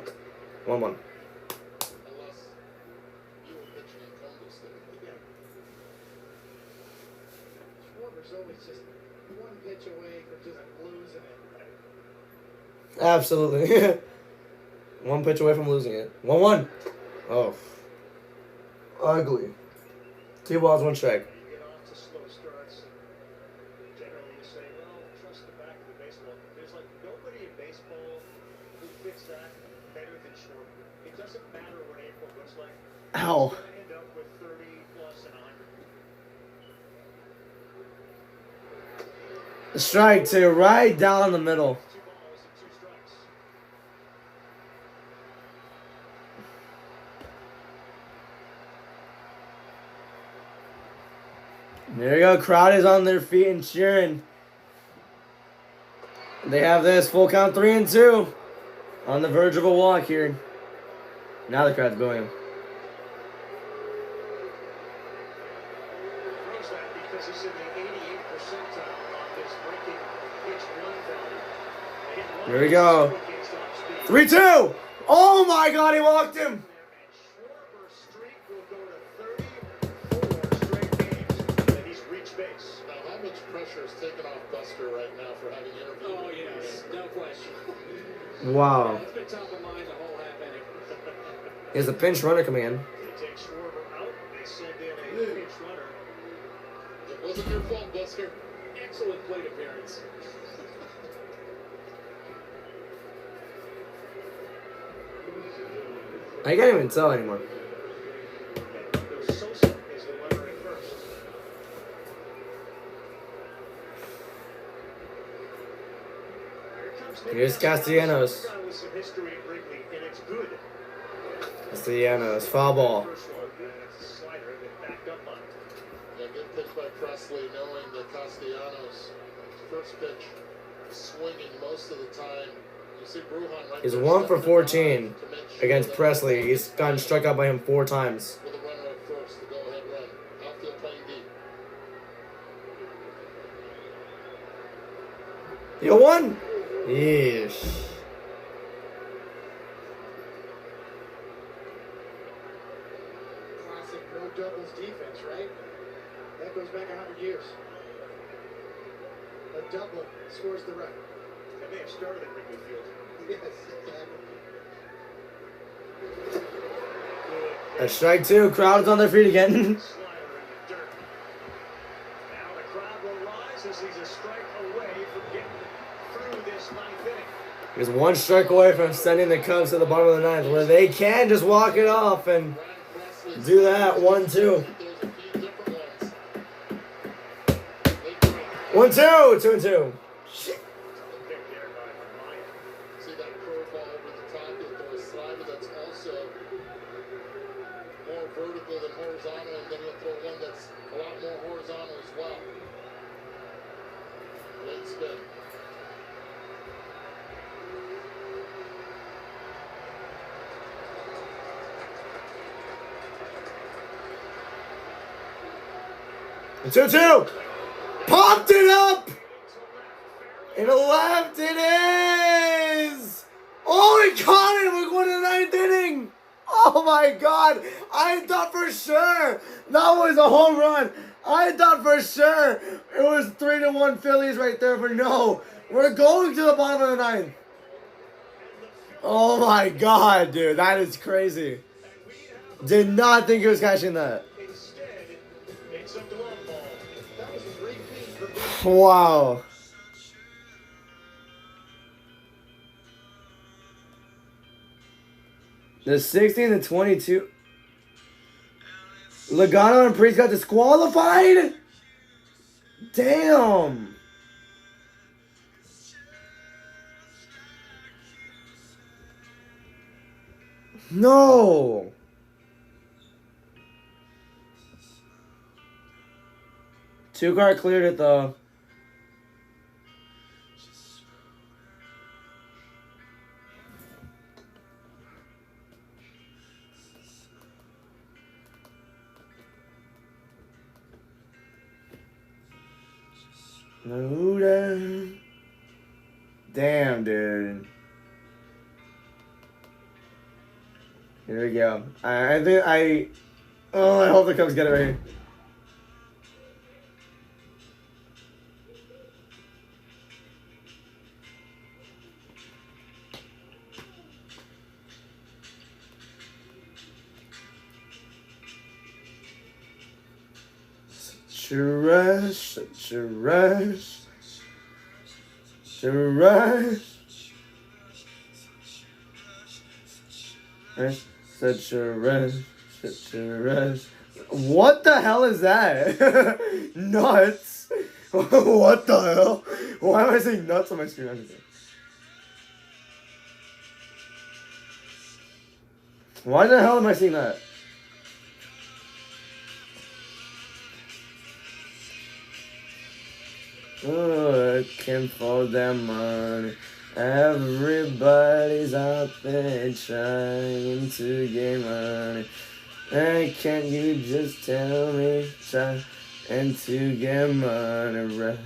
1-1. Unless you were pitching in Columbus there. Schwarber's always just one pitch away from just losing it. Absolutely. 1 pitch away from losing it. 1-1. Oh. Ugly. 2 balls, 1 strike. You get off to slow starts, and generally you say, well, trust the back of the baseball. There's like nobody in baseball who fits that better than Schwarber. It doesn't matter what April looks like. Ow. He's going to end up with 30 plus and 100. Strike 2, right down the middle. 2 balls and 2 strikes. There you go. Crowd is on their feet and cheering. They have this full count 3-2 on the verge of a walk here. Now the crowd's booing him. Throws that because he's in the 88th percentile on his breaking pitch run value. They hit one Here we go. pitch against off speed. 3-2. Oh my God, he walked him. And Schwarber's streak will go to 34 straight games that he's reached base. Now, how much pressure is taken off Buster right now for having interviewed? Oh, yes, no question. Wow. It's been top of mind the whole half inning. Here's a pinch runner coming in. They take Schwarber out. They send in a pinch runner. It wasn't your fault, Buster. Excellent plate appearance. I can't even tell anymore. Sosa is the runner at first. Here Here's Castellanos. Guy with some history at Wrigley, and it's good. Castellanos, foul ball. First one, it's a slider that backed up on it. Yeah, good pitch by Presley, knowing that Castellanos' first pitch swinging most of the time. You see Brujan right He's there 1 for stepping 14 to make sure against that Presley. He's gotten struck out by him 4 times. with a runner at first, the go-ahead run. Outfield playing deep. You won? Yeesh. Classic no doubles defense, right? That goes back 100 years. A double scores the run. They may have started at Wrigley Field. Yes, exactly. That's strike 2. Crowd's on their feet again. Slider in the dirt. Now the crowd will rise as he's a strike away from getting through this ninth inning. He's 1 strike away from sending the Cubs to the bottom of the 9th, where they can just walk it off and do that. 1-2. There's a few different ones. 1-2. 2-2. Shit. Pick there by Maya. See that curveball over the top. He'll throw a slider that's also more vertical than horizontal, and then he'll throw one that's a lot more horizontal as well. Great spin. And 2-2. Popped it up. And left it is. Oh, he caught it. We're going to the 9th inning. Oh my God. I thought for sure that was a home run. I thought for sure it was 3-1 Phillies right there, but no. We're going to the bottom of the 9th. Oh my God, dude. That is crazy. Did not think he was catching that. Instead, it's a glove ball. That was a repeat for Wow. The 16 to 22. Logano and Priest got disqualified? Damn. No. Two-car cleared it though. Damn, dude. Here we go. I think I hope the Cubs get it right here. Such a rush. Such a rush. What the hell is that? Nuts. What the hell? Why am I saying nuts on my screen? Why the hell am I seeing that? Looking for that money. Everybody's out there trying to get money. And can't you just tell me trying to get money rush?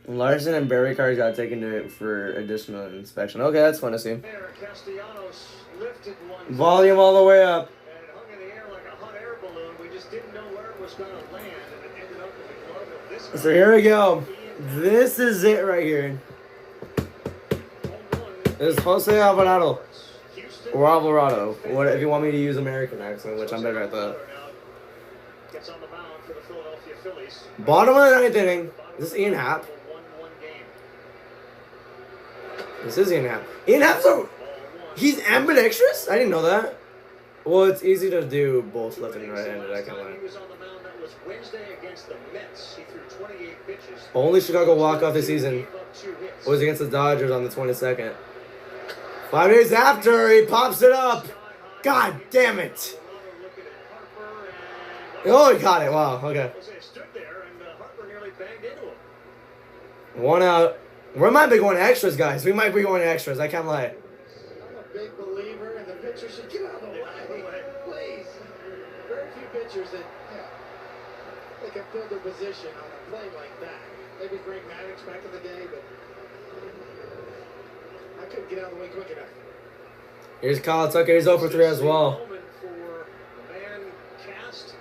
Larson and Barry cars got taken to for additional inspection. Okay, that's fun to see. There, Castellanos lifted one. Volume all the way up. And it hung in the air like a hot air balloon. We just didn't know where it was going to land, and it ended up in the glove of this guy. So here we go. This is it right here. This is Jose Alvarado. Or Alvarado. What if you want me to use American accent, which I'm better at that. Gets on the mound for the Philadelphia Phillies. Bottom of the 9th inning. Is this Ian Happ? 1-1 game. This is Ian Happ. Ian Happ's a... He's ambidextrous? I didn't know that. Well, it's easy to do both left and right-handed. I can't lie. He was on the mound. That was Wednesday against the Mets. He threw 28 pitches. Only Chicago walk-off this season Gave up 2 hits. was against the Dodgers on the 22nd. 5 days after, he pops it up. God damn it. Looking at Harper and Oh, he caught it. Wow, okay. Jose stood there and Harper nearly banged into him. 1 out. We might be going to extras, guys. We might be going to extras. I can't lie. I'm a big believer, and the pitcher should get out of the way. Please. Very few pitchers that, they can fill their position on a play like that. Maybe Greg Maddox back in the day, but I couldn't get out of the way quick enough. Here's Kyle Tucker. He's 0 for 3 as well. Moment for the man cast to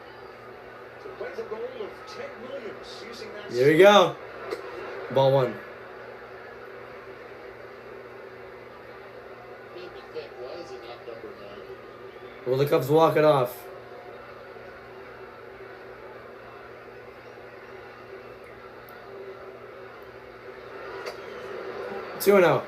play the role of Ted Williams using that. Here we go. Ball 1. Made me think, why is he not number 9? Will the Cubs walk it off? Two and out.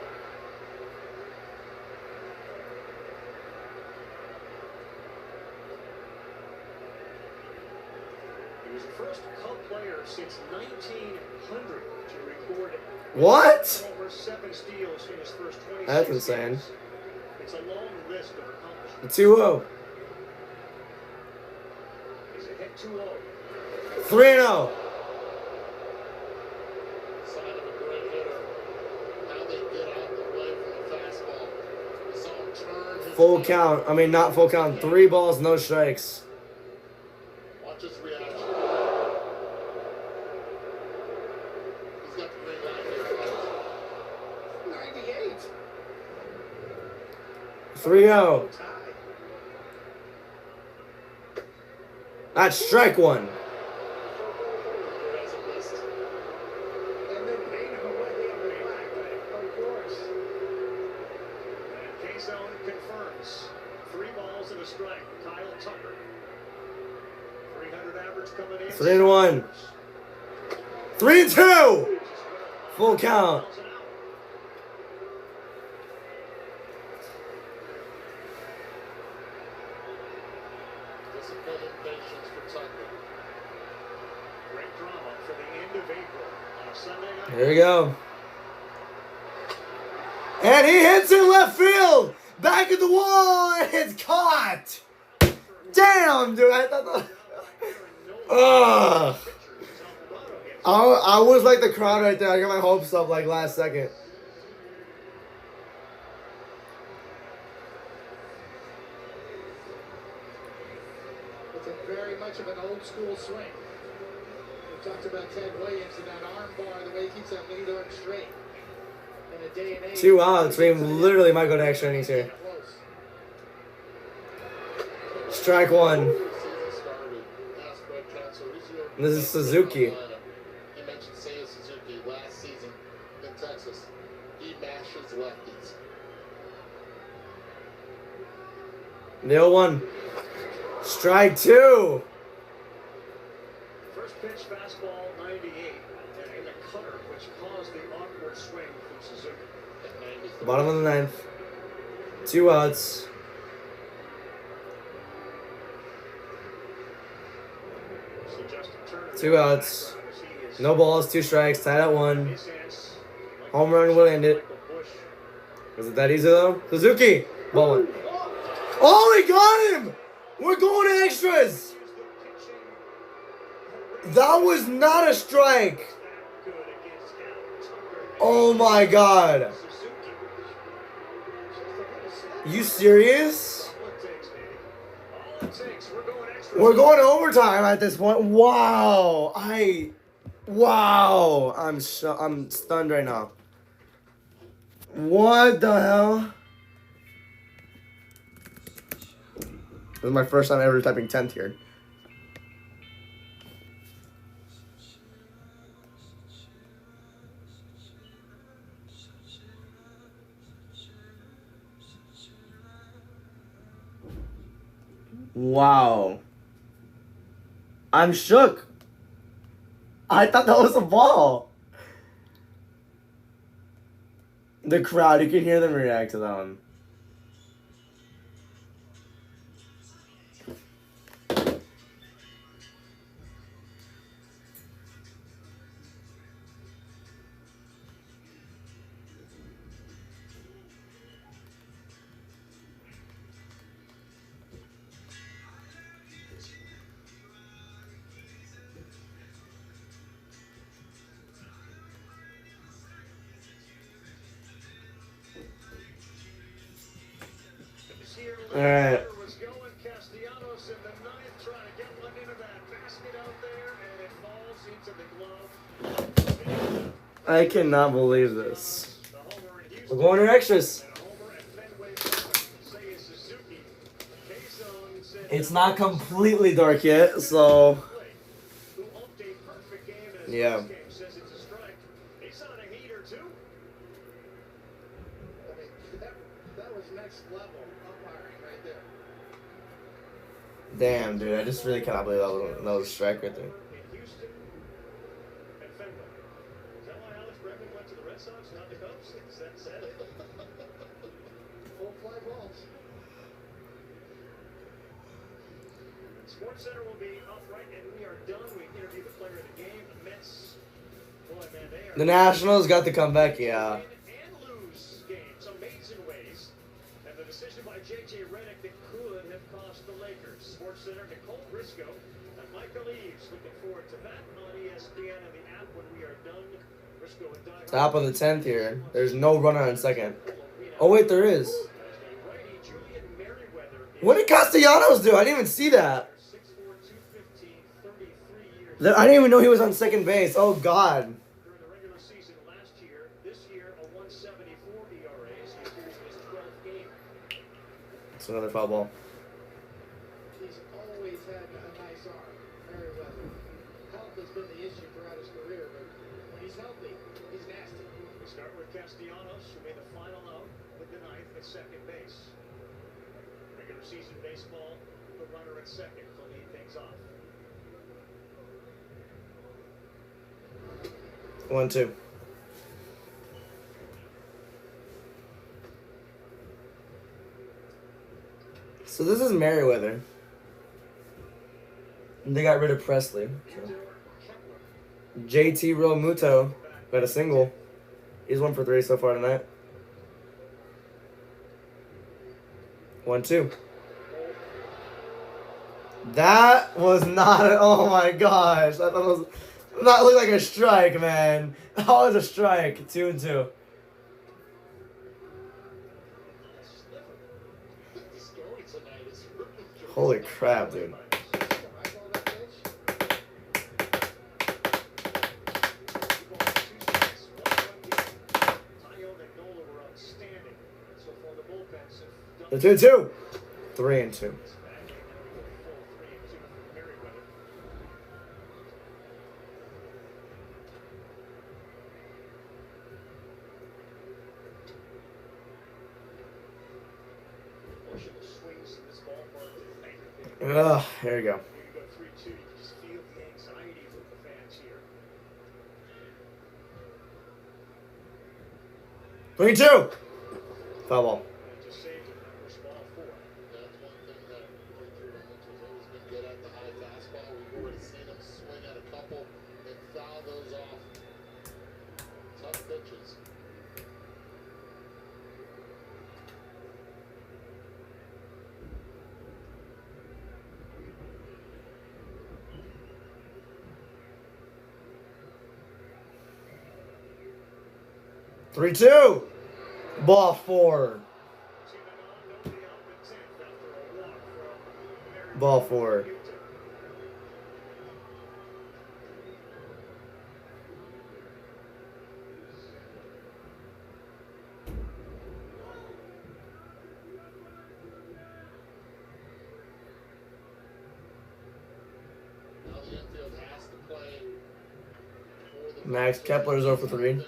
He was the first Cub player since 1900 to record What? over 7 steals in his first 26 That's insane. games. It's a long list of accomplishments. 2-0. He's ahead 2-0. 3-0. Sign of a great hitter. How they get out of the way from the fastball. We saw him turn his Full head. count. I mean, not full count. 3 balls, no strikes. Watch his reaction. He's got the green light here. 98. 3-0. Tie. That's strike 1. Who hasn't missed? And then paint him away on the back, of course. And K-Zone confirms 3 balls and a strike. Kyle Tucker. 300 average coming in. 3-1. 3-2. Full count. Discipline and patience for Tucker. Great drama for the end of April on a Sunday night. Here we go. And he hits in left field. Back at the wall. And it's caught. Damn, dude. I thought that. Ugh. I was like the crowd right there. I got my hopes up like last second. It's a very much of an old school swing. We talked about Ted Williams and that arm bar, the way he keeps that lead arm straight. In a day and age. 2 outs. We literally might go to extra innings here. Strike 1. Season started. Asked Brett Counsell, who's your This is Suzuki. He mentioned Seiya Suzuki last season in Texas. He mashes lefties. 0-1. Strike 2. First pitch fastball 98 and in the cutter, which caused the awkward swing from Suzuki. At 93. Bottom of the 9th. 2 outs. So Justin Turner 2 outs. No balls, 2 strikes. Tied at 1. his hands like Home run will end it. Michael Bush. Was it that easy though? Suzuki. Ball 1. Oh, he got him! We're going to extras. That was not a strike. Good against Tucker. Oh my god. Suzuki. You serious? All it takes, baby. All it takes. We're going extra. We're going to overtime at this point. Wow. Wow. I'm stunned right now. What the hell? This is my first time ever typing 10th here. Wow. I'm shook. I thought that was a ball. The crowd, you can hear them react to that one. here. All right. Was going Castellanos in the ninth, trying to get one into that basket out there, and it falls into the glove. I cannot believe this. The homer in We're Houston, going to extras. and a homer at Fenway Park. Seiya Suzuki. K-Zone said It's not completely dark yet, so who upped a perfect game in his yeah. last game says it's a strike. He's on a heater too. I mean, that was next level umpiring right there. Damn, dude, I just really cannot believe that was a strike right there. In Houston and Fenway. Is that why Alex Bregman went to the Red Sox, not the Cubs? Is that sad? Full fly balls. Sports Center will be up right, and we are done. We interviewed the player of the game. The Mets, boy, man, they are The Nationals got the comeback, yeah. win and lose games amazing ways. And the decision by J.J. Redick that could have cost the Lakers. Sports Center, Nicole Briscoe and Michael Eaves. Looking forward to that on ESPN and the app when we are done. Briscoe and Die Top of the 10th here. There's no runner on second. Oh, wait, there is. righty Julian Merriweather is What did Castellanos do? I didn't even see that. 6'4", 215, 33 years. I didn't even know he was on second base. Oh, God. During the regular season last year, this year a 174 ERA. He appears in his 12th game. It's another foul ball. He's always had a nice arm, Merriweather. Health has been the issue throughout his career, but when he's healthy, he's nasty. We start with Castellanos, who made the final out with the ninth at second base. Regular season baseball, the runner at second to lead things off. 1-2. So this is Merriweather. And they got rid of Presley. So. JT Realmuto got a single. He's 1 for 3 so far tonight. 1-2. That was not. Oh my gosh! That was not look like a strike, man. That was a strike. 2-2. The story tonight is Holy crap, dude. The 2-2. 3-2. Ugh, here we go. 3-2. You can just feel the anxiety from the fans here. 3-2. Foul ball. Just saved it. First ball 4. That's one thing that Andrew Owens has always been good at, the high fastball. We've already seen him swing at a couple and foul those off. Tough pitches. Three, 2. Ball 4. Ball 4. Now the infield has to play for the Max Kepler's 0 for 3.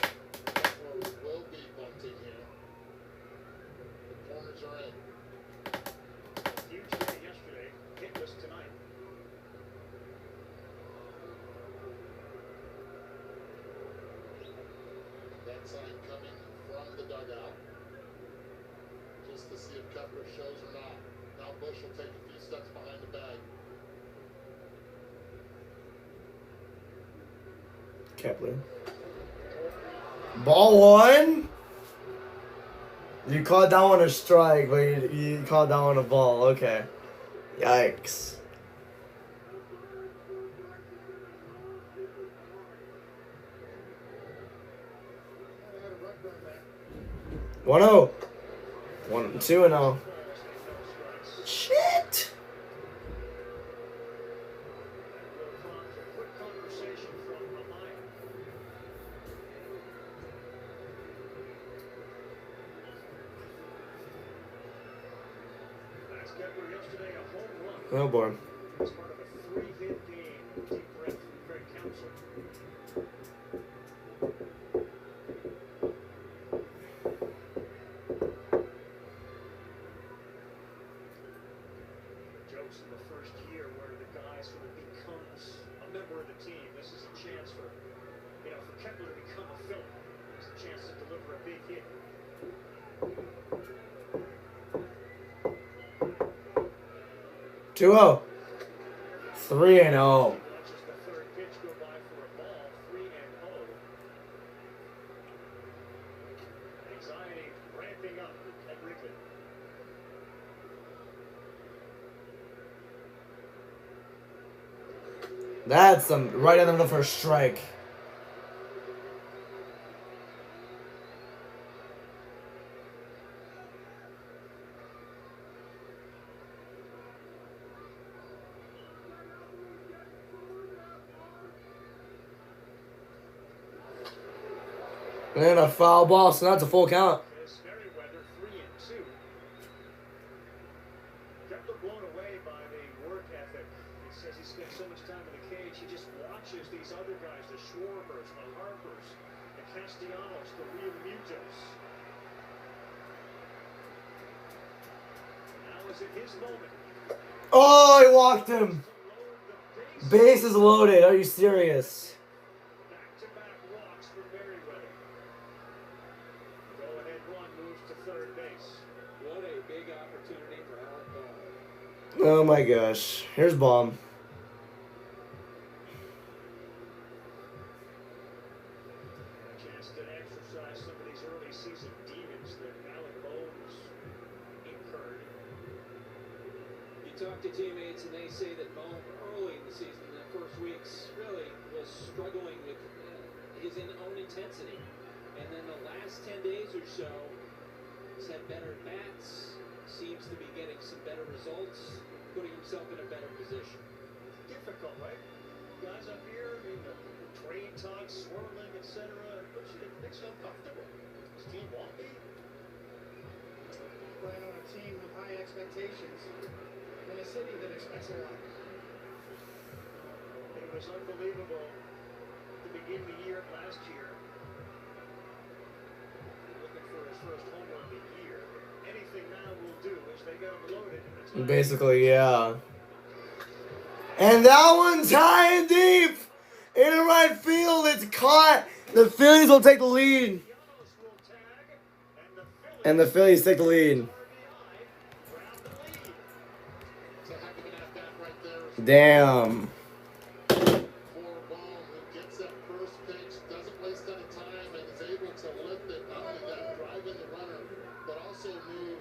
Kepler will be bunting here. The corners are in. Huge day yesterday. Hitless tonight. That sign coming from the dugout. Just to see if Kepler shows or not. Now Bush will take a few steps behind the bag. Kepler. Ball 1. You called that one a strike, but you called that one a ball. Okay. Yikes. They had a run burn back. 1-0. 2-0. Shit. Quick conversation from Amaya. Max Kepler yesterday a home run. Oh boy. As part of a 3-hit game. Deep breath from Craig Counsell. Jokes in the first year where the guy sort of becomes a member of the team. This is a chance for, for Kepler to become a Philly. It's a chance to deliver a big hit. 2-0. 3-0. Watches the third pitch go by for a ball. 3-0. Anxiety ramping up at Wrigley. That's some right in the middle for a strike. And a foul ball, so that's a full count. This Merriweather 3-2. Kepler blown away by the work ethic. He says he spent so much time in the cage, he just watches these other guys, the Schwarbers, the Harpers, the Castellanos, the Real Mutos. Now is it his moment? Oh, he walked him. Base is loaded. Are you serious? Back-to-back walks for Merriweather. Go-ahead run moves to third base. What a big opportunity for Alec Ball. Oh my gosh. Here's Bomb. A chance to exercise some of these early season demons that Alec Bones incurred. You talk to teammates and they say that Ball early in the season, in the first weeks, really was struggling with his own intensity. And then the last 10 days or so, he's had better bats, seems to be getting some better results, putting himself in a better position. Difficult, right? Guys up here, the trade talks, swirling, etc. It makes you uncomfortable. Does team want me? Playing on a team with high expectations in a city that expects a lot. It was unbelievable to begin the year last year. Looking for his first home run of the year. Anything now will do as they get him loaded. Basically, yeah. And that one's high and deep. In the right field, it's caught. The Phillies will take the lead. And the Phillies take the lead. It's a heck of an at-bat right there. Damn. For Ball, who gets that first pitch, doesn't waste any time, and is able to lift it. Not only that, drive in the runner, but also move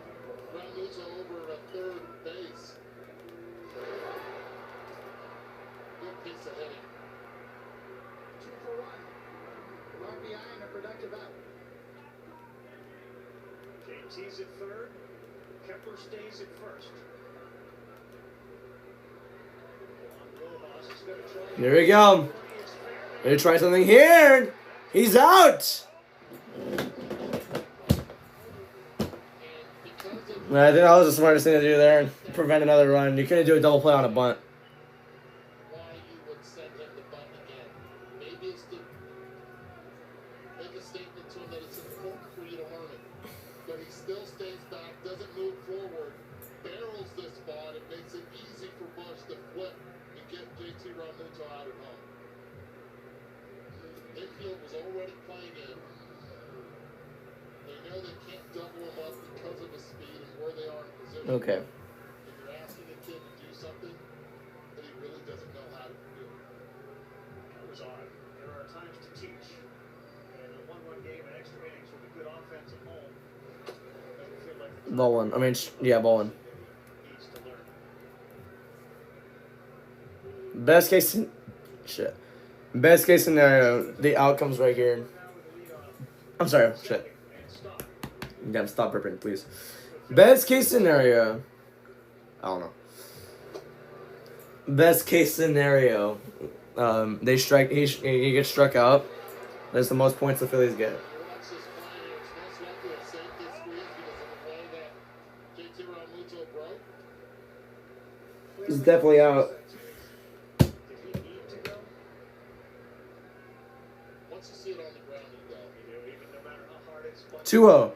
Ramusa over to third base. Good piece of hitting. 2 for 1. RBI and a productive out. JT's at third. Kepler stays at first. Here we go. Gonna try something here. He's out. I think that was the smartest thing to do there. Prevent another run. You couldn't do a double play on a bunt. Why you would send him the bunt again. Maybe it's to make a statement to him that it's important for you to learn it. But he still stays back, doesn't move forward, barrels this ball, and it makes it easy for Bush to flip and get JT Realmuto out at home. Mayfield was already playing in. They know they can't double him up because of his speed and where they are in position. Okay. And you're asking a kid to do something that he really doesn't know how to do. That was odd. There are times to teach. And a 1-1 game in extra innings with a good offense at home. Doesn't feel like the Ball one. I mean, yeah, ball one. needs to learn. Best case, shit. Best case scenario, the outcome's right here. I'm sorry, shit. And stop. Damn, stop ripping, please. Best case scenario. I don't know. Best case scenario. They strike. He gets struck out. That's the most points the Phillies get. He's definitely out. Once you see it on the ground, you go. Even no matter how hard it's 2-0.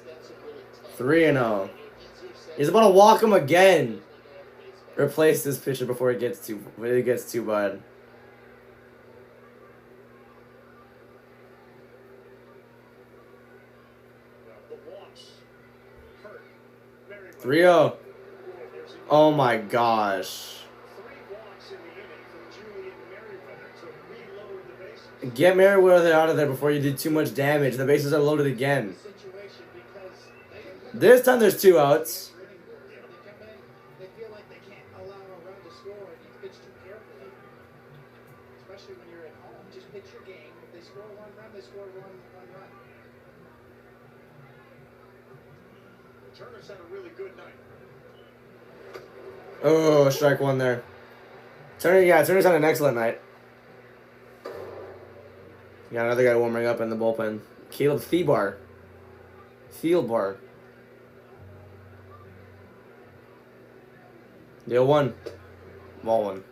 That's a really tough. 3-0. He's about to walk him again. Replace this pitcher before it gets too bad. the walks hurt. 3-0. Oh my gosh. 3 walks in the inning from Julian Merriweather to reload the bases. Get Merriweather out of there before you do too much damage. The bases are loaded again. This time there's 2 outs. They feel like they can't allow a run to score and you pitch too carefully. Especially when you're at home. Just pitch your game. If they score 1 run, they score one run. Turner's had a really good night. Oh, strike 1 there. Turner's had an excellent night. Got another guy warming up in the bullpen. Caleb Thielbar. Deal 1. Ball 1.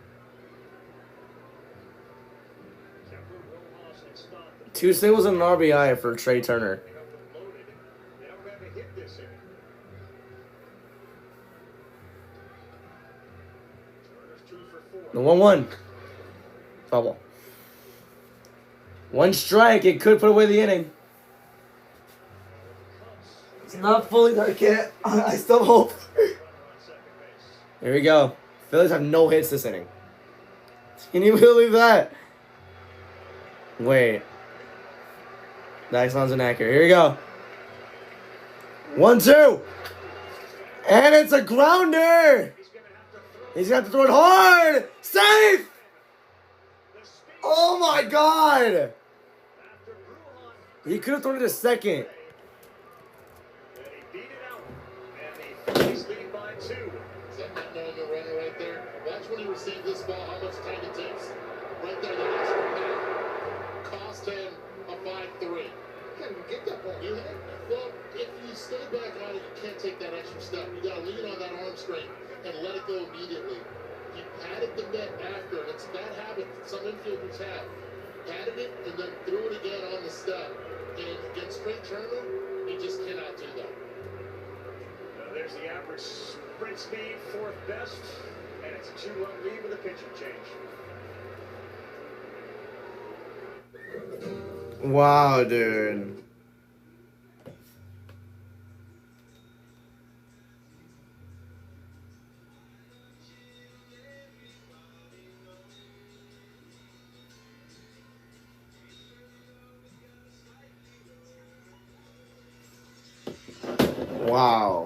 2 singles and an RBI for Trey Turner. They don't have a hit this inning. Turner's 2 for 4. The 1-1. Foul ball. 1 strike. It could put away the inning. It's not fully dark yet. I still hope. Here we go. Phillies have no hits this inning. Can you believe that? Wait. That sounds inaccurate. Here we go. 1-2. And it's a grounder. He's going to have to throw it hard. Safe. Oh my God. He could have thrown it to second. And he beat it out. And the Phillies lead by 2. Is that not knowing the runner right there? Watch when he received this ball, how much time it takes. Right there, the extra pass cost him a 5-3. Can't even get that ball. Well, if you stay back on it, you can't take that extra step. You got to lean on that arm strength and let it go immediately. He patted the net after, and it's a bad habit that some infielders have. Patted it and then threw it again on the step. And against Trey Turner, he just cannot do that. There's the average sprint speed, 4th best, and it's a 2-run lead with a pitching change. Wow, dude. Wow.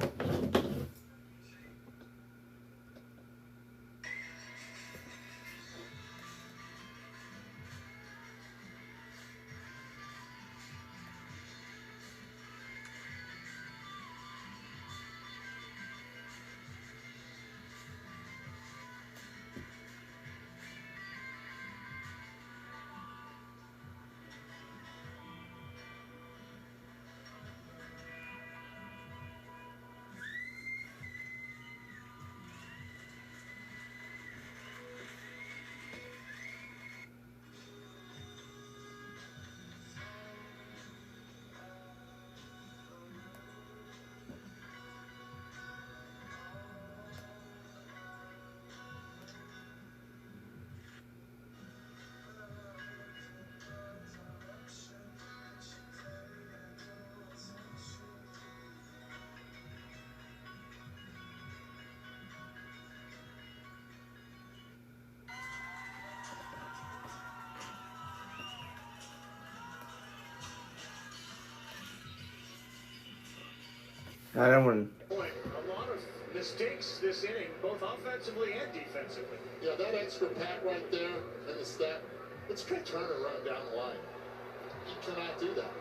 I don't want. A lot of mistakes this inning, both offensively and defensively. Yeah, that extra pat right there and the step, it's Trey Turner running down the line. He cannot do that.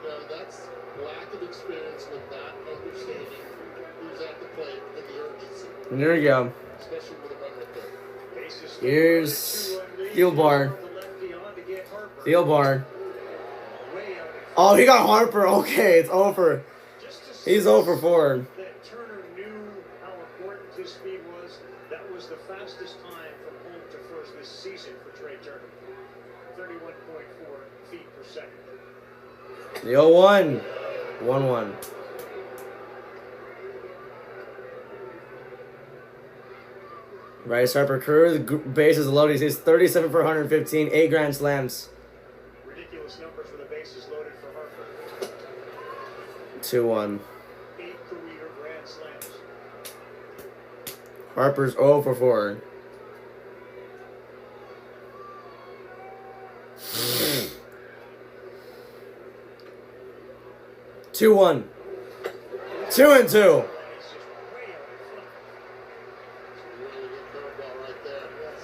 You know, that's lack of experience with that And there we go. especially with a run right there. Bases still Here's loaded, 2-run lead. Thielbarn. The lefty on to get Harper. Thielbarn. Way out in Oh, he got Harper. Okay, it's over. Just to He's see over 4. that Turner knew how important his speed was. That was the fastest time from home to first this season for Trey Turner. 31.4 feet per second. The 0-1. 1-1. Bryce Harper crew, the bases loaded. He's 37 for 115, 8 grand slams. Ridiculous numbers for the bases loaded for Harper. 2-1. 8 career grand slams. Harper's 0 for 4. Two one. 2-2. He's just way out in front. Really good curveball right there. Yes.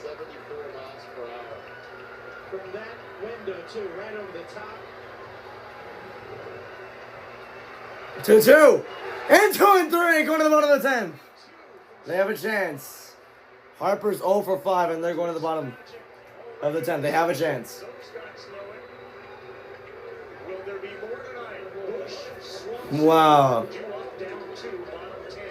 74 miles per hour. From that window, too, right over the top. 2-2. And 2-3. Going to the bottom of the 10th. They have a chance. Harper's 0 for 5, and they're going to the bottom of the 10th. They have a chance. Those guys know it. Will there be more tonight? Bush, Swanson, Wow. you up, down 2, bottom 10.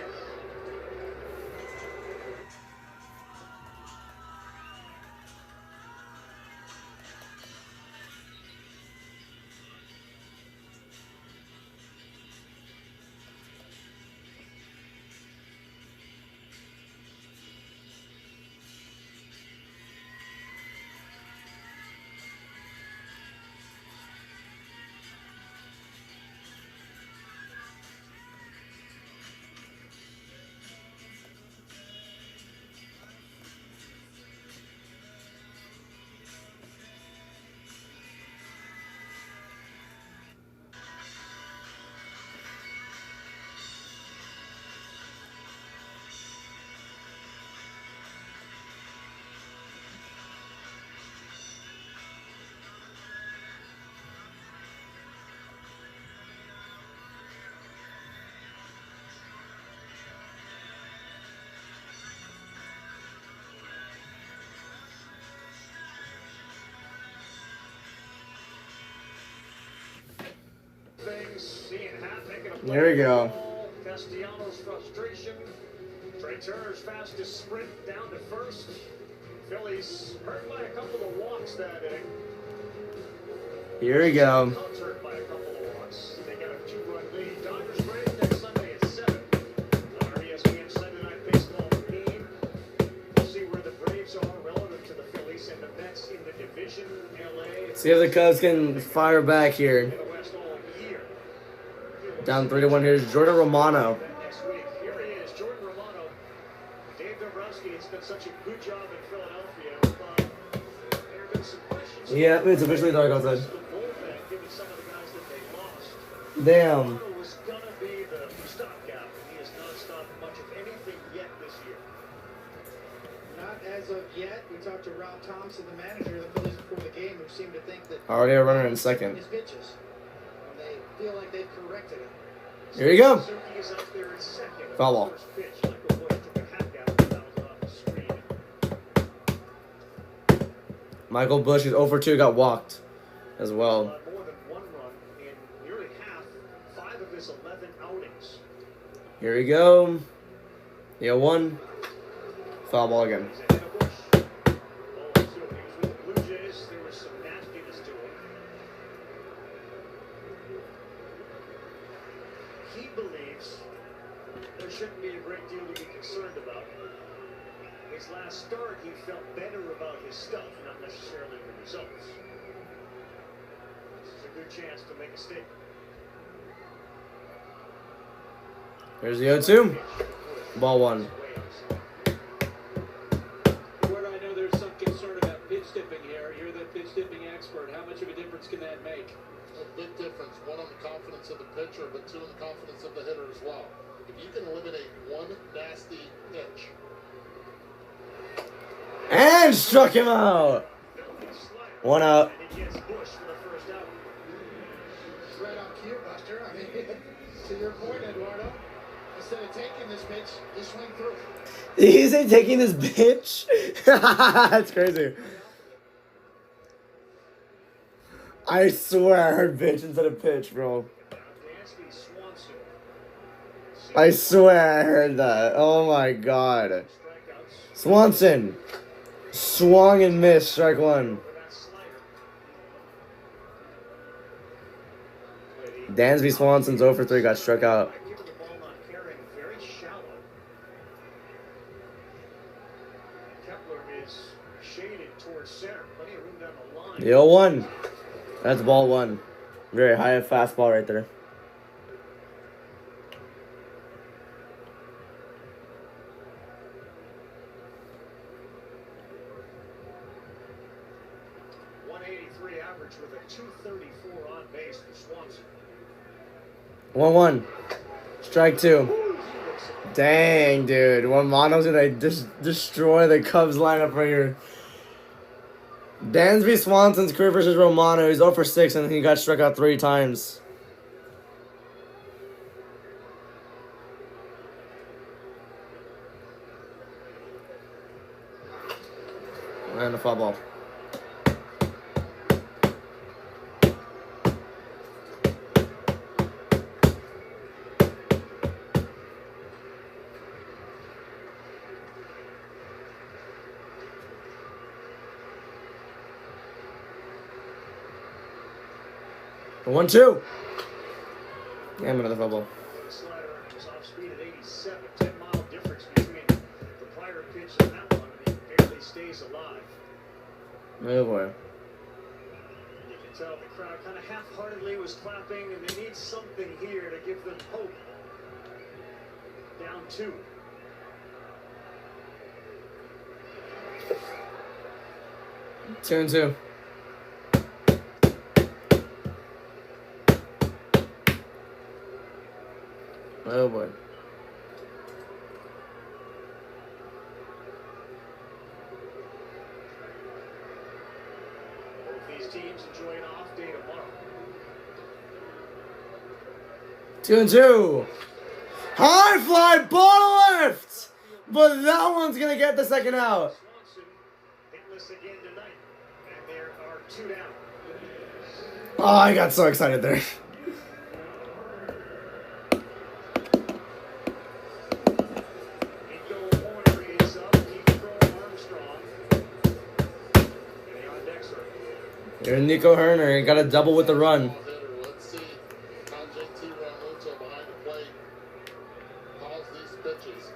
There we go. Castellanos' frustration. Trey Turner's fastest sprint down to first. Phillies hurt by a couple of walks that inning. Here we go. Cubs hurt by a couple of walks. They got a 2-run lead. Dodgers Braves next Sunday at 7 on our ESPN Sunday Night Baseball game. We'll see where the Braves are relative to the Phillies and the Mets in the division. LA. See if the Cubs can fire back here. In the West all year. Down 3-1. Here's Jordan Romano. Next week, here he is, Jordan Romano. Dave Dombrowski has done such a good job in Philadelphia. There have been some questions. Yeah, it's officially dark outside. The bullpen, given some of the guys that they lost. Damn. Romano was gonna be the stopgap. He has not stopped much of anything yet this year. Not as of yet. We talked to Rob Thompson, the manager of the Phillies before the game, who seemed to think that Already a runner in second. his pitches. And they feel like they've corrected it. Here you go. Suzuki is out there in second. Foul ball. First pitch, Michael Bush took a hack out that was off the screen. Michael Bush is 0 for 2. Got walked as well. More than 1 run in nearly half, 5 of his 11 outings. Here we go. Yeah, 1. Foul ball again. He's ahead of Bush. 0-2. He was with the Blue Jays. There was some nastiness to him. He believes there shouldn't be a great deal to be concerned about. His last start, he felt better about his stuff, not necessarily the results. This is a good chance to make a statement. Here's the 0-2. Ball 1. Eduardo, I know there's some concern about pitch tipping here. You're the pitch tipping expert. How much of a difference can that make? A big difference. 1 on the confidence of the pitcher, but 2 on the confidence of the hitter as well. If you can eliminate 1 nasty pitch. And struck him out. 1 out. And he gets Bush for the first out. Right on cue, Buster. I mean, to your point, Eduardo. Instead of taking this pitch, you swing through. He's taking this bitch. That's crazy. I swear I heard bitch instead of pitch, bro. I swear I heard that. Oh my god. Swanson. Swung and missed. Strike one. Dansby Swanson's 0 for 3. Got struck out. The 0-1. That's ball one. Very high fastball right there. Average with a 234 on base for Swanson. 1-1. Strike two. Dang, dude. Romano's gonna destroy the Cubs lineup right here. Dansby Swanson's career versus Romano. He's 0 for 6 and he got struck out 3 times. And a foul ball. A 1-2. Damn, another foul ball. Slider was off speed at 87. 10-mile difference between the prior pitch and that one. And he barely stays alive. Oh boy. You can tell the crowd kind of half-heartedly was clapping, and they need something here to give them hope. Down 2. Two and two. Oh boy. Both these teams enjoy an off day tomorrow. 2 and 2. High fly ball left, but that one's gonna get the second out. Swanson hitless again tonight, and there are 2 down. Oh, I got so excited there. Nico Horner is up. Keep throwing Armstrong. And the on deck circle. Here's Nico Herner. He got a double with the run. Let's see how JT Realmuto behind the plate calls these pitches.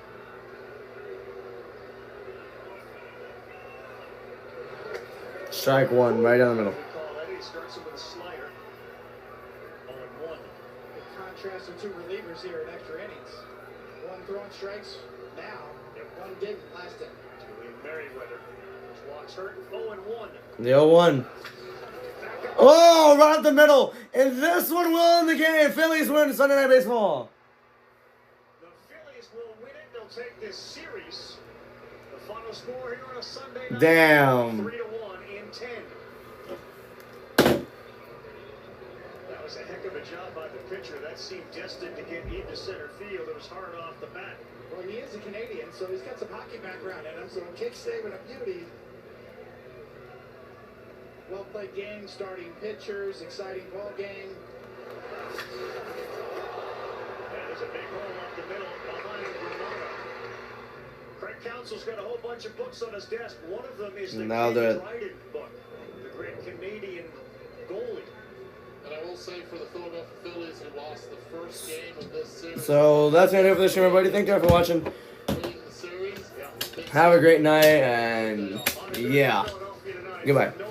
Strike one, right down the middle. We call that. He starts it with a slider. 0-1. The contrast of 2 relievers here in extra innings. One throwing strikes now, one didn't last inning. Julian Merriweather. His walks hurt. 0-1. The 0-1. Oh, right up the middle. And this one will end the game. Phillies win Sunday Night Baseball. The Phillies will win it. They'll take this series. The final score here on a Sunday night. Damn. 3-1 in 10. That was a heck of a job by the pitcher. That seemed destined to get into center field. It was hard off the bat. Well, he is a Canadian, so he's got some hockey background in him, so a kick saving a beauty. Well played game, starting pitchers, exciting ball game. That is a big hole up the middle behind Romano. Craig Counsell's got a whole bunch of books on his desk. One of them is the Now Ken the- Dryden book, the great Canadian goalie. And I will say for the Philadelphia Phillies, who lost the first game of this series. So that's gonna do it for this stream, everybody. Thank you for watching. Winning the series, Have a great night, and yeah. Philadelphia tonight. Goodbye. No